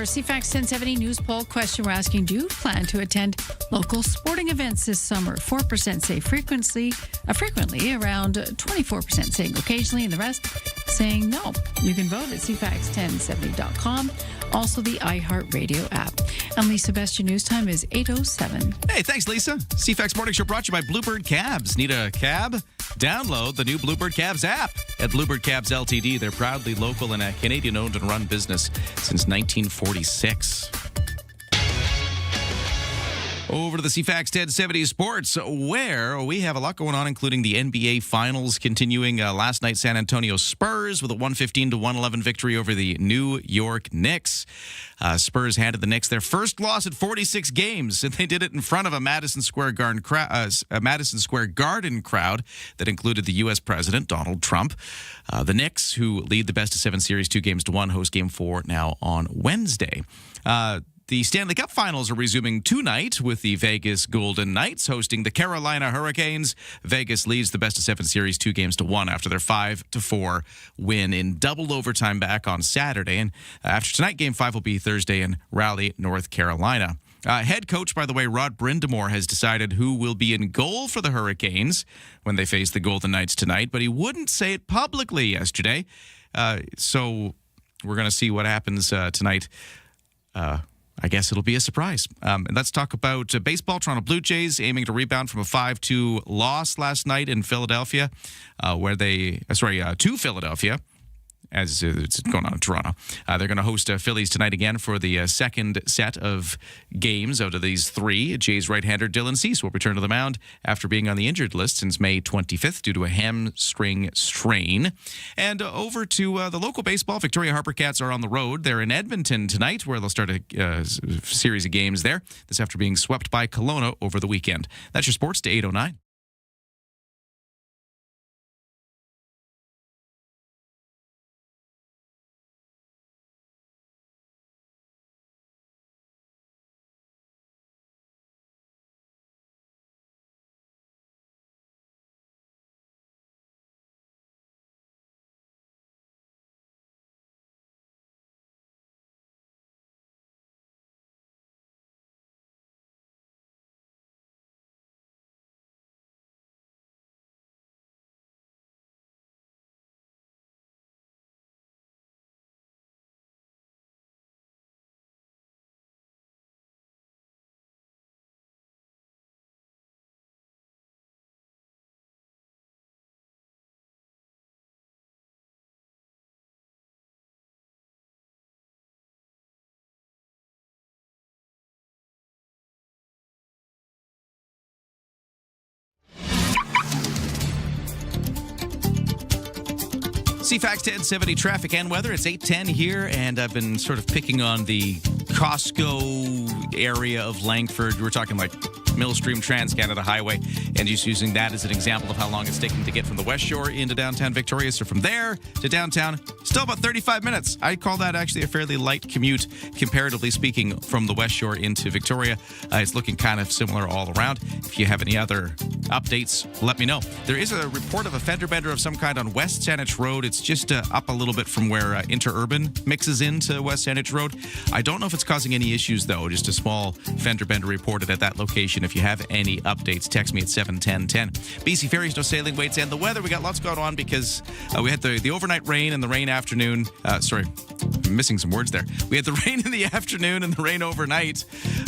CFAX 1070 news poll question. We're asking, do you plan to attend local sporting events this summer? 4% say frequently, around 24% saying occasionally, and the rest saying no. You can vote at CFAX1070.com. Also, the iHeartRadio app. And Lisa, best your news time is 8:07. Hey, thanks, Lisa. CFAX Morning Show brought to you by Bluebird Cabs. Need a cab? Download the new Bluebird Cabs app. At Bluebird Cabs Ltd., they're proudly local and a Canadian-owned and run business since 1946. Over to the CFAX 1070 Sports, where we have a lot going on, including the NBA Finals continuing. Last night, San Antonio Spurs with a 115-111 victory over the New York Knicks. Spurs handed the Knicks their first loss in 46 games, and they did it in front of a Madison Square Garden crowd that included the U.S. President, Donald Trump. The Knicks, who lead the best-of-7 series 2-1, host Game 4 now on Wednesday. The Stanley Cup Finals are resuming tonight with the Vegas Golden Knights hosting the Carolina Hurricanes. Vegas leads the best-of-7 series 2-1 after their 5-4 win in double overtime back on Saturday. And after tonight, Game 5 will be Thursday in Raleigh, North Carolina. Head coach, by the way, Rod Brind'Amour, has decided who will be in goal for the Hurricanes when they face the Golden Knights tonight, but he wouldn't say it publicly yesterday. So we're going to see what happens tonight. I guess it'll be a surprise. And let's talk about baseball. Toronto Blue Jays aiming to rebound from a 5-2 loss last night in Philadelphia, to Philadelphia, as it's going on in Toronto. They're going to host Phillies tonight again for the second set of games out of these three. Jays right-hander Dylan Cease will return to the mound after being on the injured list since May 25th due to a hamstring strain. And over to the local baseball. Victoria Harper Cats are on the road. They're in Edmonton tonight, where they'll start a series of games there. This after being swept by Kelowna over the weekend. That's your sports to 8:09. CFAX 1070 traffic and weather. It's 8:10 here, and I've been sort of picking on the Costco area of Langford. We're talking like Millstream Trans-Canada Highway, and just using that as an example of how long it's taking to get from the West Shore into downtown Victoria. So from there to downtown, still about 35 minutes. I call that actually a fairly light commute, comparatively speaking, from the West Shore into Victoria. It's looking kind of similar all around. If you have any other updates, let me know. There is a report of a fender bender of some kind on West Saanich Road. It's just up a little bit from where Interurban mixes into West Saanich Road. I don't know if it's causing any issues, though. Just a small fender bender reported at that location. If you have any updates, text me at 71010. BC Ferries, no sailing waits, and the weather. We got lots going on because we had the overnight rain and the rain afternoon. I'm missing some words there. We had the rain in the afternoon and the rain overnight.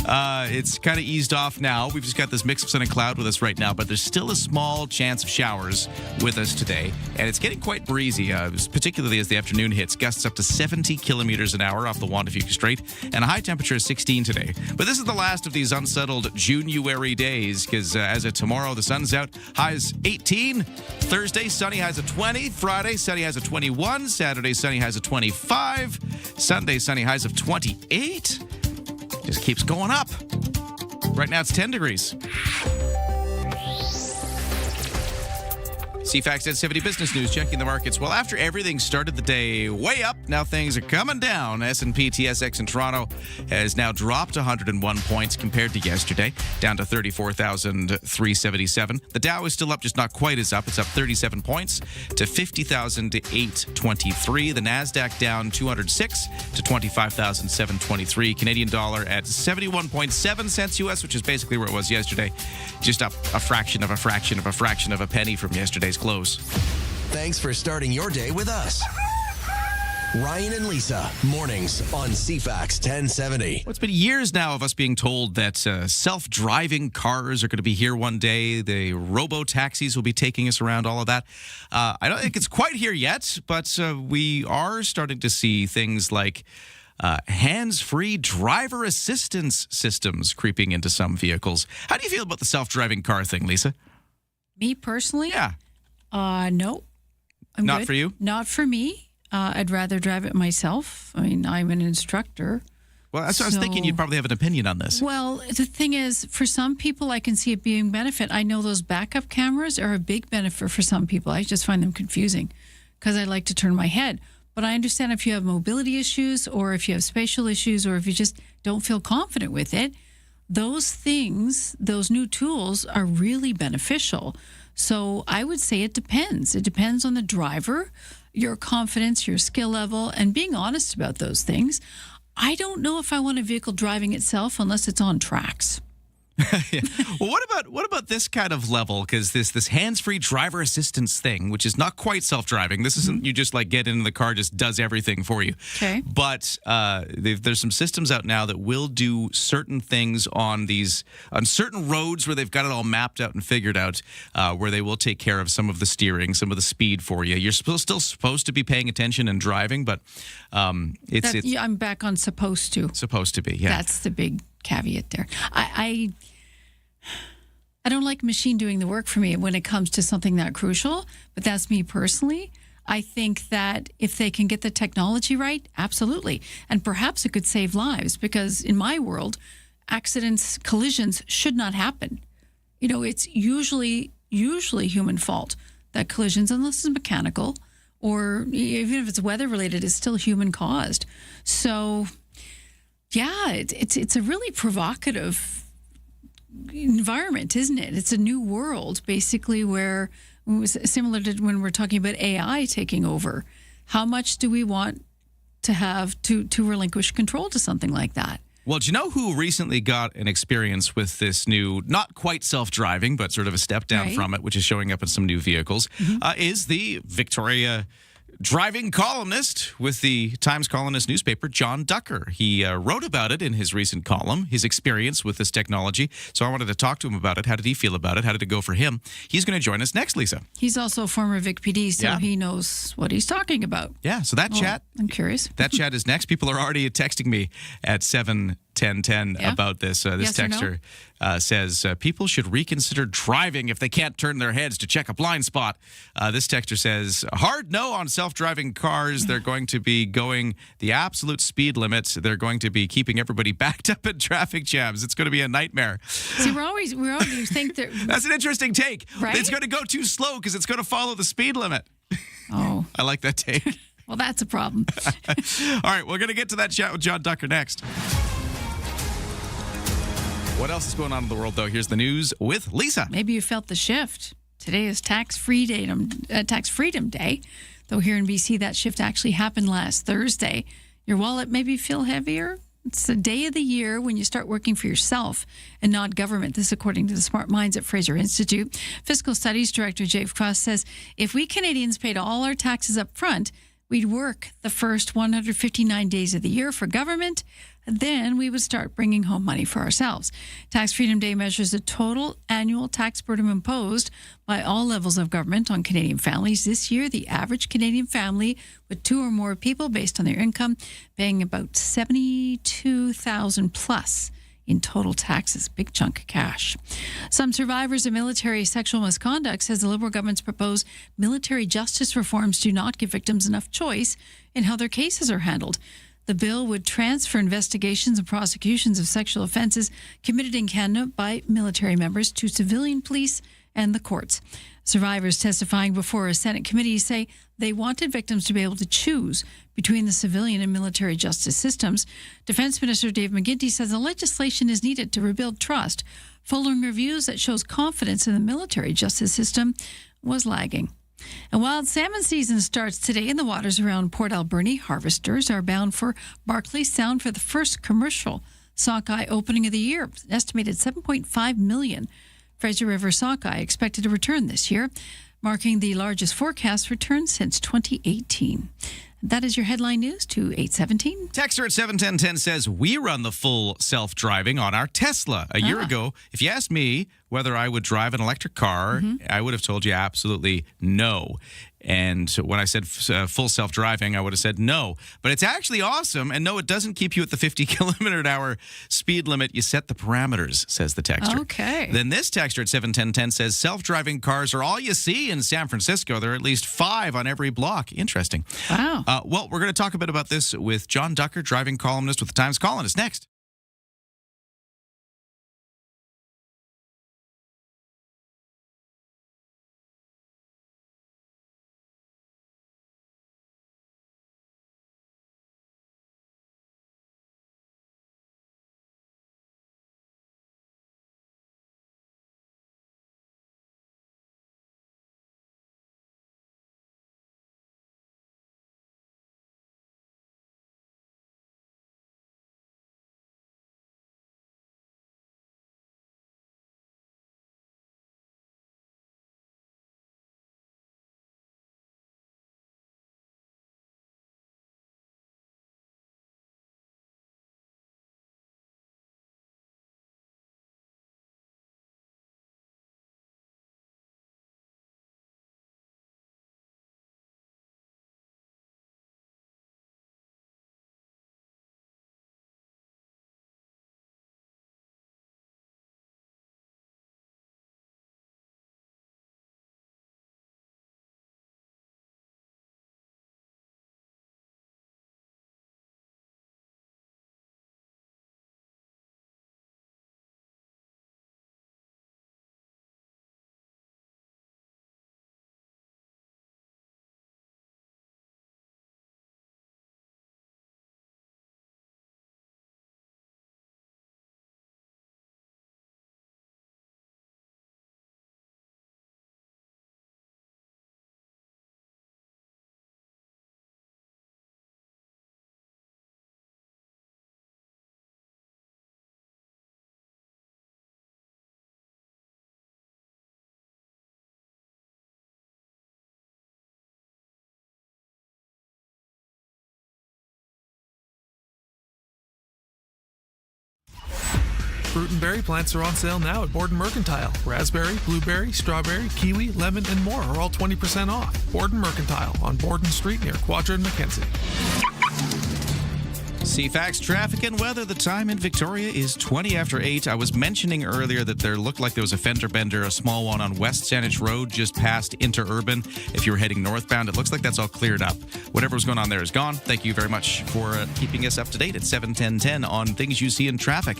It's kind of eased off now. We've just got this mix of sun and cloud with us right now, but there's still a small chance of showers with us today, and it's getting quite breezy, particularly as the afternoon hits. Gusts up to 70 kilometers an hour off the Juan de Fuca Strait, and a high temperature of 16 today. But this is the last of these unsettled January days, because as of tomorrow, the sun's out. Highs 18. Thursday, sunny, highs of 20. Friday, sunny, highs of 21. Saturday, sunny, highs of 25. Sunday, sunny, highs of 28. Just keeps going up. Right now, it's 10 degrees. CFAX 1070 Business News, checking the markets. Well, after everything started the day way up, now things are coming down. S&P TSX in Toronto has now dropped 101 points compared to yesterday, down to 34,377. The Dow is still up, just not quite as up. It's up 37 points to 50,823. The Nasdaq down 206 to 25,723. Canadian dollar at 71.7 cents US, which is basically where it was yesterday. Just up a fraction of a fraction of a fraction of a penny from yesterday's close. Thanks for starting your day with us. Ryan and Lisa, mornings on CFAX 1070. Well, it's been years now of us being told that self-driving cars are going to be here one day. The robo-taxis will be taking us around, all of that. I don't think it's quite here yet, but we are starting to see things like hands-free driver assistance systems creeping into some vehicles. How do you feel about the self-driving car thing, Lisa? Me personally? Yeah. No. I'm Not good. for you? Not for me. I'd rather drive it myself. I mean, I'm an instructor. Well, that's what I was thinking. You'd probably have an opinion on this. Well, the thing is, for some people, I can see it being a benefit. I know those backup cameras are a big benefit for some people. I just find them confusing because I like to turn my head. But I understand if you have mobility issues or if you have spatial issues or if you just don't feel confident with it, those things, those new tools are really beneficial. So I would say it depends. It depends on the driver, your confidence, your skill level, and being honest about those things. I don't know if I want a vehicle driving itself unless it's on tracks. Yeah. Well, what about this kind of level? Because this hands-free driver assistance thing, which is not quite self-driving. This isn't you just like get into the car, just does everything for you. Okay. But there's some systems out now that will do certain things on certain roads where they've got it all mapped out and figured out, where they will take care of some of the steering, some of the speed for you. You're still supposed to be paying attention and driving, but Yeah, I'm back on supposed to. Supposed to be, yeah. That's the big caveat there. I don't like machine doing the work for me when it comes to something that crucial, but that's me personally. I think that if they can get the technology right, absolutely. And perhaps it could save lives because in my world, accidents, collisions should not happen. You know, it's usually human fault that collisions, unless it's mechanical or even if it's weather related, is still human caused. So yeah, it's a really provocative environment, isn't it? It's a new world, basically, where it was similar to when we're talking about AI taking over. How much do we want to have to relinquish control to something like that? Well, do you know who recently got an experience with this new, not quite self-driving, but sort of a step down from it, which is showing up in some new vehicles, is the Victoria driving columnist with the Times Colonist newspaper, John Ducker. He wrote about it in his recent column, his experience with this technology. So I wanted to talk to him about it. How did he feel about it? How did it go for him? He's going to join us next, Lisa. He's also a former Vic PD, so he knows what he's talking about. Yeah, so that chat. I'm curious. That chat is next. People are already texting me at 7:10 about this. This texter says people should reconsider driving if they can't turn their heads to check a blind spot. This texter says, hard no on self-driving cars. They're going to be going the absolute speed limits. They're going to be keeping everybody backed up in traffic jams. It's going to be a nightmare. See, we always think that... That's an interesting take. Right? It's going to go too slow because it's going to follow the speed limit. Oh. I like that take. Well, that's a problem. All right, we're going to get to that chat with John Ducker next. What else is going on in the world, though? Here's the news with Lisa. Maybe you felt the shift. Today is Tax Freedom Day, though here in BC, that shift actually happened last Thursday. Your wallet maybe feel heavier? It's the day of the year when you start working for yourself and not government. This according to the Smart Minds at Fraser Institute. Fiscal Studies Director Jake Cross says, if we Canadians paid all our taxes up front, we'd work the first 159 days of the year for government. Then we would start bringing home money for ourselves. Tax Freedom Day measures the total annual tax burden imposed by all levels of government on Canadian families. This year, the average Canadian family with two or more people based on their income paying about $72,000 plus in total taxes, big chunk of cash. Some survivors of military sexual misconduct says the Liberal government's proposed military justice reforms do not give victims enough choice in how their cases are handled. The bill would transfer investigations and prosecutions of sexual offences committed in Canada by military members to civilian police and the courts. Survivors testifying before a Senate committee say they wanted victims to be able to choose between the civilian and military justice systems. Defense Minister Dave McGuinty says the legislation is needed to rebuild trust following reviews that shows confidence in the military justice system was lagging. And wild salmon season starts today in the waters around Port Alberni. Harvesters are bound for Barclay Sound for the first commercial sockeye opening of the year. An estimated 7.5 million Fraser River sockeye expected to return this year, marking the largest forecast return since 2018. That is your headline news to 8:17. Texter at 71010 says, we run the full self-driving on our Tesla. A year ago, if you asked me whether I would drive an electric car, I would have told you absolutely no. And when I said full self-driving, I would have said no. But it's actually awesome. And no, it doesn't keep you at the 50 kilometer an hour speed limit. You set the parameters, says the texter. Okay. Then this texter at 71010 says, self-driving cars are all you see in San Francisco. There are at least 5 on every block. Interesting. Wow. Well, we're going to talk a bit about this with John Ducker, driving columnist with the Times Colonist, next. Fruit and berry plants are on sale now at Borden Mercantile. Raspberry, blueberry, strawberry, kiwi, lemon, and more are all 20% off. Borden Mercantile on Borden Street near Quadra and Mackenzie. CFAX traffic and weather. The time in Victoria is 20 after 8. I was mentioning earlier that there looked like there was a fender bender, a small one on West Saanich Road just past Interurban. If you were heading northbound, it looks like that's all cleared up. Whatever was going on there is gone. Thank you very much for keeping us up to date at 7:10:10 on things you see in traffic.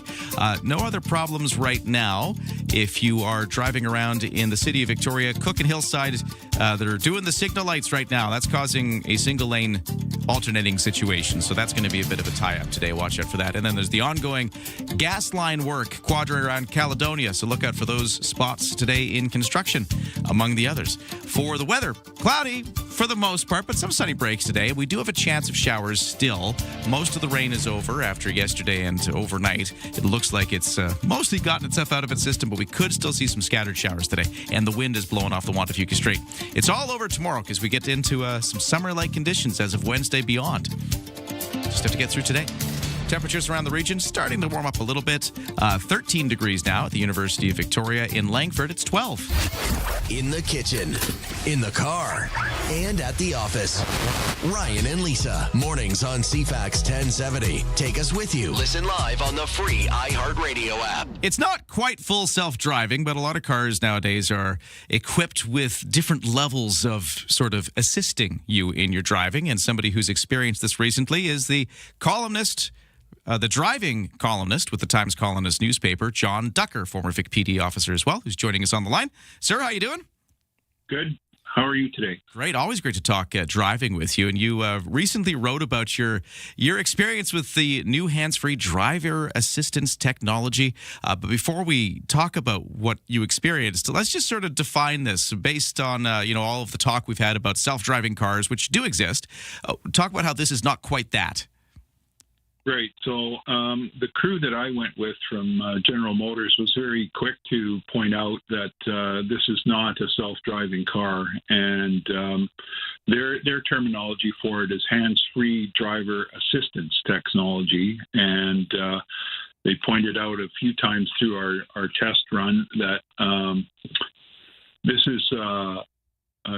No other problems right now. If you are driving around in the city of Victoria, Cook and Hillside, they're doing the signal lights right now. That's causing a single lane alternating situation. So that's going to be a bit of a tie-up today. Watch out for that. And then there's the ongoing gas line work quadrant around Caledonia. So look out for those spots today in construction, among the others. For the weather, cloudy for the most part, but some sunny breaks today. We do have a chance of showers still. Most of the rain is over after yesterday and overnight. It looks like it's mostly gotten itself out of its system, but we could still see some scattered showers today. And the wind is blowing off the Wantafuka Strait. It's all over tomorrow because we get into some summer-like conditions as of Wednesday beyond. Just have to get through today. Temperatures around the region starting to warm up a little bit. 13 degrees now at the University of Victoria. In Langford, it's 12. In the kitchen, in the car, and at the office. Ryan and Lisa, mornings on CFAX 1070. Take us with you. Listen live on the free iHeartRadio app. It's not quite full self-driving, but a lot of cars nowadays are equipped with different levels of sort of assisting you in your driving. And somebody who's experienced this recently is the columnist the driving columnist with the Times Colonist newspaper, John Ducker, former Vic PD officer as well, who's joining us on the line. Sir, how you doing? Good. How are you today? Great. Always great to talk driving with you. And you recently wrote about your experience with the new hands-free driver assistance technology. But before we talk about what you experienced, let's just sort of define this based on all of the talk we've had about self-driving cars, which do exist. Talk about how this is not quite that. Right. So the crew that I went with from General Motors was very quick to point out that this is not a self-driving car, and their terminology for it is hands-free driver assistance technology. And they pointed out a few times through our test run that this is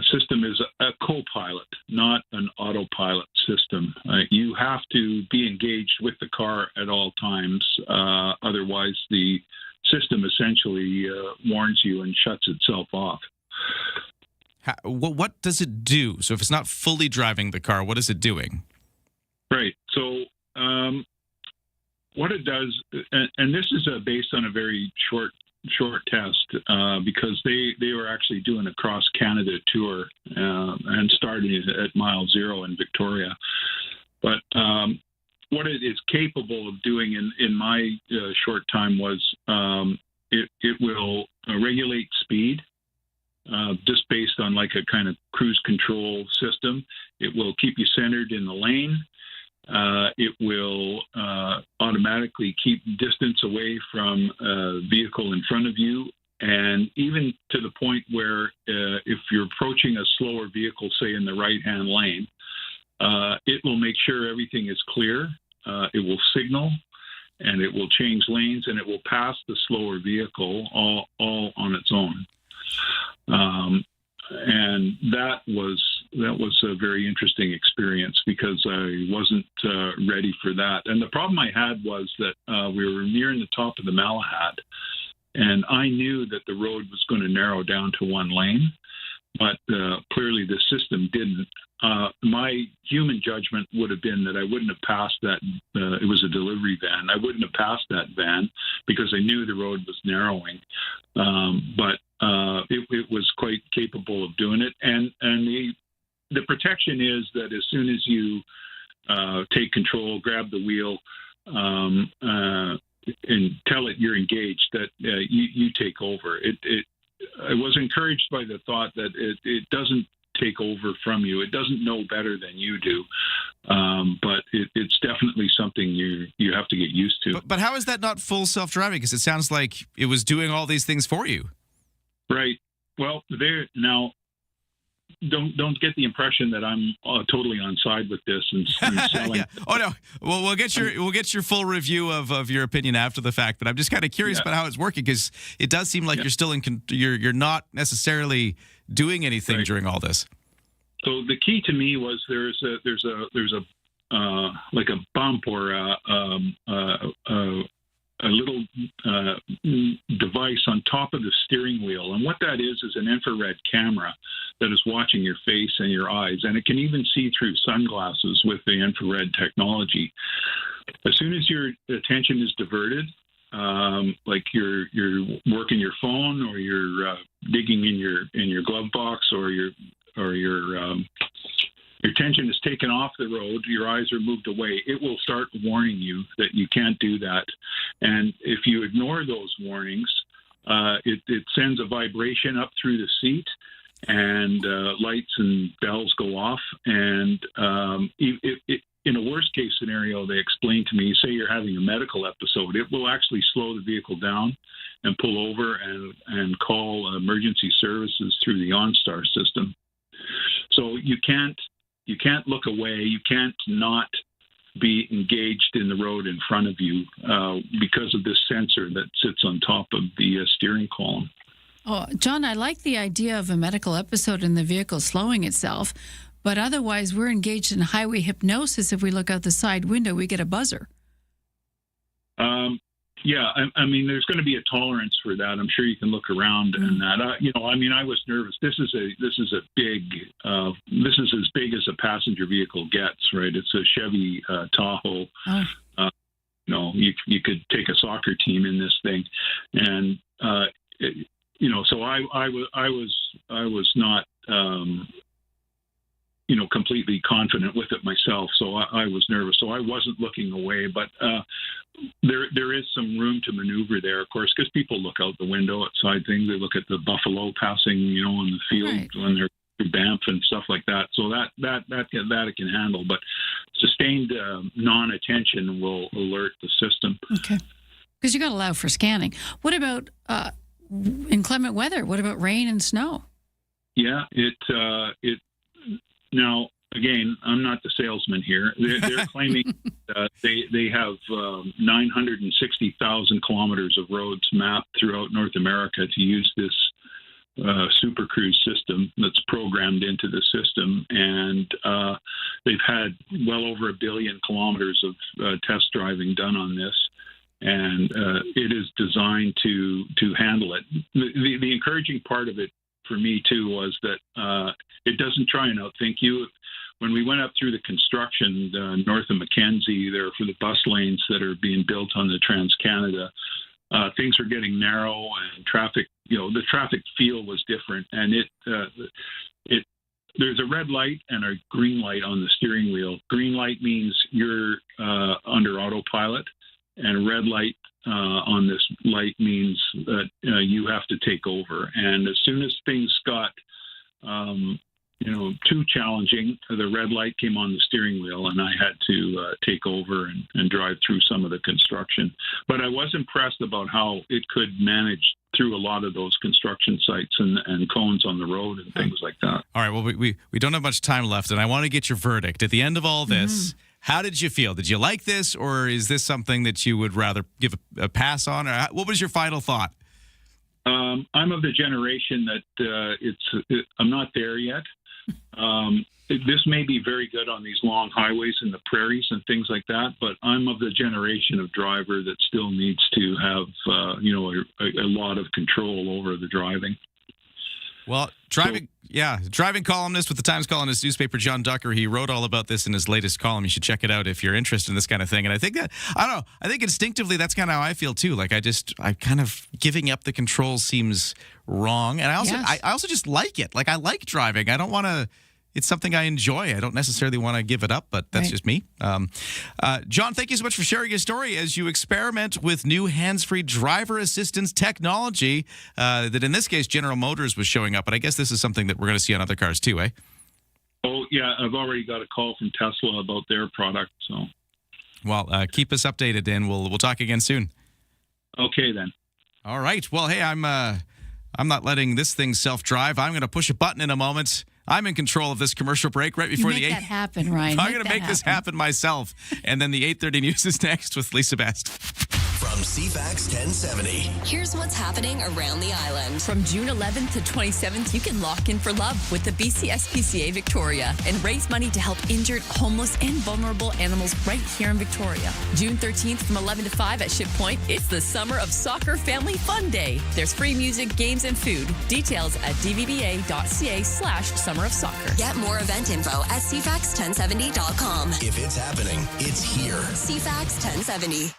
system is a co-pilot, not an autopilot system. You have to be engaged with the car at all times. Otherwise, the system essentially warns you and shuts itself off. What does it do? So if it's not fully driving the car, what is it doing? Right. So what it does, and this is based on a very short test because they were actually doing a cross Canada tour and starting at mile 0 in Victoria. But what it is capable of doing in my short time was it will regulate speed just based on like a kind of cruise control system. It will keep you centered in the lane. It will automatically keep distance away from a vehicle in front of you, and even to the point where if you're approaching a slower vehicle, say in the right-hand lane, it will make sure everything is clear. It will signal, and it will change lanes, and it will pass the slower vehicle all on its own. And that was a very interesting experience because I wasn't ready for that. And the problem I had was that we were nearing the top of the Malahad, and I knew that the road was going to narrow down to one lane, but clearly the system didn't. My human judgment would have been that I wouldn't have passed that. It was a delivery van. I wouldn't have passed that van because I knew the road was narrowing. But it was quite capable of doing it. And the protection is that as soon as you take control, grab the wheel, and tell it you're engaged, that you take over. I was encouraged by the thought that it doesn't take over from you. It doesn't know better than you do, but it's definitely something you have to get used to. But how is that not full self-driving? Because it sounds like it was doing all these things for you. Right. Well, now don't get the impression that I'm totally on side with this and selling. Yeah. Oh no. Well, we'll get your full review of your opinion after the fact. But I'm just kind of curious about how it's working because it does seem like you're still you're not necessarily doing anything during all this. So the key to me was there's a like a bump or a little device on top of the steering wheel. And what that is an infrared camera that is watching your face and your eyes. And it can even see through sunglasses with the infrared technology. As soon as your attention is diverted, like you're working your phone or you're digging in your glove box or your attention is taken off the road, your eyes are moved away, it will start warning you that you can't do that. And if you ignore those warnings, it sends a vibration up through the seat and lights and bells go off. And in a worst case scenario, they explained to me, say you're having a medical episode, it will actually slow the vehicle down and pull over and call emergency services through the OnStar system. So you can't look away. You can't not be engaged in the road in front of you because of this sensor that sits on top of the steering column. Oh, John, I like the idea of a medical episode in the vehicle slowing itself, but otherwise we're engaged in highway hypnosis. If we look out the side window, we get a buzzer. Yeah, I mean, there's going to be a tolerance for that. I'm sure you can look around and that. I was nervous. This is as big as a passenger vehicle gets, right? It's a Chevy Tahoe. you could take a soccer team in this thing, and so I was not completely confident with it myself. So I was nervous. So I wasn't looking away, but there is some room to maneuver there, of course, because people look out the window outside things. They look at the buffalo passing, on the field when they're through Banff and stuff like that. So that it can handle, but sustained non-attention will alert the system. Okay. Because you got to allow for scanning. What about inclement weather? What about rain and snow? Yeah, it now. Again, I'm not the salesman here. They're claiming they have 960,000 kilometers of roads mapped throughout North America to use this Super Cruise system that's programmed into the system. And they've had well over 1 billion kilometers of test driving done on this. And it is designed to handle it. The encouraging part of it for me, too, was that it doesn't try and outthink you. When we went up through the construction north of Mackenzie there for the bus lanes that are being built on the Trans-Canada, things were getting narrow and traffic, the traffic feel was different. And there's a red light and a green light on the steering wheel. Green light means you're under autopilot, and a red light on this light means that you have to take over. And as soon as things got too challenging, the red light came on the steering wheel, and I had to take over and drive through some of the construction. But I was impressed about how it could manage through a lot of those construction sites and cones on the road and things like that. All right, well, we don't have much time left, and I want to get your verdict. At the end of all this, how did you feel? Did you like this, or is this something that you would rather give a pass on? Or what was your final thought? I'm of the generation that I'm not there yet. This may be very good on these long highways in the prairies and things like that, but I'm of the generation of driver that still needs to have, a lot of control over the driving. Well, driving columnist with the Times columnist newspaper, John Ducker, he wrote all about this in his latest column. You should check it out if you're interested in this kind of thing. And I think I think instinctively that's kind of how I feel too. Like I kind of giving up the control seems wrong. And I also just like it. Like I like driving. I don't want to. It's something I enjoy. I don't necessarily want to give it up, but that's just me. John, thank you so much for sharing your story as you experiment with new hands-free driver assistance technology that in this case General Motors was showing up. But I guess this is something that we're going to see on other cars too, eh? Oh, yeah. I've already got a call from Tesla about their product. So, well, keep us updated, and we'll talk again soon. Okay, then. All right. Well, hey, I'm not letting this thing self-drive. I'm going to push a button in a moment. I'm in control of this commercial break right before the 8. Make that happen, Ryan. I'm going to make this happen myself. And then the 8:30 news is next with Lisa Best. From CFAX 1070. Here's what's happening around the island. From June 11th to 27th, you can lock in for love with the BC SPCA Victoria and raise money to help injured, homeless, and vulnerable animals right here in Victoria. June 13th from 11 to 5 at Ship Point, it's the Summer of Soccer Family Fun Day. There's free music, games, and food. Details at dvba.ca/Summer of Soccer. Get more event info at CFAX1070.com. If it's happening, it's here. CFAX 1070.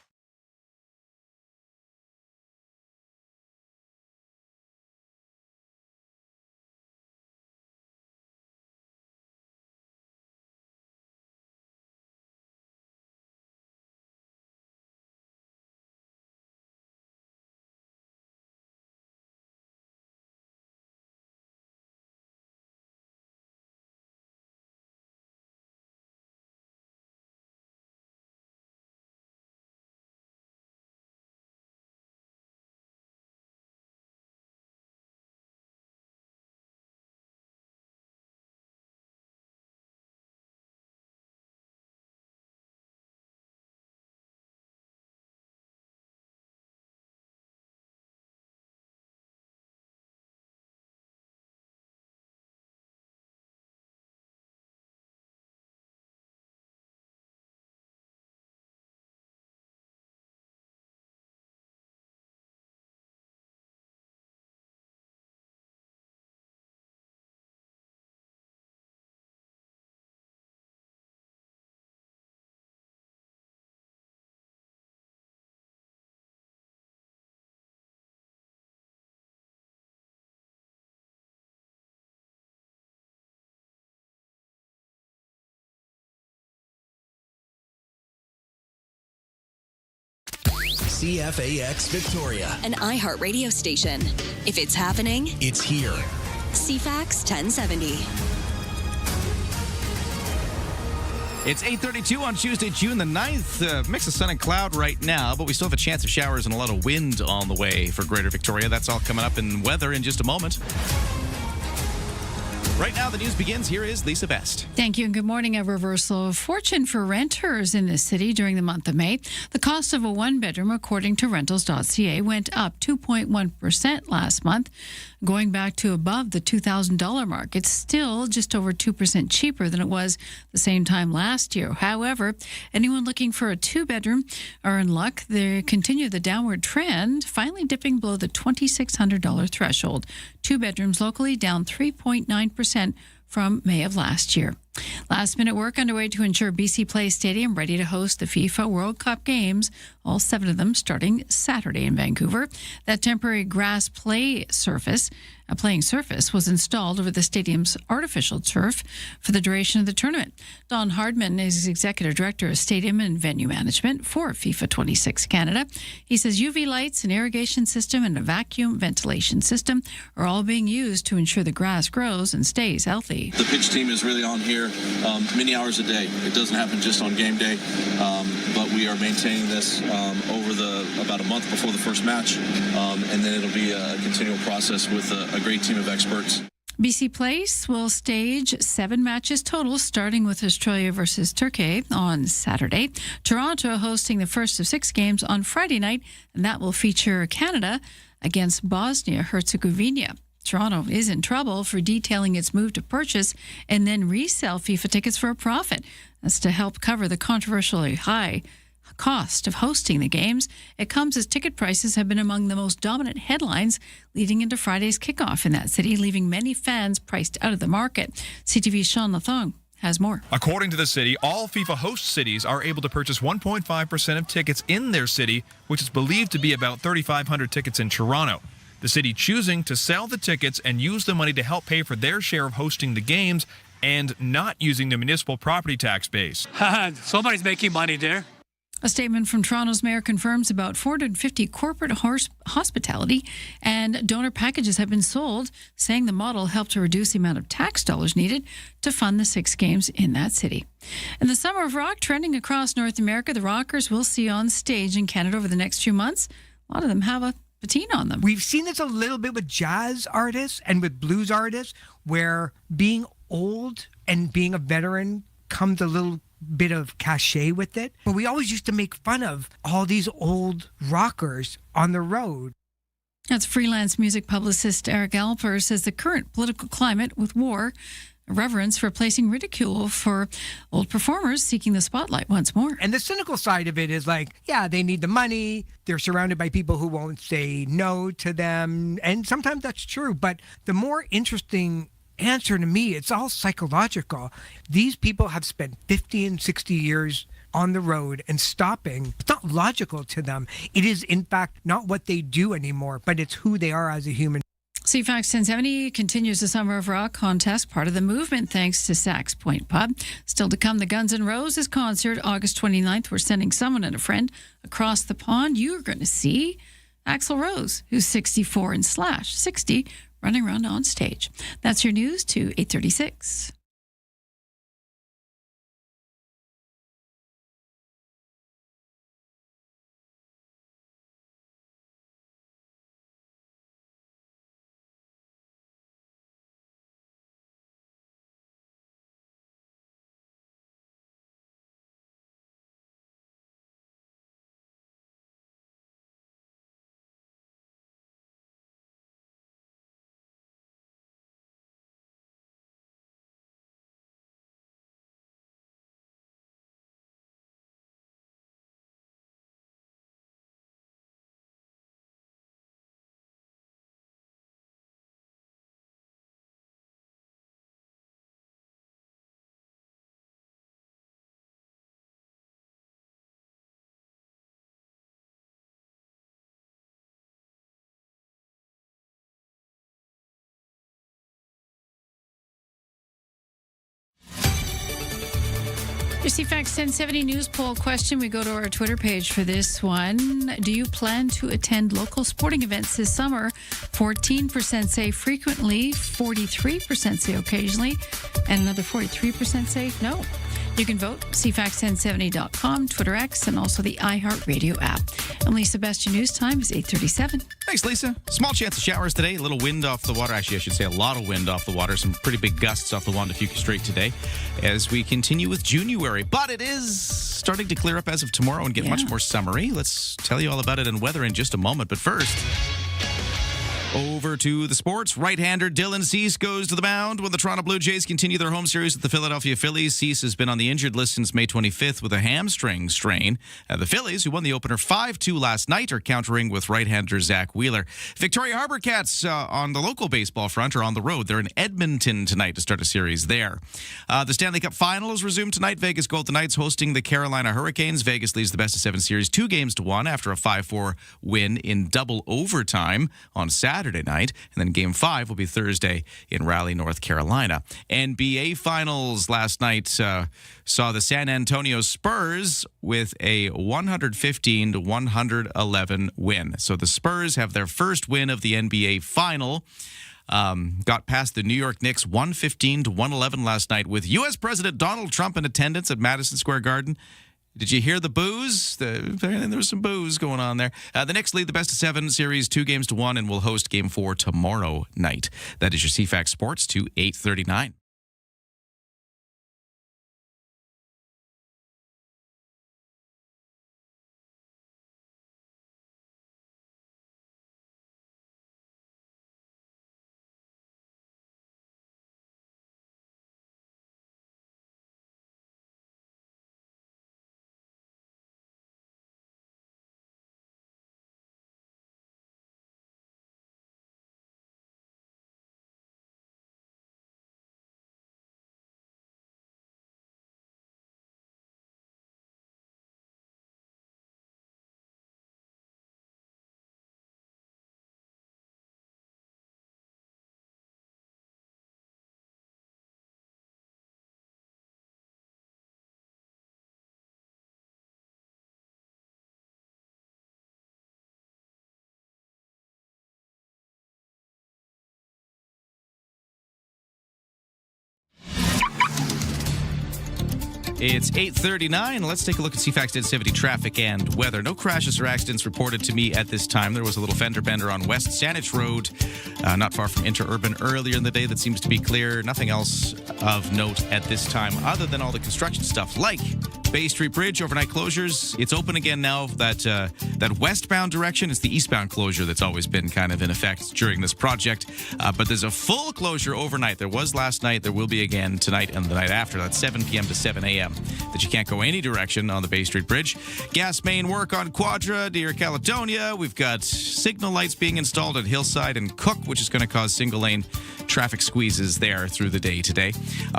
CFAX Victoria. An iHeart radio station. If it's happening, It's here. CFAX 1070. It's 8:32 on Tuesday, June the 9th. Mix of sun and cloud right now, but we still have a chance of showers and a lot of wind on the way for Greater Victoria. That's all coming up in weather in just a moment. Right now, the news begins. Here is Lisa Best. Thank you and good morning. A reversal of fortune for renters in this city during the month of May. The cost of a one-bedroom, according to rentals.ca, went up 2.1% last month, going back to above the $2,000 mark. It's still just over 2% cheaper than it was the same time last year. However, anyone looking for a two-bedroom are in luck. They continue the downward trend, finally dipping below the $2,600 threshold. Two bedrooms locally down 3.9% from May of last year. Last minute work underway to ensure BC Place Stadium ready to host the FIFA World Cup games, all 7 of them starting Saturday in Vancouver. That temporary grass playing surface was installed over the stadium's artificial turf for the duration of the tournament. Don Hardman is Executive Director of Stadium and Venue Management for FIFA 26 Canada. He says UV lights, an irrigation system, and a vacuum ventilation system are all being used to ensure the grass grows and stays healthy. The pitch team is really on here many hours a day. It doesn't happen just on game day, but we are maintaining this over about a month before the first match, and then it'll be a continual process with a great team of experts. BC Place will stage 7 matches total, starting with Australia versus Turkey on Saturday. Toronto hosting the first of 6 games on Friday night, and that will feature Canada against Bosnia-Herzegovina. Toronto is in trouble for detailing its move to purchase and then resell FIFA tickets for a profit. That's to help cover the controversially high cost of hosting the games. It comes as ticket prices have been among the most dominant headlines leading into Friday's kickoff in that city, leaving many fans priced out of the market. CTV's Sean Lathong has more. According to the city, all FIFA host cities are able to purchase 1.5% of tickets in their city, which is believed to be about 3,500 tickets in Toronto. The city choosing to sell the tickets and use the money to help pay for their share of hosting the games and not using the municipal property tax base. Somebody's making money there. A statement from Toronto's mayor confirms about 450 corporate hospitality and donor packages have been sold, saying the model helped to reduce the amount of tax dollars needed to fund the 6 games in that city. In the Summer of Rock trending across North America, the rockers we'll see on stage in Canada over the next few months, a lot of them have a patina on them. We've seen this a little bit with jazz artists and with blues artists, where being old and being a veteran comes a little bit of cachet with it. But we always used to make fun of all these old rockers on the road. That's freelance music publicist Eric Alper says the current political climate with war, reverence for placing ridicule for old performers seeking the spotlight once more. And the cynical side of it is like, yeah, they need the money. They're surrounded by people who won't say no to them. And sometimes that's true. But the more interesting answer to me, it's all psychological. These people have spent 50 and 60 years on the road and stopping. It's not logical to them. It is, in fact, not what they do anymore, but it's who they are as a human. CFAX 1070 continues the Summer of Rock contest, part of the movement thanks to Sax Point Pub. Still to come, the Guns N' Roses concert, August 29th. We're sending someone and a friend across the pond. You're going to see Axl Rose, who's 64 and slash 60, running around on stage. That's your news to 8:36. CFAX 1070 news poll question. We go to our Twitter page for this one. Do you plan to attend local sporting events this summer? 14% say frequently, 43% say occasionally, and another 43% say no. You can vote CFAX1070.com, Twitter X, and also the iHeartRadio app. And Lisa, best your news time is 8:37. Thanks, Lisa. Small chance of showers today. A little wind off the water. Actually, I should say a lot of wind off the water. Some pretty big gusts off the Juan de Fuca Strait today as we continue with January. But it is starting to clear up as of tomorrow and get much more summery. Let's tell you all about it and weather in just a moment. But first, over to the sports. Right-hander Dylan Cease goes to the mound when the Toronto Blue Jays continue their home series with the Philadelphia Phillies. Cease has been on the injured list since May 25th with a hamstring strain. The Phillies, who won the opener 5-2 last night, are countering with right-hander Zach Wheeler. Victoria Harbor Cats on the local baseball front are on the road. They're in Edmonton tonight to start a series there. The Stanley Cup Final is resumed tonight. Vegas Golden Knights hosting the Carolina Hurricanes. Vegas leads the best-of-7 series 2-1 after a 5-4 win in double overtime on Saturday night, and then Game 5 will be Thursday in Raleigh, North Carolina. NBA Finals last night saw the San Antonio Spurs with a 115-111 win. So the Spurs have their first win of the NBA Final. Got past the New York Knicks 115-111 last night with U.S. President Donald Trump in attendance at Madison Square Garden. Did you hear the boos? There was some boos going on there. The Knicks lead the best-of-7 series 2-1 and will host Game 4 tomorrow night. That is your CFAX Sports to 8:39. It's 8:39. Let's take a look at CFAX 1070 traffic and weather. No crashes or accidents reported to me at this time. There was a little fender bender on West Saanich Road, not far from Interurban earlier in the day that seems to be clear. Nothing else of note at this time other than all the construction stuff like Bay Street Bridge, overnight closures. It's open again now. That westbound direction is the eastbound closure that's always been kind of in effect during this project. But there's a full closure overnight. There was last night. There will be again tonight and the night after. That's 7 p.m. to 7 a.m. that you can't go any direction on the Bay Street Bridge. Gas main work on Quadra near Caledonia. We've got signal lights being installed at Hillside and Cook, which is going to cause single-lane traffic squeezes there through the day today.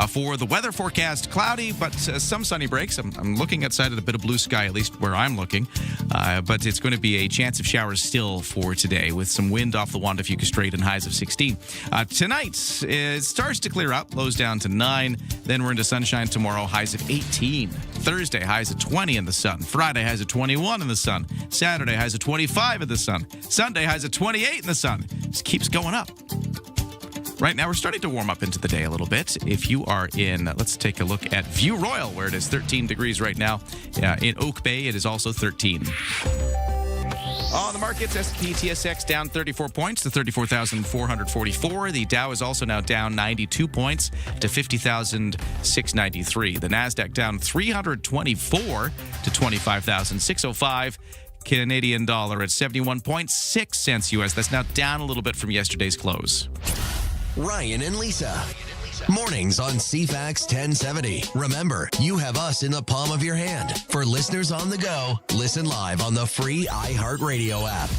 For the weather forecast, cloudy, but some sunny breaks. I'm looking outside at a bit of blue sky, at least where I'm looking. But it's going to be a chance of showers still for today with some wind off the Juan de Fuca Strait and highs of 16. Tonight, it starts to clear up, lows down to 9. Then we're into sunshine tomorrow, highs of 18. Thursday, highs of 20 in the sun. Friday, highs of 21 in the sun. Saturday, highs of 25 in the sun. Sunday, highs of 28 in the sun. Just keeps going up. Right now, we're starting to warm up into the day a little bit. If you are in, let's take a look at View Royal, where it is 13 degrees right now. In Oak Bay, it is also 13. On the markets, S&P TSX down 34 points to 34,444. The Dow is also now down 92 points to 50,693. The Nasdaq down 324 to 25,605. Canadian dollar at 71.6 cents US. That's now down a little bit from yesterday's close. Ryan and Lisa. Mornings on CFAX 1070. Remember, you have us in the palm of your hand. For listeners on the go, listen live on the free iHeartRadio app.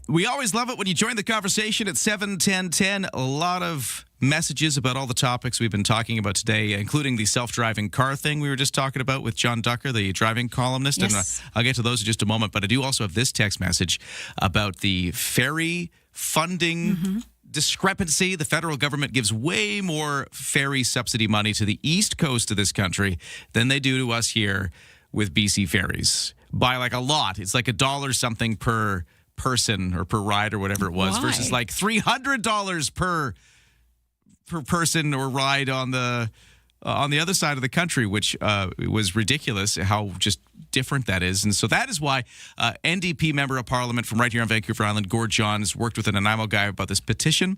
We always love it when you join the conversation at 7-10-10. A lot of messages about all the topics we've been talking about today, including the self-driving car thing we were just talking about with John Ducker, the driving columnist. Yes. And I'll get to those in just a moment. But I do also have this text message about the ferry funding discrepancy. The federal government gives way more ferry subsidy money to the east coast of this country than they do to us here with BC ferries by like a lot. It's like $1 something per person or per ride or whatever it was versus like $300 per person or ride on the other side of the country, which was ridiculous how just different that is. And so that is why NDP member of parliament from right here on Vancouver Island, Gord Johns, worked with an Nanaimo guy about this petition,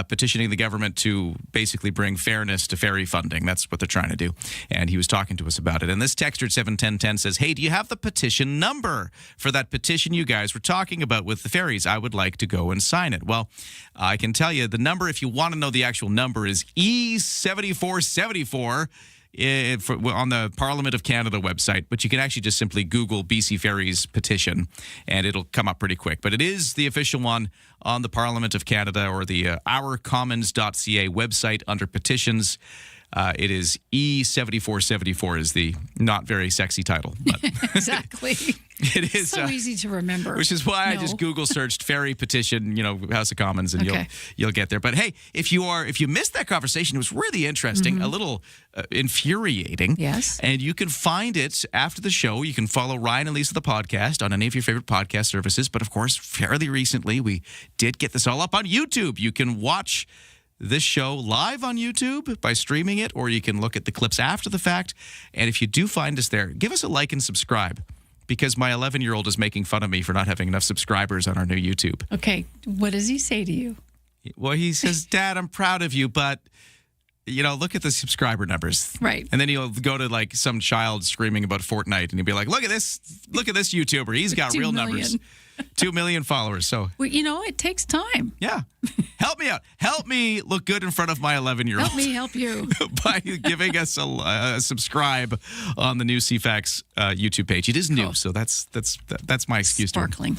petitioning the government to basically bring fairness to ferry funding. That's what they're trying to do. And he was talking to us about it. And this texter at 71010 says, hey, do you have the petition number for that petition you guys were talking about with the ferries? I would like to go and sign it. Well, I can tell you the number, if you want to know the actual number, is E7474. On the Parliament of Canada website, but you can actually just simply Google BC Ferries petition and it'll come up pretty quick. But it is the official one on the Parliament of Canada or the ourcommons.ca website under petitions. It is E7474 is the not very sexy title. But Exactly. It is so easy to remember. Which is why I just Google searched ferry petition, House of Commons, and you'll get there. But hey, if you missed that conversation, it was really interesting, a little infuriating. Yes. And you can find it after the show. You can follow Ryan and Lisa the podcast on any of your favorite podcast services. But of course, fairly recently, we did get this all up on YouTube. You can watch this show live on YouTube by streaming it, or you can look at the clips after the fact. And if you do find us there, give us a like and subscribe, because my 11-year-old is making fun of me for not having enough subscribers on our new YouTube. Okay, what does he say to you? Well, he says, Dad, I'm proud of you, but, look at the subscriber numbers. Right. And then he'll go to, like, some child screaming about Fortnite, and he'll be like, look at this YouTuber. He's got real numbers. 2 million followers. So, well, it takes time. Yeah. Help me out. Help me look good in front of my 11-year-old. Help me help you. By giving us a subscribe on the new CFAX YouTube page. It is new, so that's my excuse. Sparkling.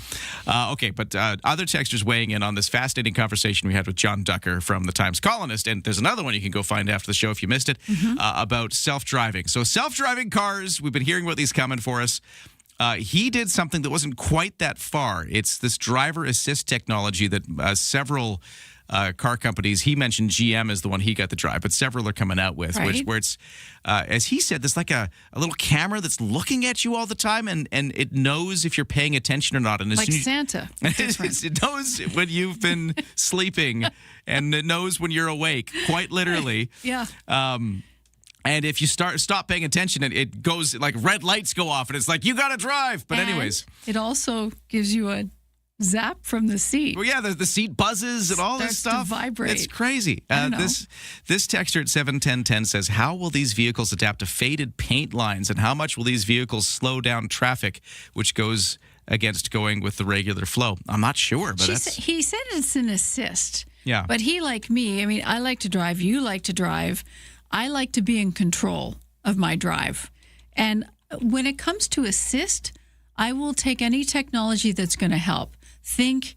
Okay, but other texters weighing in on this fascinating conversation we had with John Ducker from the Times Colonist, and there's another one you can go find after the show if you missed it, about self-driving. So self-driving cars, we've been hearing about these coming for us. He did something that wasn't quite that far. It's this driver assist technology that several car companies, he mentioned GM is the one he got the drive, but several are coming out with, where it's, as he said, there's like a little camera that's looking at you all the time, and it knows if you're paying attention or not. And like Santa. It knows when you've been sleeping, and it knows when you're awake, quite literally. Yeah. And if you stop paying attention, it goes like red lights go off, and it's like, you got to drive. But anyways. It also gives you a zap from the seat. Well, yeah, the seat buzzes and all this stuff. To vibrate. It's crazy. This texter at 71010 says, how will these vehicles adapt to faded paint lines, and how much will these vehicles slow down traffic, which goes against going with the regular flow? I'm not sure, but he said it's an assist. Yeah. But he, like me, I like to drive. You like to drive. I like to be in control of my drive. And when it comes to assist, I will take any technology that's going to help. Think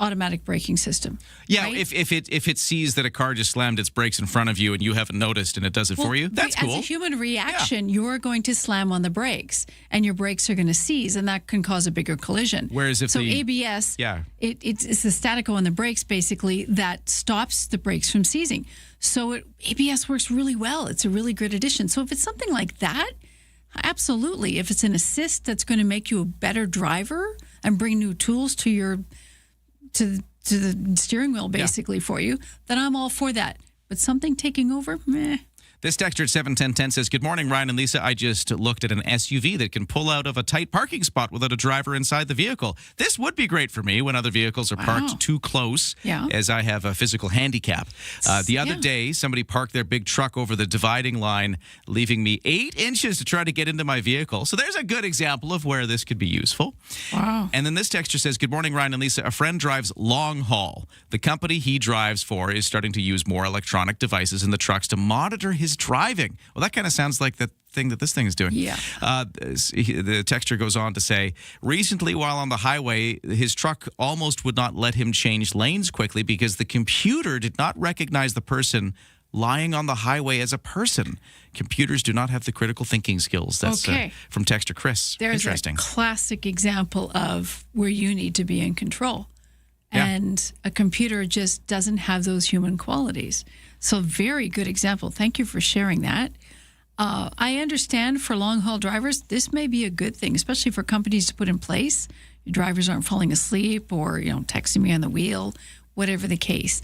automatic braking system. Yeah, right? if it sees that a car just slammed its brakes in front of you and you haven't noticed and it does it for you, that's cool. As a human reaction, you're going to slam on the brakes and your brakes are going to seize, and that can cause a bigger collision. Whereas if ABS, it's the statical on the brakes basically that stops the brakes from seizing. So ABS works really well. It's a really good addition. So if it's something like that, absolutely. If it's an assist that's going to make you a better driver and bring new tools to the steering wheel basically for you, then I'm all for that. But something taking over, meh. This texter at 71010 says, good morning, Ryan and Lisa. I just looked at an SUV that can pull out of a tight parking spot without a driver inside the vehicle. This would be great for me when other vehicles are parked too close, as I have a physical handicap. The other day, somebody parked their big truck over the dividing line, leaving me 8 inches to try to get into my vehicle. So there's a good example of where this could be useful. Wow. And then this texter says, good morning, Ryan and Lisa. A friend drives long haul. The company he drives for is starting to use more electronic devices in the trucks to monitor his driving. Well, that kind of sounds like the thing that this thing is doing. Yeah. The texter goes on to say, recently while on the highway, his truck almost would not let him change lanes quickly because the computer did not recognize the person lying on the highway as a person. Computers do not have the critical thinking skills. That's from texter Chris. There's Interesting. a classic example of where you need to be in control. And a computer just doesn't have those human qualities. So very good example. Thank you for sharing that. I understand for long-haul drivers, this may be a good thing, especially for companies to put in place. Your drivers aren't falling asleep or, texting me on the wheel, whatever the case.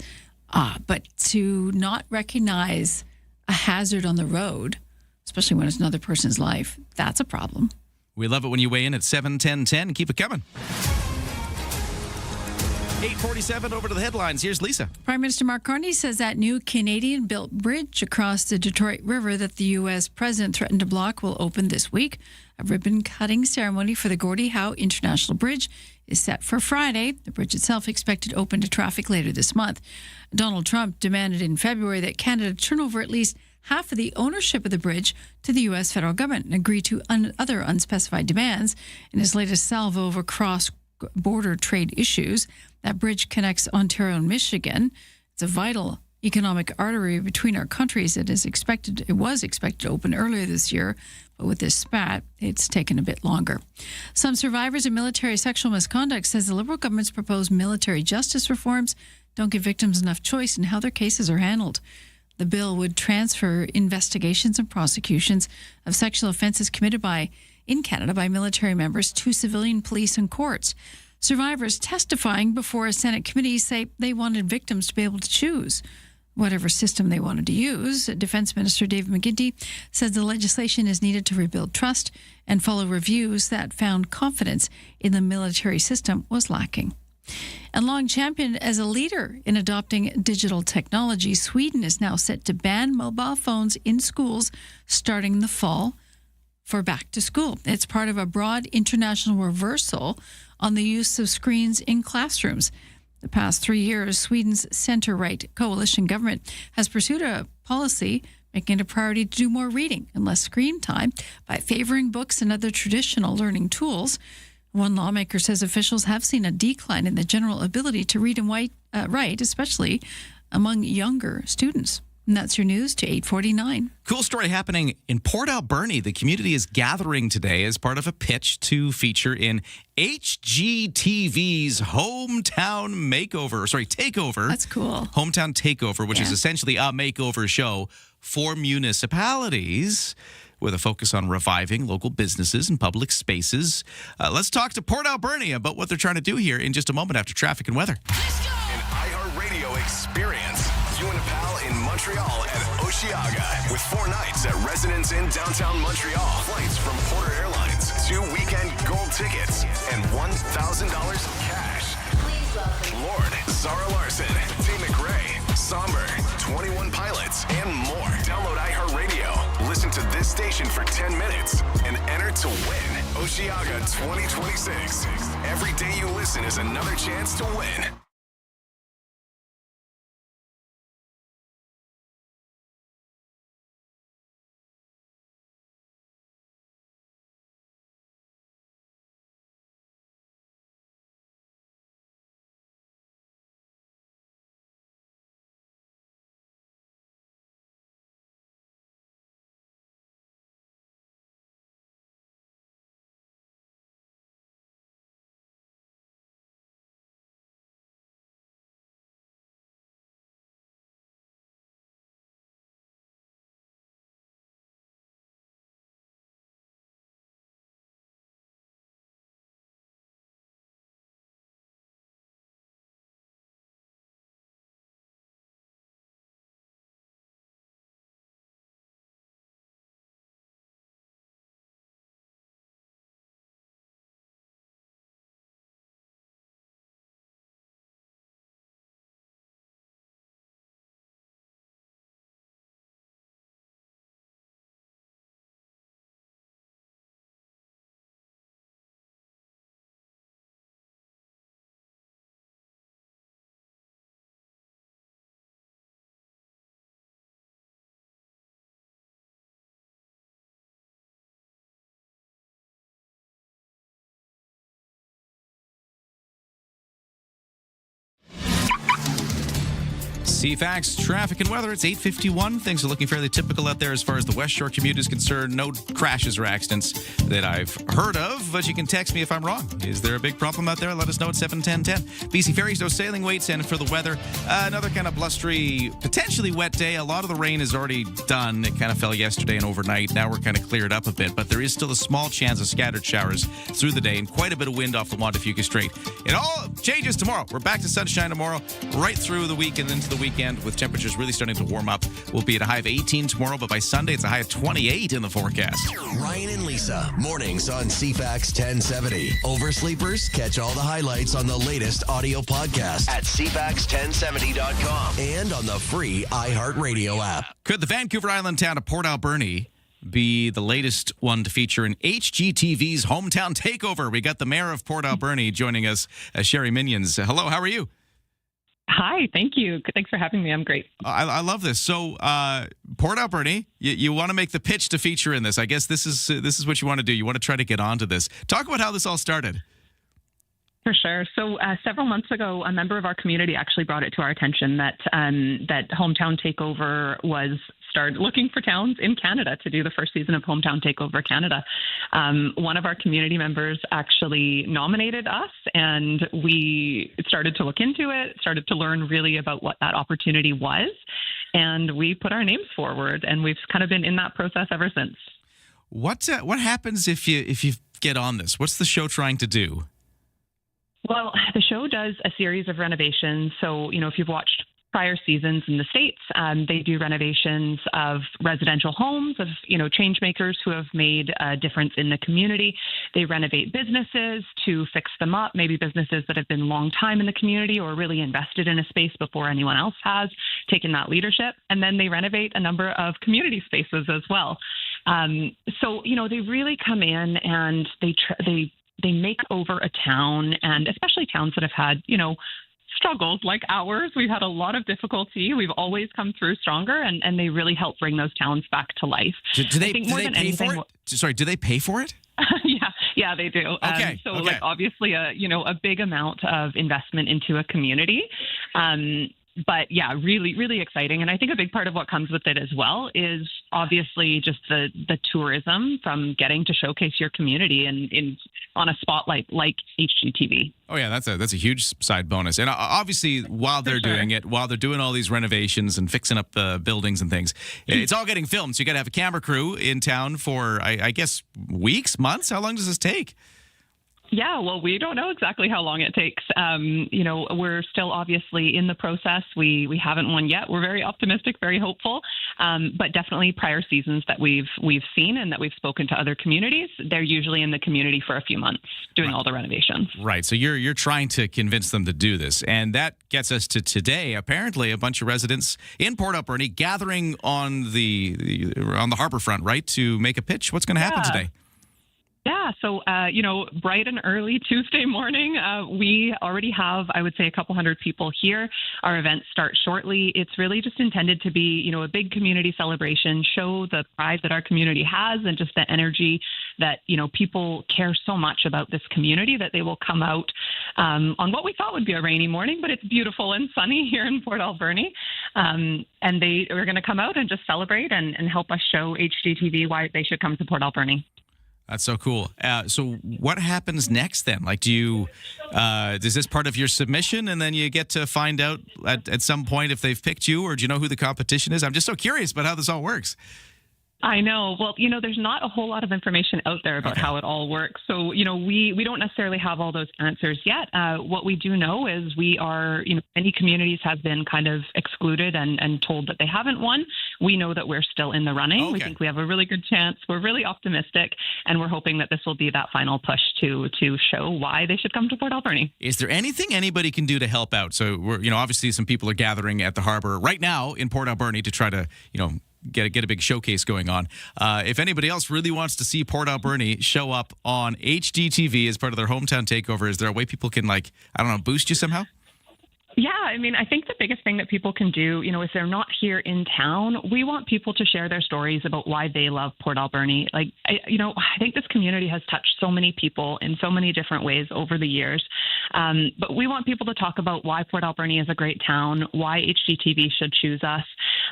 But to not recognize a hazard on the road, especially when it's another person's life, that's a problem. We love it when you weigh in at 7-10-10. Keep it coming. 8:47, over to the headlines. Here's Lisa. Prime Minister Mark Carney says that new Canadian-built bridge across the Detroit River that the U.S. president threatened to block will open this week. A ribbon-cutting ceremony for the Gordie Howe International Bridge is set for Friday. The bridge itself expected to open to traffic later this month. Donald Trump demanded in February that Canada turn over at least half of the ownership of the bridge to the U.S. federal government and agree to other unspecified demands in his latest salvo of cross-border trade issues. That bridge connects Ontario and Michigan. It's a vital economic artery between our countries. It was expected to open earlier this year, but with this spat, it's taken a bit longer. Some survivors of military sexual misconduct says the Liberal government's proposed military justice reforms don't give victims enough choice in how their cases are handled. The bill would transfer investigations and prosecutions of sexual offenses committed in Canada by military members to civilian police and courts. Survivors testifying before a Senate committee say they wanted victims to be able to choose whatever system they wanted to use. Defense Minister David McGuinty says the legislation is needed to rebuild trust and follow reviews that found confidence in the military system was lacking. And long championed as a leader in adopting digital technology, Sweden is now set to ban mobile phones in schools starting the fall for back to school. It's part of a broad international reversal on the use of screens in classrooms. The past 3 years, Sweden's center-right coalition government has pursued a policy making it a priority to do more reading and less screen time by favoring books and other traditional learning tools. One lawmaker says officials have seen a decline in the general ability to read and write, especially among younger students. And that's your news to 8:49. Cool story happening in Port Alberni. The community is gathering today as part of a pitch to feature in HGTV's Takeover. That's cool. Hometown Takeover, which is essentially a makeover show for municipalities with a focus on reviving local businesses and public spaces. Let's talk to Port Alberni about what they're trying to do here in just a moment after traffic and weather. An iHeartRadio experience. You and a pal in Montreal at Osheaga with 4 nights at Residence Inn downtown Montreal. Flights from Porter Airlines, 2 weekend gold tickets, and $1,000 cash. Please welcome Lord, Zara Larson, T. McRae, Somber, 21 Pilots, and more. Download iHeartRadio. Listen to this station for 10 minutes and enter to win Osheaga 2026. Every day you listen is another chance to win. CFAX traffic and weather. It's 8:51. Things are looking fairly typical out there as far as the West Shore commute is concerned. No crashes or accidents that I've heard of, but you can text me if I'm wrong. Is there a big problem out there? Let us know at 71010. BC Ferries, no sailing waits. And for the weather, another kind of blustery, potentially wet day. A lot of the rain is already done. It kind of fell yesterday and overnight. Now we're kind of cleared up a bit, but there is still a small chance of scattered showers through the day and quite a bit of wind off the Montefiore Strait. It all changes tomorrow. We're back to sunshine tomorrow, right through the week and into the weekend, with temperatures really starting to warm up. We'll be at a high of 18 tomorrow, but by Sunday, it's a high of 28 in the forecast. Ryan and Lisa, mornings on CFAX 1070. Oversleepers, catch all the highlights on the latest audio podcast at CFAX1070.com and on the free iHeartRadio app. Could the Vancouver Island town of Port Alberni be the latest one to feature in HGTV's Hometown Takeover? We got the mayor of Port Alberni joining us, Sherry Minions. Hello, how are you? Hi, thank you. Thanks for having me. I'm great. I love this. So, Port Alberni, you want to make the pitch to feature in this. I guess this is what you want to do. You want to try to get onto this. Talk about how this all started. For sure. So several months ago, a member of our community actually brought it to our attention that Hometown Takeover was started looking for towns in Canada to do the first season of Hometown Takeover Canada. One of our community members actually nominated us, and we started to look into it, started to learn really about what that opportunity was, and we put our names forward, and we've kind of been in that process ever since. What happens if you get on this? What's the show trying to do? Well, the show does a series of renovations. So, if you've watched prior seasons in the States, they do renovations of residential homes, of, change makers who have made a difference in the community. They renovate businesses to fix them up, maybe businesses that have been long time in the community or really invested in a space before anyone else has taken that leadership. And then they renovate a number of community spaces as well. So, they really come in and they make over a town, and especially towns that have had, struggles like ours. We've had a lot of difficulty. We've always come through stronger, and they really help bring those towns back to life. Do they pay for it? Sorry, do they pay for it? Yeah, they do. Okay. Like obviously a big amount of investment into a community. But yeah, really, really exciting. And I think a big part of what comes with it as well is obviously just the tourism from getting to showcase your community and on a spotlight like HGTV. Oh yeah, that's a huge side bonus. And obviously, while they're doing it, while they're doing all these renovations and fixing up the buildings and things, it's all getting filmed. So you got to have a camera crew in town for, I guess, weeks, months. How long does this take? Yeah, well, we don't know exactly how long it takes. We're still obviously in the process. We haven't won yet. We're very optimistic, very hopeful, but definitely prior seasons that we've seen and that we've spoken to other communities, they're usually in the community for a few months doing all the renovations. Right. So you're trying to convince them to do this, and that gets us to today. Apparently, a bunch of residents in Port Alberni gathering on the harbor front, right, to make a pitch. What's going to happen today? Yeah, so, bright and early Tuesday morning, we already have, I would say, a couple hundred people here. Our events start shortly. It's really just intended to be, a big community celebration, show the pride that our community has and just the energy that, people care so much about this community that they will come out on what we thought would be a rainy morning, but it's beautiful and sunny here in Port Alberni. And they are going to come out and just celebrate and help us show HGTV why they should come to Port Alberni. That's so cool. So what happens next then? Like, is this part of your submission and then you get to find out at some point if they've picked you, or do you know who the competition is? I'm just so curious about how this all works. I know. Well, there's not a whole lot of information out there about how it all works. So, we don't necessarily have all those answers yet. What we do know is we are, many communities have been kind of excluded and told that they haven't won. We know that we're still in the running. Okay. We think we have a really good chance. We're really optimistic, and we're hoping that this will be that final push to show why they should come to Port Alberni. Is there anything anybody can do to help out? So, we're, obviously some people are gathering at the harbor right now in Port Alberni to try to, get a big showcase going on. If anybody else really wants to see Port Alberni show up on HGTV as part of their hometown takeover, is there a way people can, boost you somehow? Yeah, I think the biggest thing that people can do, if they're not here in town, we want people to share their stories about why they love Port Alberni. I think this community has touched so many people in so many different ways over the years. But we want people to talk about why Port Alberni is a great town, why HGTV should choose us.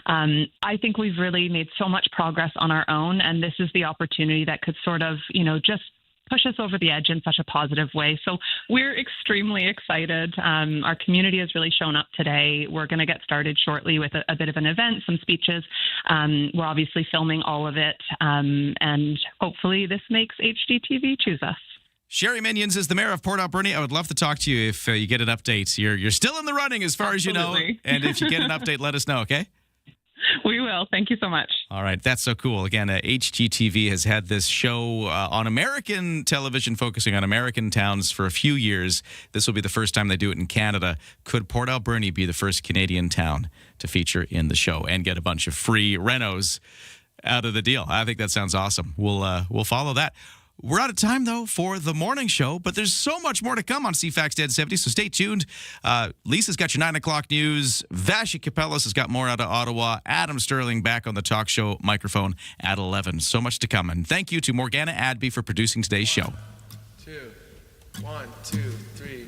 I think we've really made so much progress on our own, and this is the opportunity that could sort of, just push us over the edge in such a positive way. So we're extremely excited. Our community has really shown up today. We're going to get started shortly with a bit of an event, some speeches. We're obviously filming all of it, and hopefully this makes HGTV choose us. Sherry Minions is the mayor of Port Alberni. I would love to talk to you if you get an update. You're still in the running as far as you know. And if you get an update, let us know, okay? We will. Thank you so much. All right. That's so cool. Again, HGTV has had this show on American television focusing on American towns for a few years. This will be the first time they do it in Canada. Could Port Alberni be the first Canadian town to feature in the show and get a bunch of free renos out of the deal? I think that sounds awesome. We'll follow that. We're out of time, though, for the morning show, but there's so much more to come on CFAX 1070, so stay tuned. Lisa's got your 9 o'clock news. Vasha Capellas has got more out of Ottawa. Adam Sterling back on the talk show microphone at 11. So much to come. And thank you to Morgana Adby for producing today's show. 1, 2, 3.